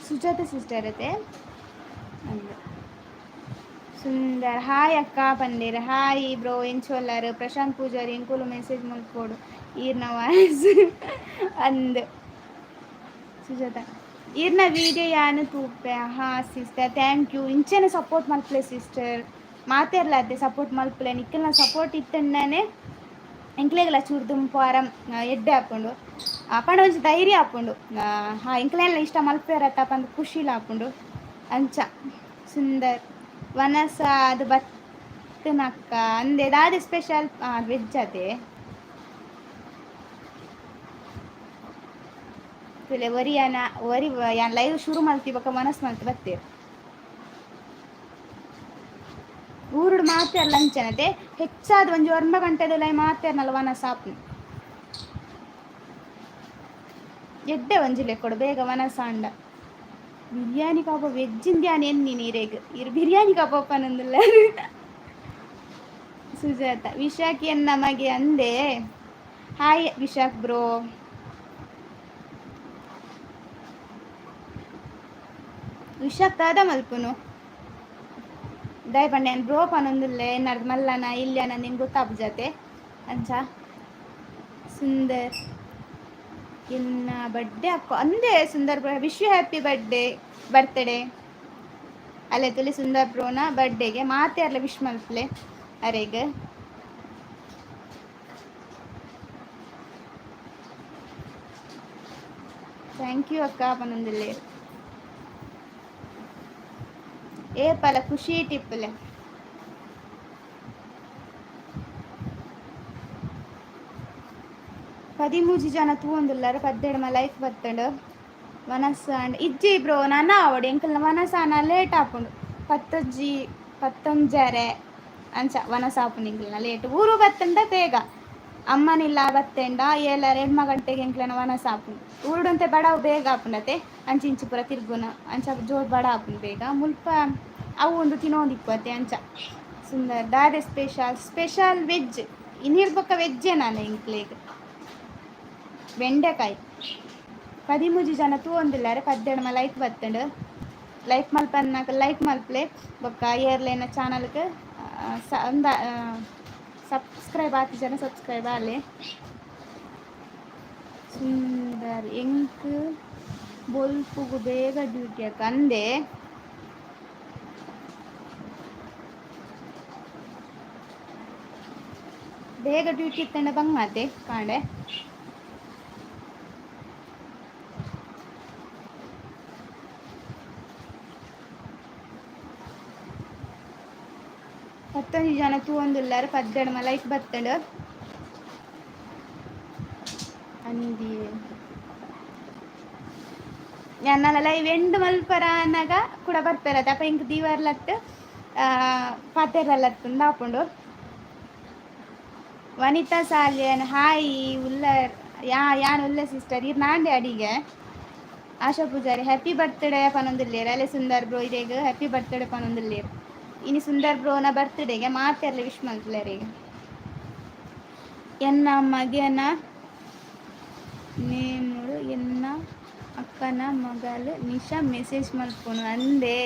ಸುಜಾತ ಸಿಸ್ಟರ್ ಅತೆ ಸುಂದರ್ ಹಾಯ್ ಅಕ್ಕ ಪಂಡೇರ್ ಹಾಯ್ ಬ್ರೋ ಎಂಚೊಲ್ಲರ್ ಪ್ರಶಾಂತ್ ಪೂಜಾರಿ ಎಂಕುಲು ಮೆಸೇಜ್ ಮಲ್ಪೋಡು ಈರ್ನ ವಾಯ್ಸ್ ಅಂದ್ ಸುಜಾತ ಈರ್ನ ವಿಡಿಯೋ ಯಾನು ತೂಪೆ ಹಾ ಸಿಸ್ಟರ್ ಥ್ಯಾಂಕ್ ಯು ಇಂಚೆನೆ ಸಪೋರ್ಟ್ ಮಲ್ಪಲೆ ಸಿಸ್ಟರ್ ಮಾತೆರ್ಲಾತೆ ಸಪೋರ್ಟ್ ಮಲ್ಪಲೆ ನಿಕ್ಕಲ್ನ ಸಪೋರ್ಟ್ ಇತ್ತಂಡನೆ ಎಂಕ್ಲೆಗ್ಲ ಚೂರು ದುಂಪಾರ ಎಡ್ಡೆ ಹಾಕೊಂಡು ಪಂಡ ಒಂಚ ಧೈರ್ಯ ಹಾಕೊಂಡು ಹಾ ಎಂಕ್ಲೆಲ್ಲ ಇಷ್ಟ ಮಲ್ಪೇರತ್ತ ಪಂದ್ ಖುಷಿಲ ಹಾಕೊಂಡು ಅಂಚ ಸುಂದರ್ ವನಸ ಅದು ಬತ್ತನಕ್ಕ ಅಂದೆ ದಾದೆ ಸ್ಪೆಷಲ್ ವೆಜ್ ಅದೇ ಒರಿ ಯಾನ್ ಲೈವ್ ಶುರು ಮಲ್ತಿ ಬೊಕ ಮನಸ್ ಮಲ್ತಿ ಬತ್ತೇರು ಊರುಡು ಮಾತೆರ್ಲ ಅಂಚನತೆ ಹೆಚ್ಚಾದ ಒಂಜಿ 1 ಗಂಟೆದ ಲೈ ಮಾತೆರ್ನಲ್ಲ ವನ ಸಾಪು ಎಡ್ಡೆ ಒಂಜಿ ಲೆಕ್ಕೊಡು ಬೇಗ ವನ ಸಾಂಡ ಬಿರಿಯಾನಿ ಕಬಾಬ್ ವೆಜ್ಜಿಂದ್ಯಾನ್ ಎನ್ನಿ ನೀರೇಗ್ ಇರು ಬಿರಿಯಾನಿ ಕಬಾಬ್ ಅನ್ನೊಂದುಲ್ಲ ಸುಜಾತ ವಿಶಾಖ್ ಎನ್ ನಮಗೆ ಅಂದೆ ಹಾಯ್ ವಿಶಾಖ್ ಬ್ರೋ ವಿಶಾಖ್ ದಾದ ಮಲ್ಪುನು ದಯ ಪಂಡೆ ಬ್ರೋ ಪನೊಂದುಲ್ಲೆ ಎನ್ನರ್ದು ಮಲ್ಲನ ಇಲ್ಯಾನ ನಿನ್ ಗೊತ್ತಾಪ ಜತೆ ಅಂಚ ಸುಂದರ್ ಎನ್ನ ಬರ್ಡೇ ಅಕ್ಕ ಅಂದೆ Sundar bro wish you happy birthday ಅಲ್ಲೇ ತುಲಿ ಸುಂದರ್ ಬ್ರೋನ ಬರ್ಡೇಗೆ ಮಾತೆ ಅಲ್ಲ ವಿಶ್ ಮಲ್ಪಲೆ ಅರೆಗ್ ಥ್ಯಾಂಕ್ ಯು ಅಕ್ಕ ಪನೊಂದುಲ್ಲೆ ಏಪಲ ಖುಷಿ ಟಿಪ್ಪಲೆ 13 ಜನ ತೂಂದುಲ್ಲಾರ 17 ಲೈಕ್ ಬತ್ತಂಡು ವನಸ ಅಂಡ್ ಇಜ್ಜಿ ಬ್ರೋ ನನ್ನ ಆವಡು ಎಂಕಲ್ನ ವನಸಾನ ಲೇಟ್ ಆಪುಂಡು 11 ಅಂಚ ವನಸ ಆಪುಂಡು ಎಂಕಲ್ನ ಲೇಟ್ ಊರು ಬತ್ತಂಡ ಬೇಗ ಅಮ್ಮನಿಲ್ಲ ಬತ್ತೆಂಡ 7 ಗಂಟೆಗೆ ಎಂಕ್ಲನ ವನಸ ಆಪುಂಡು ಊರುಡಂತೆ ಬಡವು ಬೇಗ ಆಪುಂಡತೆ ಅಂಚಿಂಚಿ ಪೂರ ತಿರ್ಗುನ ಅಂಚ ಜೋರು ಬಡ ಆಪುಂಡು ಬೇಗ ಮುಲ್ಪ ಅವು ಒಂದು ತಿನ್ನೋದಿಪ್ಪತ್ತೆ ಅಂಚ ಸುಂದರ್ ದಾದೆ ಸ್ಪೆಷಲ್ ವೆಜ್ ಇನ್ನಿರ್ಬೊಕ್ಕ ವೆಜ್ಜೆ ನಾನು ಎಂಕ್ಲೇಗ್ ಬೆಂಡೆಕಾಯಿ 13 ಜನ ತೂಂದುಲ್ಲಾರ 17 ಲೈಕ್ ಬತ್ತಂಡು ಲೈಕ್ ಮಲ್ಪನ್ನಾಕ ಲೈಕ್ ಮಲ್ಪಲೆ ಬೊಕ್ಕ ಏರ್ಲೇನ ಚಾನಲ್ಗೆ ಸಬ್ಸ್ಕ್ರೈಬ್ ಆತಿ ಜನ ಸಬ್ಸ್ಕ್ರೈಬ್ ಆಲೆ ಸುಂದರ್ ಎಂಕ್ ಬೊಲ್ಪುಗು ಬೇಗ ಡ್ಯೂಟಿ ಅಕ್ಕ ಅಂದೆ ಬೇಗ ಡ್ಯೂಟಿ ಇತ್ತಂಡ ಬಂಗ್ ಮಾತೆ ಕಾಂಡೆ 11 ಜನ ತೂಂದುಲ್ಲಾರ 17 ಲೈಕ್ ಬತ್ತಂಡು ಅಂದಿ ಯಾನಲ ಲೈವ್ ಎಂಡ್ ಮಲ್ಪರ ಅನ್ನಗ ಕೂಡ ಬರ್ಪೆರತ್ತೆ ಅಪ್ಪ ಇಂಕ್ ದೀವಾರ್ಲತ್ತು ಪಾತೆರ್ಲತ್ತು ಆಪುಂಡು ವನಿತಾ ಸಾಲ್ಯನ್ ಹಾಯ್ ಉಲ್ಲರ್ ಯಾನ್ ಉಲ್ಲ ಸಿಸ್ಟರ್ ಇರ್ ನಾಂಡೆ ಅಡಿಗೆ ಆಶಾ ಪೂಜಾರಿ ಹ್ಯಾಪಿ ಬರ್ತ್ಡೇ ಪನೊಂದುಲ್ಲೇರು ಅಲೆ ಸುಂದರ್ ಬ್ರೋ ಇದೇಗ ಹ್ಯಾಪಿ ಬರ್ತ್ಡೇ ಪನೊಂದುಲ್ಲೇರು ಇನಿ ಸುಂದರ್ ಬ್ರೋನ ಬರ್ತ್ಡೇಗೆ ಮಾತೆರ್ಲ ವಿಶ್ ಮಲ್ಪುಲೆರಿಗೆ ಎನ್ನ ಮಗನ ನೇಮುಡು ಎನ್ನ ಅಕ್ಕನ ಮಗಳು ನಿಶಾ ಮೆಸೇಜ್ ಮಲ್ಪುನು ಅಂದೆ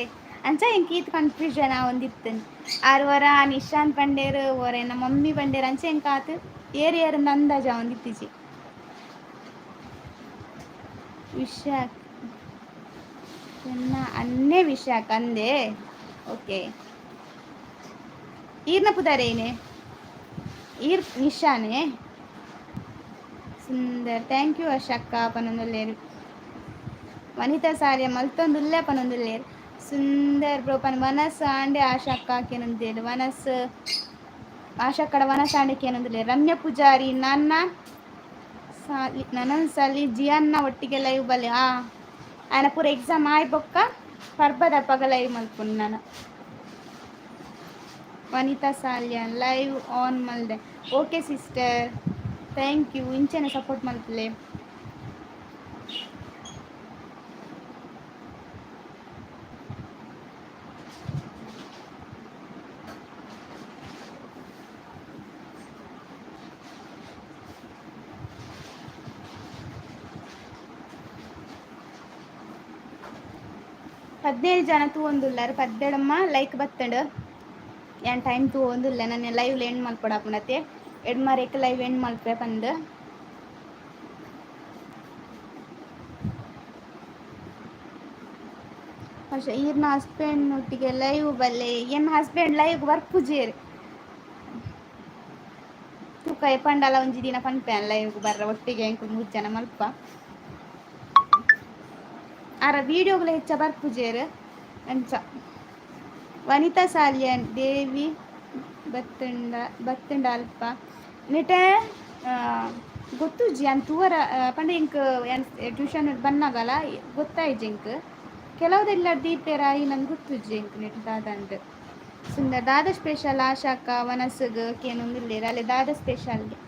ಅಂಚ ಎಂಕ್ ಈತ್ ಕನ್ಫ್ಯೂಷನ್ ಒಂದಿತ್ತು ಆರು ವರ ನಿಶಾಂತ್ ಪಂಡೇರು ಒರೇನ ಮಮ್ಮಿ ಪಂಡೇರು ಅಂಚ ಎಂಕ್ ಆತು ಏರು ಏರು ಅಂದಾಜ ಒಂದಿತ್ತಿಜಿ ವಿಶಾಖ್ ಅನ್ನೇ ವಿಶಾಖ ಅಂದೆ ಓಕೆ ಈರ್ನ ಪುದಾರೇನೆ ಈರ್ ನಿಶಾನೆ ಸುಂದರ್ ಥ್ಯಾಂಕ್ ಯು ಅಶಕ್ಕ ಪನೊಂದುಲ್ಲೇರು ವನಿತಾ ಸಾರ್ಯ ಮಲ್ತೊಂದುಲ್ಲೆ ಪನೊಂದುಲ್ಲೇರು ಸುಂದರ್ ಬ್ರೋ ಪನ ವನಸ್ ಆಂಡೆ ಆಶಕ್ಕ ಕೇನೊಂದೇರು ವನಸ್ ಆಶಕ್ಕಡ ವನಸ್ ಆಂಡೆ ಕೇನೊಂದುಲ್ಲೇರು ರಮ್ಯ ಪೂಜಾರಿ ನನ್ನ ನನೊಂದು ಸಲ ಜಿಯನ್ನ ಒಟ್ಟಿಗೆ ಲೈವ್ ಬಲ್ಲಿ ఆయన ಪೂರ ಎಕ್ಸಾಮ್ ಆಯ್ಬೊಕ್ಕ ಪರ್ಬದ ಪಗ ಲೈವ್ ಮಲ್ಪುನು ನಾನು ವನಿತಾ ಸಾಲ್ಯನ್ ಲೈವ್ ಆನ್ ಮಲ್ದೆ ಓಕೆ ಸಿಸ್ಟರ್ ಥ್ಯಾಂಕ್ ಯು ಇಂಚೆನೆ ಸಪೋರ್ಟ್ ಮಲ್ಪಲೆ ಪದ್ನೇಳು ಜನ ತೂವೊಂದುಲ್ಲಾರು ಪದ್ದೇಳಮ್ಮ ಲೈಕ್ ಬತ್ತಂಡು ಏನ್ ಟೈಮ್ ತೂವೊಂದುಲ್ಲೆ ನನ್ನ ಲೈವ್ ಎಂಡ್ ಮಲ್ಪಡಾಪುನತೆ ಎಡ್ಮಾರೇಕ್ ಲೈವ್ ಎಂಡ್ ಮಲ್ಪೆ ಪಂದು പക്ഷേ ಈರ್ನ ಹಸ್ಬೆಂಡ್ ಒಟ್ಟಿಗೆ ಲೈವ್ ಬಲ್ಲೆ ಎನ್ ಹಸ್ಬೆಂಡ್ ಲೈವ್ ಬರ್ಪುಜೇರು ತೂಕ ಪಂಡಲ ಒಂಜಿ ದಿನ ಪನ್ಪೇನ್ ಲೈವ್ ಬರ್ರ ಒಟ್ಟಿಗೆ ಎಂಕ್ 3 ಜನ ಮಲ್ಪ ಆರ ವಿಡಿಯೋಗಳ ಹೆಚ್ಚ ಬರ್ಪುಜೇರು ಅಂಚ ವನಿತಾ ಸಾಲ್ಯನ್ ದೇವಿ ಬತ್ತುಂಡ ಅಲ್ಪ ನೆಟೆ ಗೊತ್ತುಜಿ ಅಂತ ತೂವರ ಪಂಡ ಇಂಕ್ ಟ್ಯೂಷನ್ ಬನ್ನಾಗಲ್ಲ ಗೊತ್ತಾಯ್ಜಿ ಇಂಕ್ ಕೆಲವುದೆಲ್ಲ ದೀಪೇರಾಯಿ ನಂಗೆ ಗೊತ್ತುಜಿ ಇಂಕ್ ನೆಟ್ ದಾದಂಡ್ ಸುಂದರ್ ದಾದ ಸ್ಪೆಷಲ್ ಆಶಾಕ್ಕ ವನಸ್ಗ್ ಕೇನೊಂದಿಲ್ಲೇರು ಅಲ್ಲೇ ದಾದ ಸ್ಪೆಷಲ್ಗೆ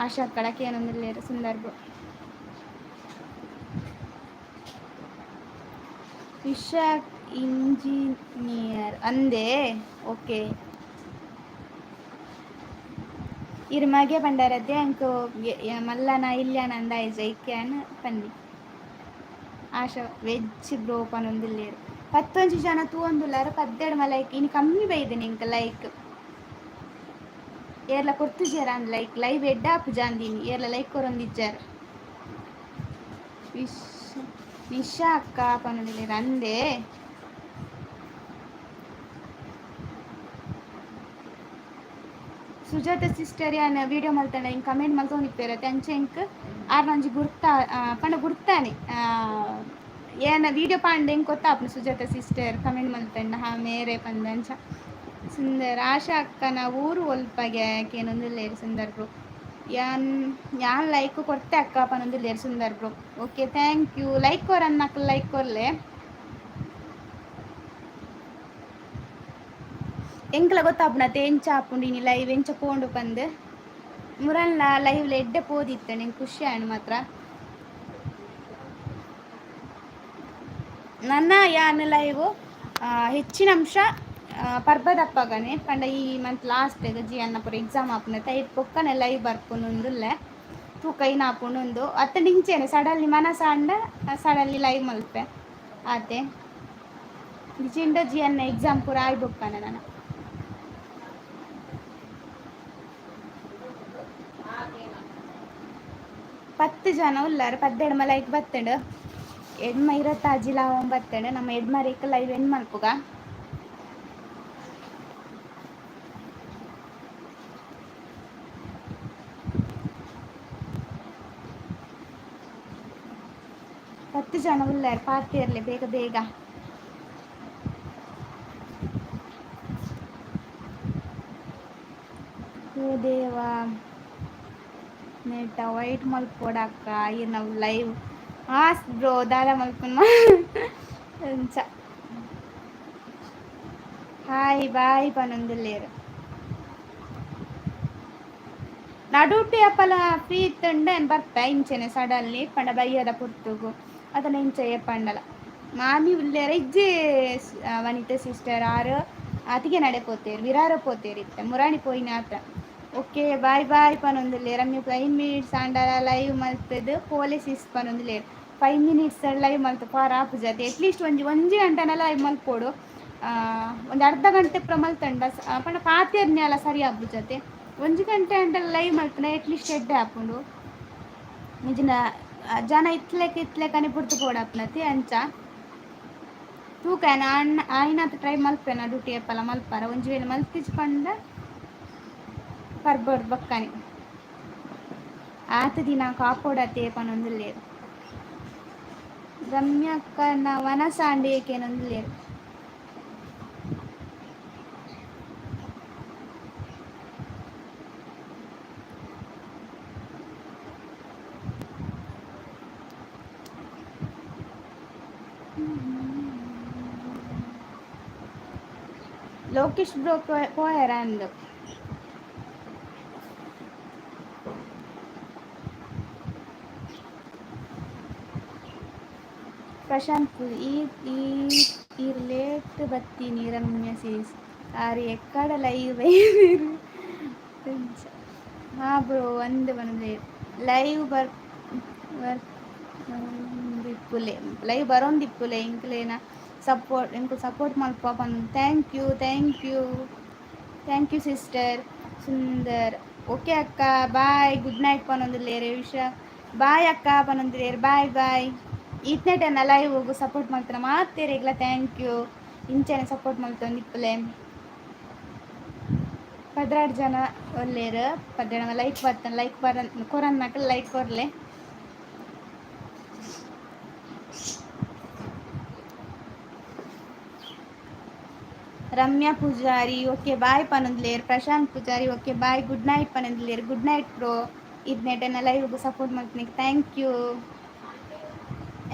ಆಶಾಕ್ಕಳ ಕೇನೊಂದಿಲ್ಲೇರು ಸುಂದರ್ಗು ವಿಶಾಖ್ ಇಂಜಿನಿಯರ್ ಅಂದೆ ಓಕೆ ಇರ್ ಮಗೆ ಪಂಡರದ್ದೆ ಅಂಕ ಮಲ್ಲನ ಇಲ್ಯಾನ ಅಂದಾಯ್ಜ ಇಕ್ಯಾನ್ ಪನ್ನಿ ಆಶಾ ವೆಜ್ ಬ್ರೋ ಪನೊಂದುಲ್ಲೇರು 11 ಜನ ತೂವೊಂದುಲ್ಲಾರು 17 ಲೈಕ್ ಇನ್ನು ಕಮ್ಮಿ ಬೈದೇನೆ ಇಂಕ ಲೈಕ್ ಏರ್ಲ ಕೊರ್ತುಜೇರ ಅಂದ್ ಲೈಕ್ ಲೈವ್ ಎಡ್ಡ ಪುಜಾಂದಿನಿ ಏರ್ಲ ಲೈಕ್ ಕೊರೊಂದಿಜ್ಜಾರ ನಿಶಾ ಅಕ್ಕ ಪನೊಂದುಲ್ಲೇರು ಅಂದೆ ಸುಜಾತ ಸಿಸ್ಟರ್ ಯಾನ ವಿಡಿಯೋ ಮಲ್ತಂಡ ಹಿಂಗೆ ಕಮೆಂಟ್ ಮಲ್ತೊಂದಿಪ್ಪೇರತ್ತೆ ಅಂಚೆ ಇಂಕ್ ಆರ್ ನಂಜಿ ಪಂಡ ಗುರ್ತಾನೆ ಏನ ವಿಡಿಯೋ ಪಾಂಡೆ ಹೆಂಗೆ ಗೊತ್ತಾಪನು ಸುಜಾತ ಸಿಸ್ಟರ್ ಕಮೆಂಟ್ ಮಲ್ತಂಡ ಮೇರೆ ಪಂದಂಚ ಸುಂದರ್ ಆಶಾ ಅಕ್ಕನ ಊರು ಒಲ್ಪಗೆ ಕೇನೊಂದುಲ್ಲೇರು ಸುಂದರ್ ಬ್ರೋ ಯಾನ್ ಲೈಕ್ ಕೊಡ್ತೆ ಅಕ್ಕ ಪನೊಂದುಲ್ಲೇರು Sundar bro okay thank you like ಕೊರನ್ನಕ್ಕ ಲೈಕ್ ಕೊರ್ಲೆ ಎಂಕ್ಲ ಗೊತ್ತಾಪುನತೆ ಎಂಚ ಆಪುಂಡಿನಿ ಲೈವ್ ಎಂಚ ಪೋಂಡು ಪಂದು ಮುರಲ್ನ ಲೈವ್ಲ ಎಡ್ಡೆ ಪೋದಿತ್ತೆ ನಂಗೆ ಖುಷಿ ಆಯ್ನು ಮಾತ್ರ ನನ್ನ ಯಾನ್ ಲೈವ್ ಹೆಚ್ಚಿನ ಅಂಶ ಪರ್ಬದಪ್ಪಗನೆ ಪಂಡ ಈ ಮಂತ್ ಲಾಸ್ಟ್ ಜಿ ಅನ್ನ ಪೂರ ಎಕ್ಸಾಮ್ ಆಪುನತೆ ಐಟ್ ಪೊಕ್ಕನೆ ಲೈವ್ ಬರ್ಪುನುಂದುಲ್ಲೆ ತೂಕ ಇನಾಪುನುಂದು ಅತ್ತ ನಿಂಚೇನೆ ಸಡನ್ಲಿ ಮನಸ ಅಂಡ ಸಡನ್ಲಿ ಲೈವ್ ಮಲ್ಪೆ ಆತೆ ಜಿಂಡ ಜಿ ಅನ್ನ ಎಕ್ಸಾಮ್ ಪೂರ ಆಯ್ಬೊಕ್ಕನೆ ನಾನು 10 ಜನ ಉಲ್ಲಾರು 17 ಲೈಕ್ ಬತ್ತಂಡು ಎಡ್ಮ ಇರತ್ತಾಜಿಲ ಅವನ್ ಬತ್ತಂಡು ನಮ್ಮ ಎಡ್ಮರೇಕ ಲೈವ್ ಎಂಡ್ ಮಲ್ಪುಗ ಹತ್ತು ಜನ ಉಲ್ಲಾರು ಪಾರ್ಟಿ ಇರಲಿ ಬೇಗ ಬೇಗ ಓ ದೇವಾ ನೆಟ್ ವೈಟ್ ಮಲ್ಪೊಡಕ್ಕ ಈ ನಾವು ಲೈವ್ ಬ್ರೋ ದಾದ ಮಲ್ಪುನ ಅಂಚ ಹಾಯ್ ಬಾಯ್ ಪನೊಂದುಲ್ಲೇರು ನಡುಟಿ ಅಪ್ಪಲ ಫ್ರೀ ಇತ್ತಂಡು ಬರ್ಪ ಇಂಚೆನೆ ಸಡನ್ಲಿ ಪಂಡ ಬೈಯದ ಪುರ್ತುಗು ಅದನ್ನ ಇಂಚೆಯ ಪಂಡಲ ಮಾಮಿ ಉಲ್ಲೇರ ಇಜ್ಜೆ ವನಿತಾ ಸಿಸ್ಟರ್ ಆರು ಅತಿಗೆ ನಡೆಪೋತೇರು ವಿರಾರ ಪೋತೇರು ಇತ್ತೆ ಮುರಾಣಿ ಪೋಯಿನ ಆತ ಓಕೆ ಬಾಯ್ ಬಾಯ್ ಪನೊಂದುಲ್ಲೇರು ರಮ್ಯ 5 ಮಿನಿಟ್ಸ್ ಆಂಡಲ ಲೈವ್ ಮಲ್ತದು ಪೋಲಿಸ್ ಇಸ್ ಪನೊಂದುಲ್ಲೇರು 5 minutes ಲೈವ್ ಮಲ್ತು ಪಾರ ಆಪುಜತೆ ಅಟ್ಲೀಸ್ಟ್ ಒಂಜಿ ಗಂಟೆನ ಲೈವ್ ಮಲ್ಪೋಡು. ಒಂದು ಅರ್ಧ ಗಂಟೆ ಪ್ರಮಲ್ತಂಡ ಪಂಡ ಪಾತೆರ್ನೆಲ ಸರಿ ಆಪುಜತೆ. 1 ಗಂಟೆ ಅಂಟಲ್ಲ ಲೈವ್ ಮಲ್ಪನ ಅಟ್ಲೀಸ್ಟ್ ಎಡ್ಡೆ ಆಪುಂಡು ನಿಜನ ಜನ ಇತ್ಲೆಕನೆ ಪುರ್ತು ಪೋಡಾಪ್ನತಿ ಅಂಚ ತೂಕ ಆಯ್ನತ್ ಟ್ರೈ ಮಲ್ಪೇನ ಡ್ಯೂಟಿ ಎಪ್ಪಲ ಮಲ್ಪಾರ ಒಂಜಿ ವೇಳೆ ಮಲ್ತಿಜ್ ಪಂಡ ಪರ್ಬೋಡು ಬಕ್ಕನಿ ಆತ ದಿನ ಕಾಪೋಡತೆ ಪನೊಂದುಲ್ಲೇರು. ರಮ್ಯಕ್ಕನ ವನಸಾಂಡೇಕೇನೊಂದುಲ್ಲೇರು. ಲೋಕೇಶ್ ಬ್ರೋ ಪೋಯರ ಅಂದು ಪ್ರಶಾಂತ್ ಈ ಲೇಟ್ ಬತ್ತೀನಿ ರಮ್ಯ ಸೀಸ್ ಆರು ಎಕ್ಕಡ ಲೈವ್ ಹಾ ಬ್ರೋ ಒಂದು ಬಂದ್ರೆ ಲೈವ್ ದಿಪ್ಪುಲೆ ಲೈವ್ ಬರೋಂದಿಪ್ಪುಲೆ ಇಂಕ್ಲೇನ ಸಪೋರ್ಟ್ ಇಂಕು ಸಪೋರ್ಟ್ ಮಲ್ಪ ಬಂದು thank you sister Sundar. Okay ಅಕ್ಕ ಬಾಯ್ ಗುಡ್ ನೈಟ್ ಪನೊಂದುಲ್ಲೇರು ವಿಷಯ ಬಾಯ್ ಅಕ್ಕ ಪನೊಂದುಲ್ಲೇರು ಬಾಯ್ ಈತ್ನೆಟೆನ ಲೈವ್ ಹೋಗು ಸಪೋರ್ಟ್ ಮಾಡ್ತಾರ ಮಾತೇರಿಗ್ಲ ಥ್ಯಾಂಕ್ ಯು ಇಂಚೆನೆ ಸಪೋರ್ಟ್ ಮಾಡ್ತಾನೆ ಇಪ್ಪಲೆ 16 ಜನ ಒಲ್ಲೇರು 17 ಲೈಕ್ ಬರ್ತಾನೆ ಲೈಕ್ ಕೊರನ್ನಕ ಲೈಕ್ ಕೊರ್ಲೆ. ರಮ್ಯಾ ಪೂಜಾರಿ ಓಕೆ ಬಾಯ್ ಪನೊಂದುಲ್ಲೇರು. Prashant Poojary okay bye good night ಪನೊಂದುಲ್ಲೇರು ಗುಡ್ ನೈಟ್ ಬ್ರೋ. ಇದನ್ನೆಟೆನ ಲೈವ್ಗೆ ಸಪೋರ್ಟ್ ಮಾಡ್ತೀನಿ ಥ್ಯಾಂಕ್ ಯು.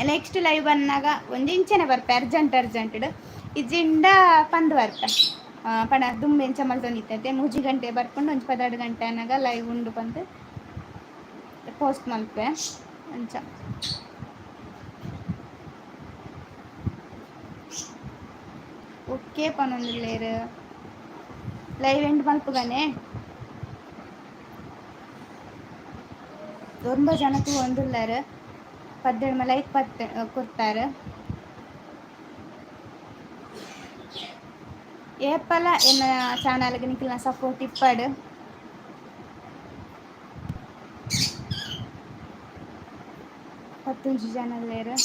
ನೆಕ್ಸ್ಟ್ ಲೈವ್ ಬಂದಾಗ ಒಂದು ಇಂಚೆನೆ ಬರ್ಪೆ ಅರ್ಜೆಂಟ್ ಇಜಿಂಡ ಪಂದು ಬರ್ಪೆ ಪಣ ದುಂಬೆ ಇಂಚ ಮಲ್ತೊಂದಿತ್ತೈತೆ 3 ಗಂಟೆ ಬರ್ಕೊಂಡು ಒಂದು 12 ಗಂಟೆ ಅನ್ನಾಗ ಲೈವ್ ಉಂಡು ಬಂದು ಪೋಸ್ಟ್ ಮಲ್ಪೆ ಅಂಚ. ಓಕೆ ಪನೊಂದುಲ್ಲೇರು ಲೈವ್ ಎಂಡ್ ಮಲ್ಪುಗನೆ 9 ಜನ ತೂ ಒಂದುಲ್ಲಾರು 17 ಲೈಕ್ ಕೊಡ್ತಾರೆ. ಏಪಲ ಎನ್ನ ಚಾನಲ್ಗೆ ನಿಖಿಲ್ನ ಸಪೋರ್ಟ್ ಇಪ್ಪಡು. ಪತ್ತೊಂಜಿ ಜನ ಲೇರು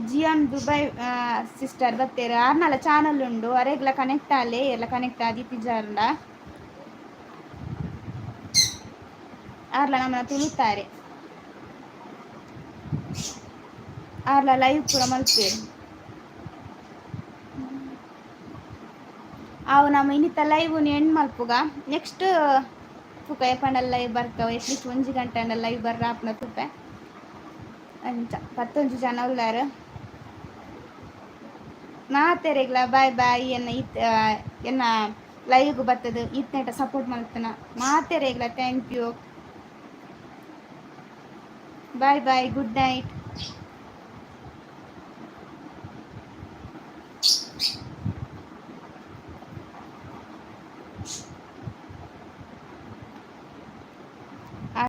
ಜಿಯಾನ್ ದುಬೈ ಸಿಸ್ಟರ್ ಬತ್ತೇರು ಆರ್ನಲ ಚಾನಲ್ ಉಂಡು ಅರೆಗ್ಲ ಕನೆಕ್ಟ್ ಆಲೆ ಎಲ್ಲ ಕನೆಕ್ಟ್ ಆದಿತ್ತಿಜಾರ್ಲ ಆರ್ಲ ನಮ್ಮನ್ನ ತುಳುತ್ತಾರೆ ಆರ್ಲ ಲೈವ್ ಪೂರ ಮಲ್ಪೇರು ಅವು ನಮ್ಮ ಇನ್ನಿತ್ತ ಲೈವ್ ಎಂಡ್ ಮಲ್ಪುಗ ನೆಕ್ಸ್ಟ್ ತುಕ ಎಪ್ಪಂಡಲ್ಲ ಲೈವ್ ಬರ್ತಾವ ಎಟ್ಲೀಸ್ಟ್ 1 ಗಂಟೆ ಅಂಡ ಲೈವ್ ಬರ್ರ ಆಪ್ನ ತುpe ಅಂಚ 11 ಜನ ಉಳ್ಳಾರು ಮಾತೆರೆಗ್ಲ ಬಾಯ್ ಎನ್ನ ಲೈವ್ಗೆ ಬರ್ತದೆ ಇತ್ನೆಟ ಸಪೋರ್ಟ್ ಮಾಡ್ತಾನ ಮಾತೆರೆಗ್ಲ thank you bye good night.